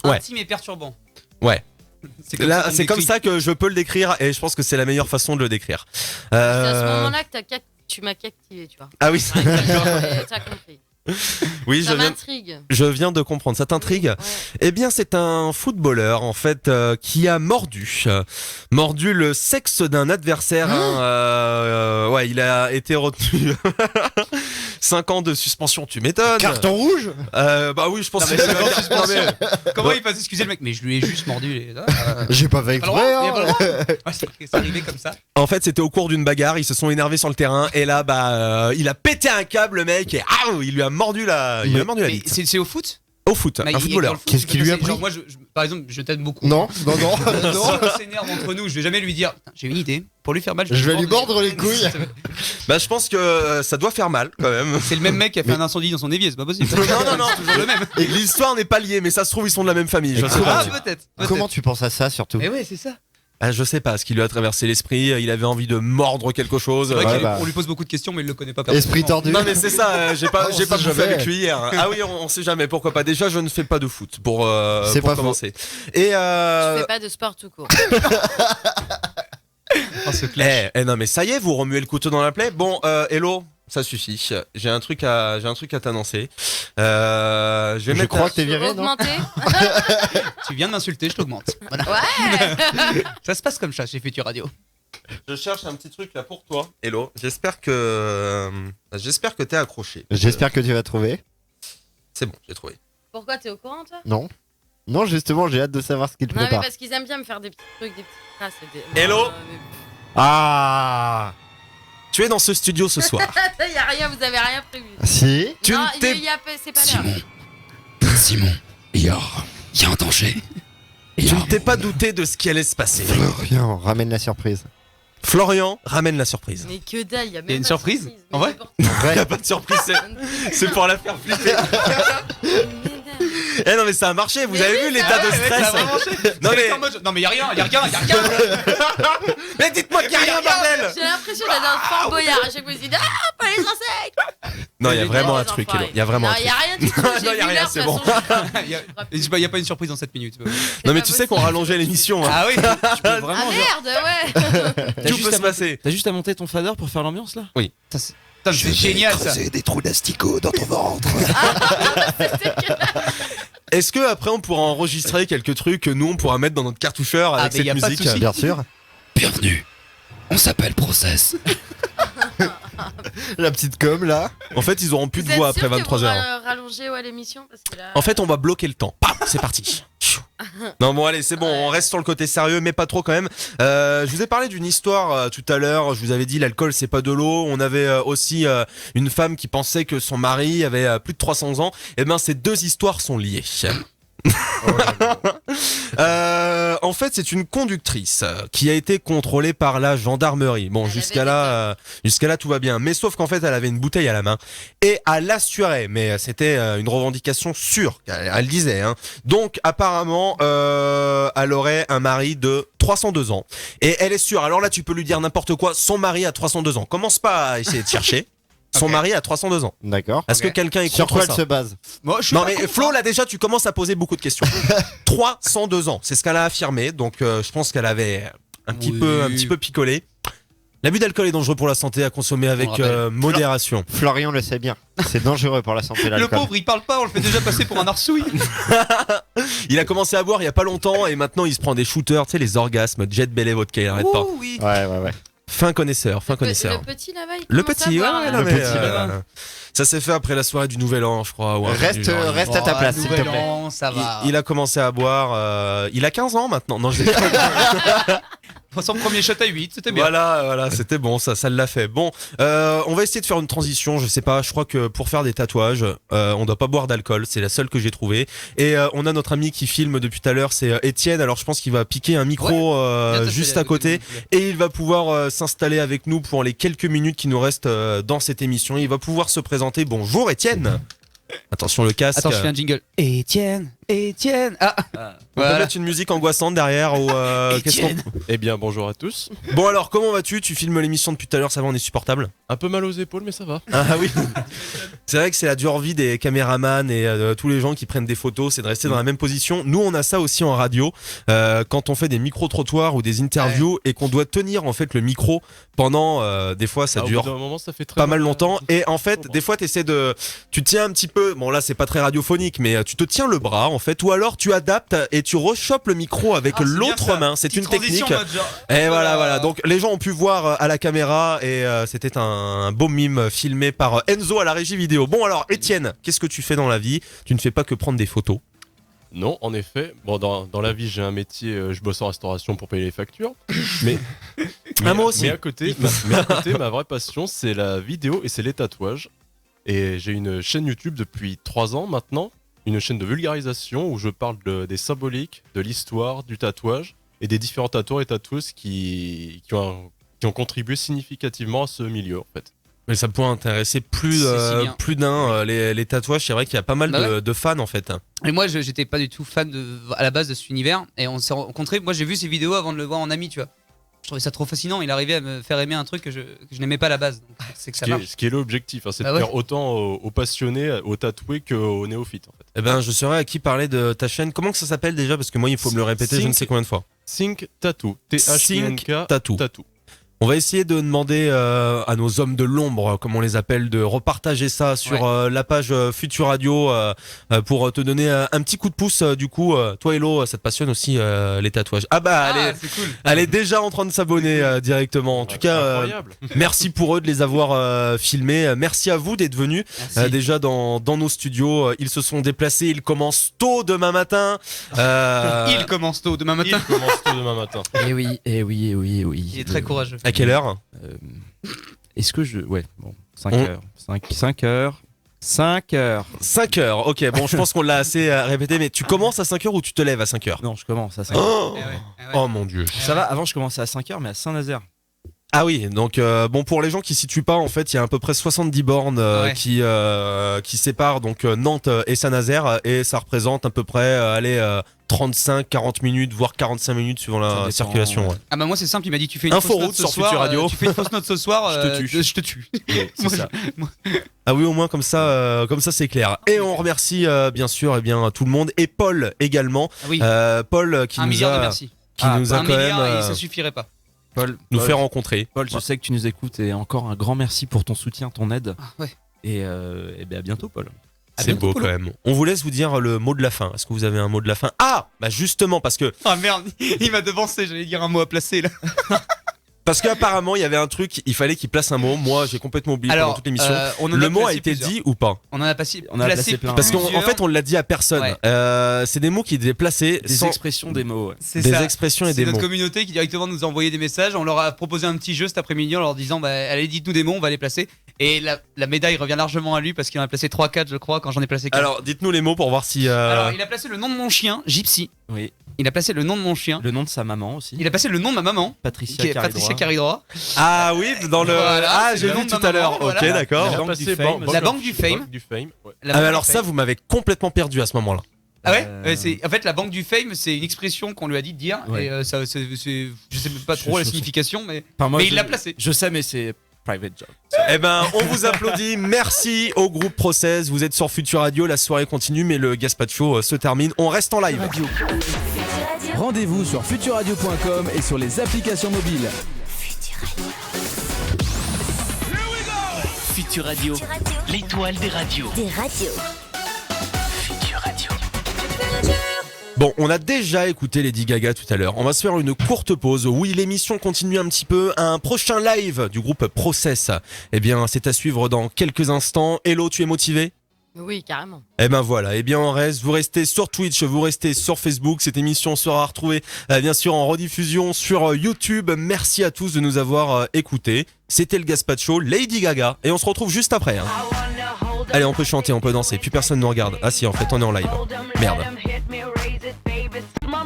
Ouais. intime et perturbant. Ouais. C'est comme ça que je peux le décrire et je pense que c'est la meilleure façon de le décrire. C'est à ce moment-là que tu m'as captivé, tu vois. Ah oui. T'as compris. Oui, ça m'intrigue. Je viens de comprendre. Ça t'intrigue? Eh bien, c'est un footballeur en fait qui a mordu le sexe d'un adversaire. Ouais, il a été retenu 5 ans de suspension. Tu m'étonnes. Carton rouge? Bah oui, je pense que c'est Comment il passe excuser le mec? Mais je lui ai juste mordu. J'ai pas fait exprès. C'est arrivé comme ça. En fait, c'était au cours d'une bagarre. Ils se sont énervés sur le terrain et là, il a pété un câble, le mec, et il lui a mordu la bite. C'est au foot? Au foot, un footballeur. Qu'est-ce qu'il lui a pris? Genre, moi, par exemple, je t'aime beaucoup. Non. Si on s'énerve entre nous, je vais jamais lui dire j'ai une idée pour lui faire mal. Je vais lui mordre les couilles. Bah, je pense que ça doit faire mal quand même. C'est le même mec qui a fait un incendie dans son évier, c'est pas possible. Non, c'est toujours le même. Et l'histoire n'est pas liée, mais ça se trouve ils sont de la même famille. Je sais pas. Peut-être. Comment tu penses à ça surtout? Mais ouais, c'est ça. Je sais pas ce qui lui a traversé l'esprit. Il avait envie de mordre quelque chose. C'est vrai qu'on lui pose beaucoup de questions, mais il le connaît pas personnellement. Esprit tordu. Non mais c'est ça. J'ai pas bouffé avec lui hier. Ah oui, on sait jamais. Pourquoi pas. Déjà, je ne fais pas de foot pour commencer. Et Je fais pas de sport tout court. Non mais ça y est, vous remuez le couteau dans la plaie. Bon, Hello. Ça suffit. J'ai un truc à t'annoncer. Je crois que t'es viré, non? Tu viens de m'insulter, je t'augmente. Voilà. Ouais. Ça se passe comme ça chez Futur Radio. Je cherche un petit truc là pour toi, Hello. J'espère que t'es accroché. J'espère que tu vas trouver. C'est bon, j'ai trouvé. Pourquoi t'es au courant, toi? Non. Non, justement, j'ai hâte de savoir ce qu'il Non, prépare. mais parce qu'ils aiment bien me faire des petits trucs, des petites traces. Hello. Ah. Tu es dans ce studio ce soir. Y a rien, vous avez rien prévu. Si. Non, c'est pas l'heure. Simon, il y a un danger. Tu ne t'es pas douté de ce qui allait se passer. Florian, ramène la surprise. Florian ramène la surprise. Mais que dalle, y a même Y a une pas surprise de en vrai? Il n'y a pas de surprise, c'est pour la faire flipper. Non mais ça a marché, vous avez vu l'état de stress? Non mais y a rien. Mais dites-moi qu'il y a rien, bordel. J'ai l'impression d'être dans Fort Boyard. À chaque fois, je dis pas les insectes. Non, il y a vraiment un truc, Hello. Il y a vraiment un truc. Il y a rien du tout. Non, il y a rien, c'est bon. Y a pas une surprise dans 7 minutes. Non mais tu sais qu'on rallongeait l'émission. Ah oui. Ah merde, ouais. Tout peut se passer. T'as juste à monter ton fader pour faire l'ambiance là? Oui. C'est génial ça. Des trous d'asticots dans ton ventre. Est-ce que après on pourra enregistrer quelques trucs que nous on pourra mettre dans notre cartoucheur avec cette musique? Bien sûr. Bienvenue. On s'appelle Process. La petite com là. En fait, ils auront plus de voix après 23h. Rallonger l'émission parce que là... En fait, on va bloquer le temps. C'est parti. Non bon allez, c'est bon, on reste sur le côté sérieux mais pas trop quand même. Je vous ai parlé d'une histoire tout à l'heure, je vous avais dit l'alcool c'est pas de l'eau. On avait aussi une femme qui pensait que son mari avait plus de 300 ans. Et ben ces deux histoires sont liées. En fait, c'est une conductrice qui a été contrôlée par la gendarmerie. Bon, jusqu'à là, tout va bien. Mais sauf qu'en fait, elle avait une bouteille à la main et elle l'assurait. Mais c'était une revendication sûre. Elle disait. Hein. Donc, apparemment, elle aurait un mari de 302 ans. Et elle est sûre. Alors là, tu peux lui dire n'importe quoi. Son mari a 302 ans. Commence pas à essayer de chercher. Son mari a 302 ans. D'accord. Est-ce que quelqu'un est sur contre quoi ça? elle se base? Moi, non mais Flo, là déjà tu commences à poser beaucoup de questions. 302 ans, c'est ce qu'elle a affirmé. Donc je pense qu'elle avait un petit peu picolé. L'abus d'alcool est dangereux pour la santé, à consommer avec modération. Florian le sait bien. C'est dangereux pour la santé l'alcool. Le pauvre, il parle pas, on le fait déjà passer pour un arsouille. Il a commencé à boire il y a pas longtemps et maintenant il se prend des shooters, tu sais les orgasmes, Jet Belly Vodka, il arrête pas. Oui. Ouais. Fin connaisseur. Le petit là-bas, il Le commence à petit, boire, ouais, là. non, mais, ça s'est fait après la soirée du Nouvel An, je crois. ou un truc du genre. Reste à ta place, s'il te plaît. Non, ça va. Il a commencé à boire. Il a 15 ans maintenant. Non, je l'ai Son premier shot à 8, c'était bien. Voilà, c'était bon, ça l'a fait. Bon, on va essayer de faire une transition. Je sais pas, je crois que pour faire des tatouages, on doit pas boire d'alcool. C'est la seule que j'ai trouvée. Et on a notre ami qui filme depuis tout à l'heure, c'est Étienne. Alors je pense qu'il va piquer un micro juste à côté et il va pouvoir s'installer avec nous pour les quelques minutes qui nous restent dans cette émission. Il va pouvoir se présenter. Bonjour Étienne. Attention le casque. Attends, je fais un jingle. Étienne. Ah. On peut mettre une musique angoissante derrière ou Eh bien, bonjour à tous. Bon alors, comment vas-tu? Tu filmes l'émission depuis tout à l'heure, ça va, on est supportable? Un peu mal aux épaules, mais ça va. Ah oui. C'est vrai que c'est la dure vie des caméramans et tous les gens qui prennent des photos, c'est de rester dans la même position. Nous, on a ça aussi en radio, quand on fait des micro-trottoirs ou des interviews et qu'on doit tenir en fait le micro pendant, des fois ça dure au bout d'un moment, ça fait très pas mal longtemps. Et en fait, des fois, tu tiens un petit peu, bon là c'est pas très radiophonique, mais tu te tiens le bras en fait, ou alors tu adaptes et tu rechopes le micro avec l'autre main. C'est une technique. Et voilà. Donc les gens ont pu voir à la caméra et c'était un beau mime filmé par Enzo à la régie vidéo. Bon alors Étienne, qu'est-ce que tu fais dans la vie? Tu ne fais pas que prendre des photos. Non, en effet. Bon, dans la vie, j'ai un métier, je bosse en restauration pour payer les factures. Mais moi aussi. Mais à côté, ma vraie passion, c'est la vidéo et c'est les tatouages. Et j'ai une chaîne YouTube depuis 3 ans maintenant, une chaîne de vulgarisation où je parle des symboliques, de l'histoire, du tatouage et des différents tatoueurs et tatoueuses qui ont contribué significativement à ce milieu en fait. Mais ça pourrait intéresser plus d'un. Les tatouages, c'est vrai qu'il y a pas mal de fans en fait. Et moi, j'étais pas du tout fan à la base de cet univers. Et on s'est rencontrés. Moi, j'ai vu ses vidéos avant de le voir en ami, tu vois. Je trouvais ça trop fascinant. Il arrivait à me faire aimer un truc que je n'aimais pas à la base. Donc, c'est que ça marche. Ce qui est l'objectif, hein, c'est de faire autant aux passionnés, aux tatoués qu'aux néophytes. En fait. Eh ben, je saurais à qui parler de ta chaîne. Comment que ça s'appelle déjà? Parce que moi, il faut me le répéter, je ne sais combien de fois. Think Tattoo. T-H-I-N-K Tattoo. On va essayer de demander à nos hommes de l'ombre, comme on les appelle, de repartager ça sur la page Futur Radio pour te donner un petit coup de pouce. Du coup, toi Hello, ça te passionne aussi les tatouages. Ah bah, elle est déjà en train de s'abonner directement. En tout cas, merci pour eux de les avoir filmés. Merci à vous d'être venus déjà dans nos studios. Ils se sont déplacés. Ils commencent tôt demain matin. Il commence tôt demain matin. Eh oui. Il est très courageux. À quelle heure? Est-ce que je... Ouais, bon, 5 heures. 5 heures. 5 heures, ok, bon je pense qu'on l'a assez répété, mais tu commences à 5h ou tu te lèves à 5h? Non, je commence à 5h. Oh mon dieu. Ça va, avant je commençais à 5h, mais à Saint-Nazaire. Ah oui, donc bon, pour les gens qui ne situent pas, en fait il y a à peu près 70 bornes qui séparent donc Nantes et Saint-Nazaire, et ça représente à peu près 35-40 minutes, voire 45 minutes suivant la circulation. Ah bah moi c'est simple, il m'a dit tu fais une fausse note ce soir, tu fais une fausse note ce soir, je te tue. C'est ça. Ah oui, au moins comme ça c'est clair. Et on remercie bien sûr tout le monde, et Paul également. Paul qui nous a quand même... ça suffirait pas. Paul fait rencontrer. Paul, je sais que tu nous écoutes, et encore un grand merci pour ton soutien, ton aide. Ouais. Et à bientôt Paul. C'est beau quand même. On vous laisse vous dire le mot de la fin. Est-ce que vous avez un mot de la fin? Ah, bah justement parce que... Ah merde, il m'a devancé, j'allais dire un mot à placer là. Parce qu'apparemment il y avait un truc, il fallait qu'il place un mot. Moi j'ai complètement oublié pendant toute l'émission. Le mot a été dit ou pas? On en a placé plein. Parce qu'en fait on l'a dit à personne. C'est des mots qui étaient placés. Des expressions, des mots. Des expressions et des mots. C'est notre communauté qui directement nous a envoyé des messages. On leur a proposé un petit jeu cet après-midi en leur disant allez, dites-nous des mots, on va les placer. Et la médaille revient largement à lui parce qu'il en a placé 3-4 je crois quand j'en ai placé 4. Alors dites-nous les mots pour voir si... Alors il a placé le nom de mon chien, Gypsy. Oui. Il a placé le nom de mon chien. Le nom de sa maman aussi. Il a placé le nom de ma maman, Patricia Caridroit. Ah oui, dans le... j'ai vu tout à l'heure. Ok, d'accord. La banque du fame. Alors ça, vous m'avez complètement perdu à ce moment-là. Ah ouais, en fait la banque du fame c'est une expression qu'on lui a dit de dire et je sais pas trop la signification mais il l'a placé. Je sais mais c'est private job. Eh ben on vous applaudit, merci au groupe Process, vous êtes sur Futur Radio, la soirée continue mais le Gaspacho se termine, on reste en live. Rendez-vous sur futurradio.com et sur les applications mobiles. Futur Radio, l'étoile des radios. Des radios. Futur Radio. Bon, on a déjà écouté Lady Gaga tout à l'heure. On va se faire une courte pause. Oui, l'émission continue un petit peu. Un prochain live du groupe Process. Eh bien, c'est à suivre dans quelques instants. Hello, tu es motivé ? Oui, carrément. Eh ben voilà, eh bien on reste, vous restez sur Twitch, vous restez sur Facebook, cette émission sera retrouvée bien sûr en rediffusion sur YouTube. Merci à tous de nous avoir écoutés. C'était le Gaspacho, Lady Gaga, et on se retrouve juste après. Hein. Allez, on peut chanter, on peut danser, plus personne nous regarde. Ah si, en fait on est en live. Merde.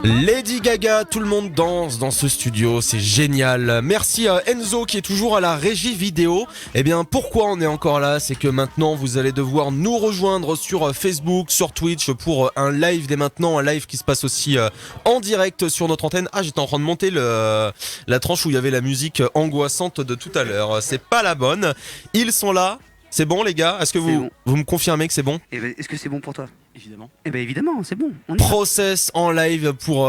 Lady Gaga, tout le monde danse dans ce studio, c'est génial. Merci à Enzo qui est toujours à la régie vidéo. Eh bien, pourquoi on est encore là ? C'est que maintenant vous allez devoir nous rejoindre sur Facebook, sur Twitch pour un live dès maintenant, un live qui se passe aussi en direct sur notre antenne. Ah, j'étais en train de monter la tranche où il y avait la musique angoissante de tout à l'heure. C'est pas la bonne. Ils sont là. C'est bon les gars ? Est-ce que vous me confirmez que c'est bon ? Est-ce que c'est bon pour toi ? Évidemment. Eh ben évidemment, c'est bon. Process en live pour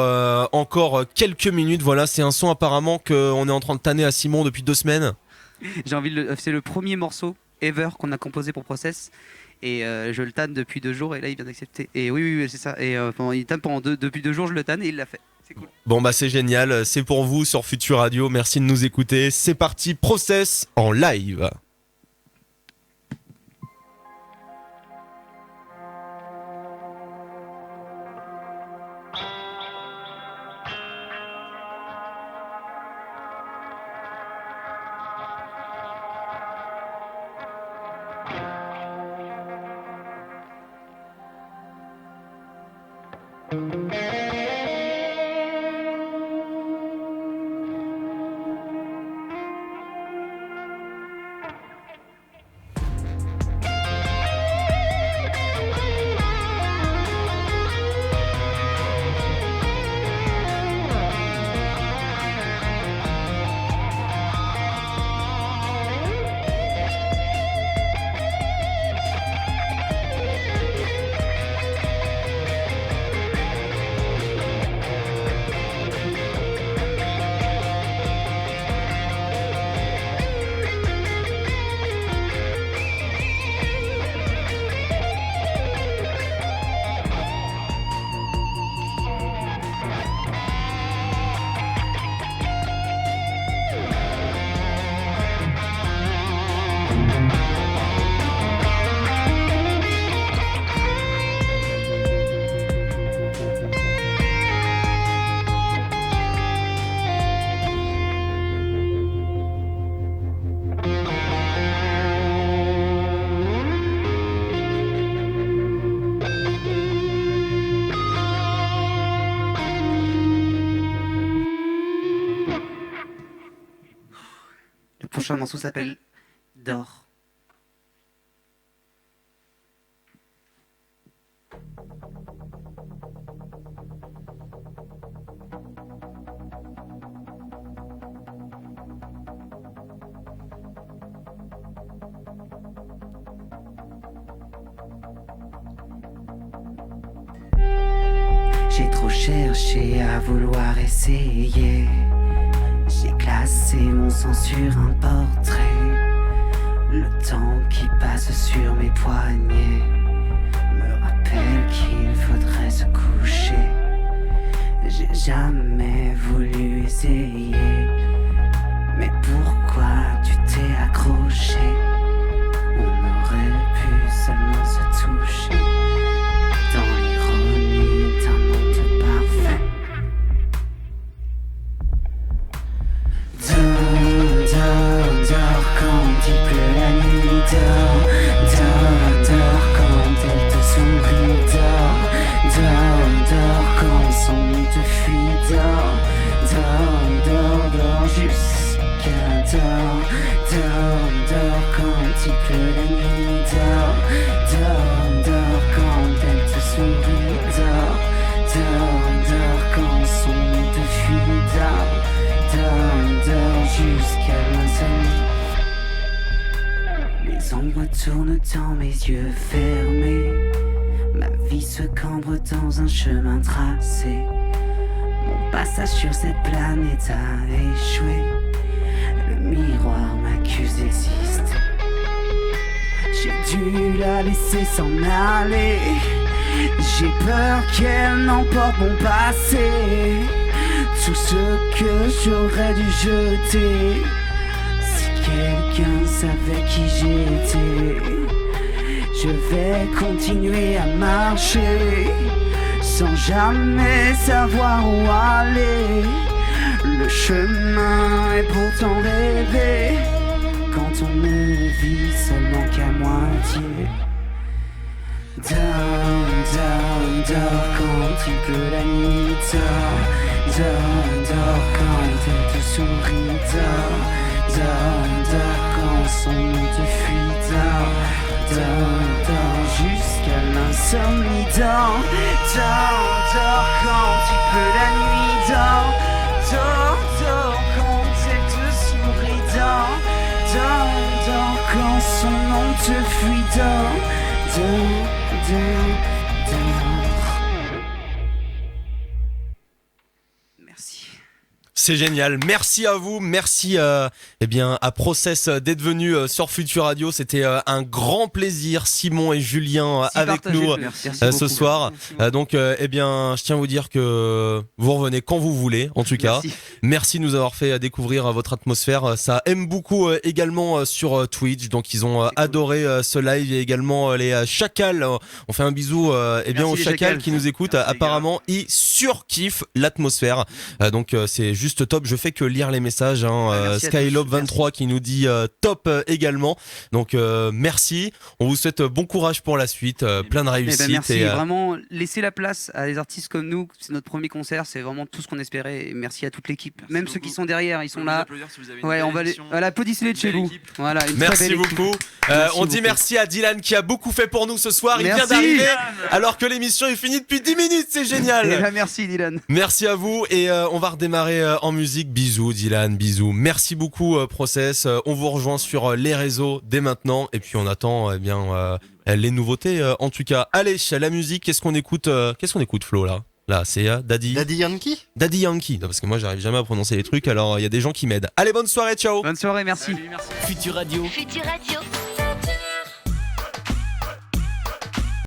encore quelques minutes. Voilà, c'est un son apparemment qu'on est en train de tanner à Simon depuis 2 semaines. C'est le premier morceau ever qu'on a composé pour Process. Et je le tanne depuis 2 jours et là il vient d'accepter. Et oui, c'est ça. Et il tanne depuis 2 jours, je le tanne et il l'a fait. C'est cool. Bon bah c'est génial, c'est pour vous sur Futur Radio. Merci de nous écouter. C'est parti, Process en live. Le prochain morceau s'appelle Dors. J'ai trop cherché à vouloir essayer. J'ai classé mon sang sur un portrait. Le temps qui passe sur mes poignets me rappelle qu'il faudrait se coucher. J'ai jamais voulu essayer. Mais pourquoi tu t'es accroché? On aurait pu seulement se toucher dans l'ironie d'un monde parfait. Dors quand il pleut la nuit. Dors quand elle te sourit. Dors quand son nom te fuit. Dors jusqu'à dors quand il pleut la nuit. Dors quand elle te sourit. Dors quand son nom te fuit. Dors jusqu'à l'insomnie. Les ombres tournent dans mes yeux fermés. Ma vie se cambre dans un chemin tracé. Mon passage sur cette planète a échoué. Le miroir m'accuse d'exister. J'ai dû la laisser s'en aller. J'ai peur qu'elle n'emporte mon passé, tout ce que j'aurais dû jeter. Si quelqu'un savait qui j'étais, je vais continuer à marcher sans jamais savoir où aller. Le chemin est pourtant rêvé quand on ne vit seulement qu'à moitié. Dors, dors, dors quand il pleut la nuit. Dors, dors, dors quand elle te sourit. Dors, dors, dors quand son nom te fuit. Dors, dors, dors jusqu'à l'insomnie. Dors, dors, dors quand il pleut la nuit. Dors, dors, dors quand elle te sourit. Dors, dors, dors quand son nom te fuit. Dors, dors, dors, dors. Merci. C'est génial, merci à vous, merci eh bien, à Process d'être venu sur Futur Radio, c'était un grand plaisir, Simon et Julien avec nous ce soir. Donc eh bien, je tiens à vous dire que vous revenez quand vous voulez, en tout cas. Merci de nous avoir fait découvrir votre atmosphère, ça aime beaucoup également sur Twitch, donc ils ont adoré ce live et également les Chacals. On fait un bisou eh bien, aux Chacals qui nous écoutent, apparemment ils surkiffent l'atmosphère, donc c'est juste top, je fais que lire les messages, hein. Skylob23 qui nous dit top également, donc merci, on vous souhaite bon courage pour la suite, plein de réussite. Merci, vraiment laisser la place à des artistes comme nous, c'est notre premier concert, c'est vraiment tout ce qu'on espérait, et merci à toute l'équipe, même ceux qui sont derrière, ils sont là. Ouais, on va les... voilà, applaudissez-les de chez vous. Voilà, merci beaucoup. On dit merci à Dylan qui a beaucoup fait pour nous ce soir, il vient d'arriver alors que l'émission est finie depuis 10 minutes, c'est génial. Et ben, merci Dylan. Merci à vous et on va redémarrer en musique. Bisous Dylan, bisous. Merci beaucoup Process. On vous rejoint sur les réseaux dès maintenant et puis on attend eh bien les nouveautés en tout cas. Allez, la musique, qu'est-ce qu'on écoute Flo là? Là, c'est Daddy Yankee. Daddy Yankee. Non, parce que moi j'arrive jamais à prononcer les trucs, alors il y a des gens qui m'aident. Allez, bonne soirée, ciao. Bonne soirée, merci. Futur Radio. Futur Radio.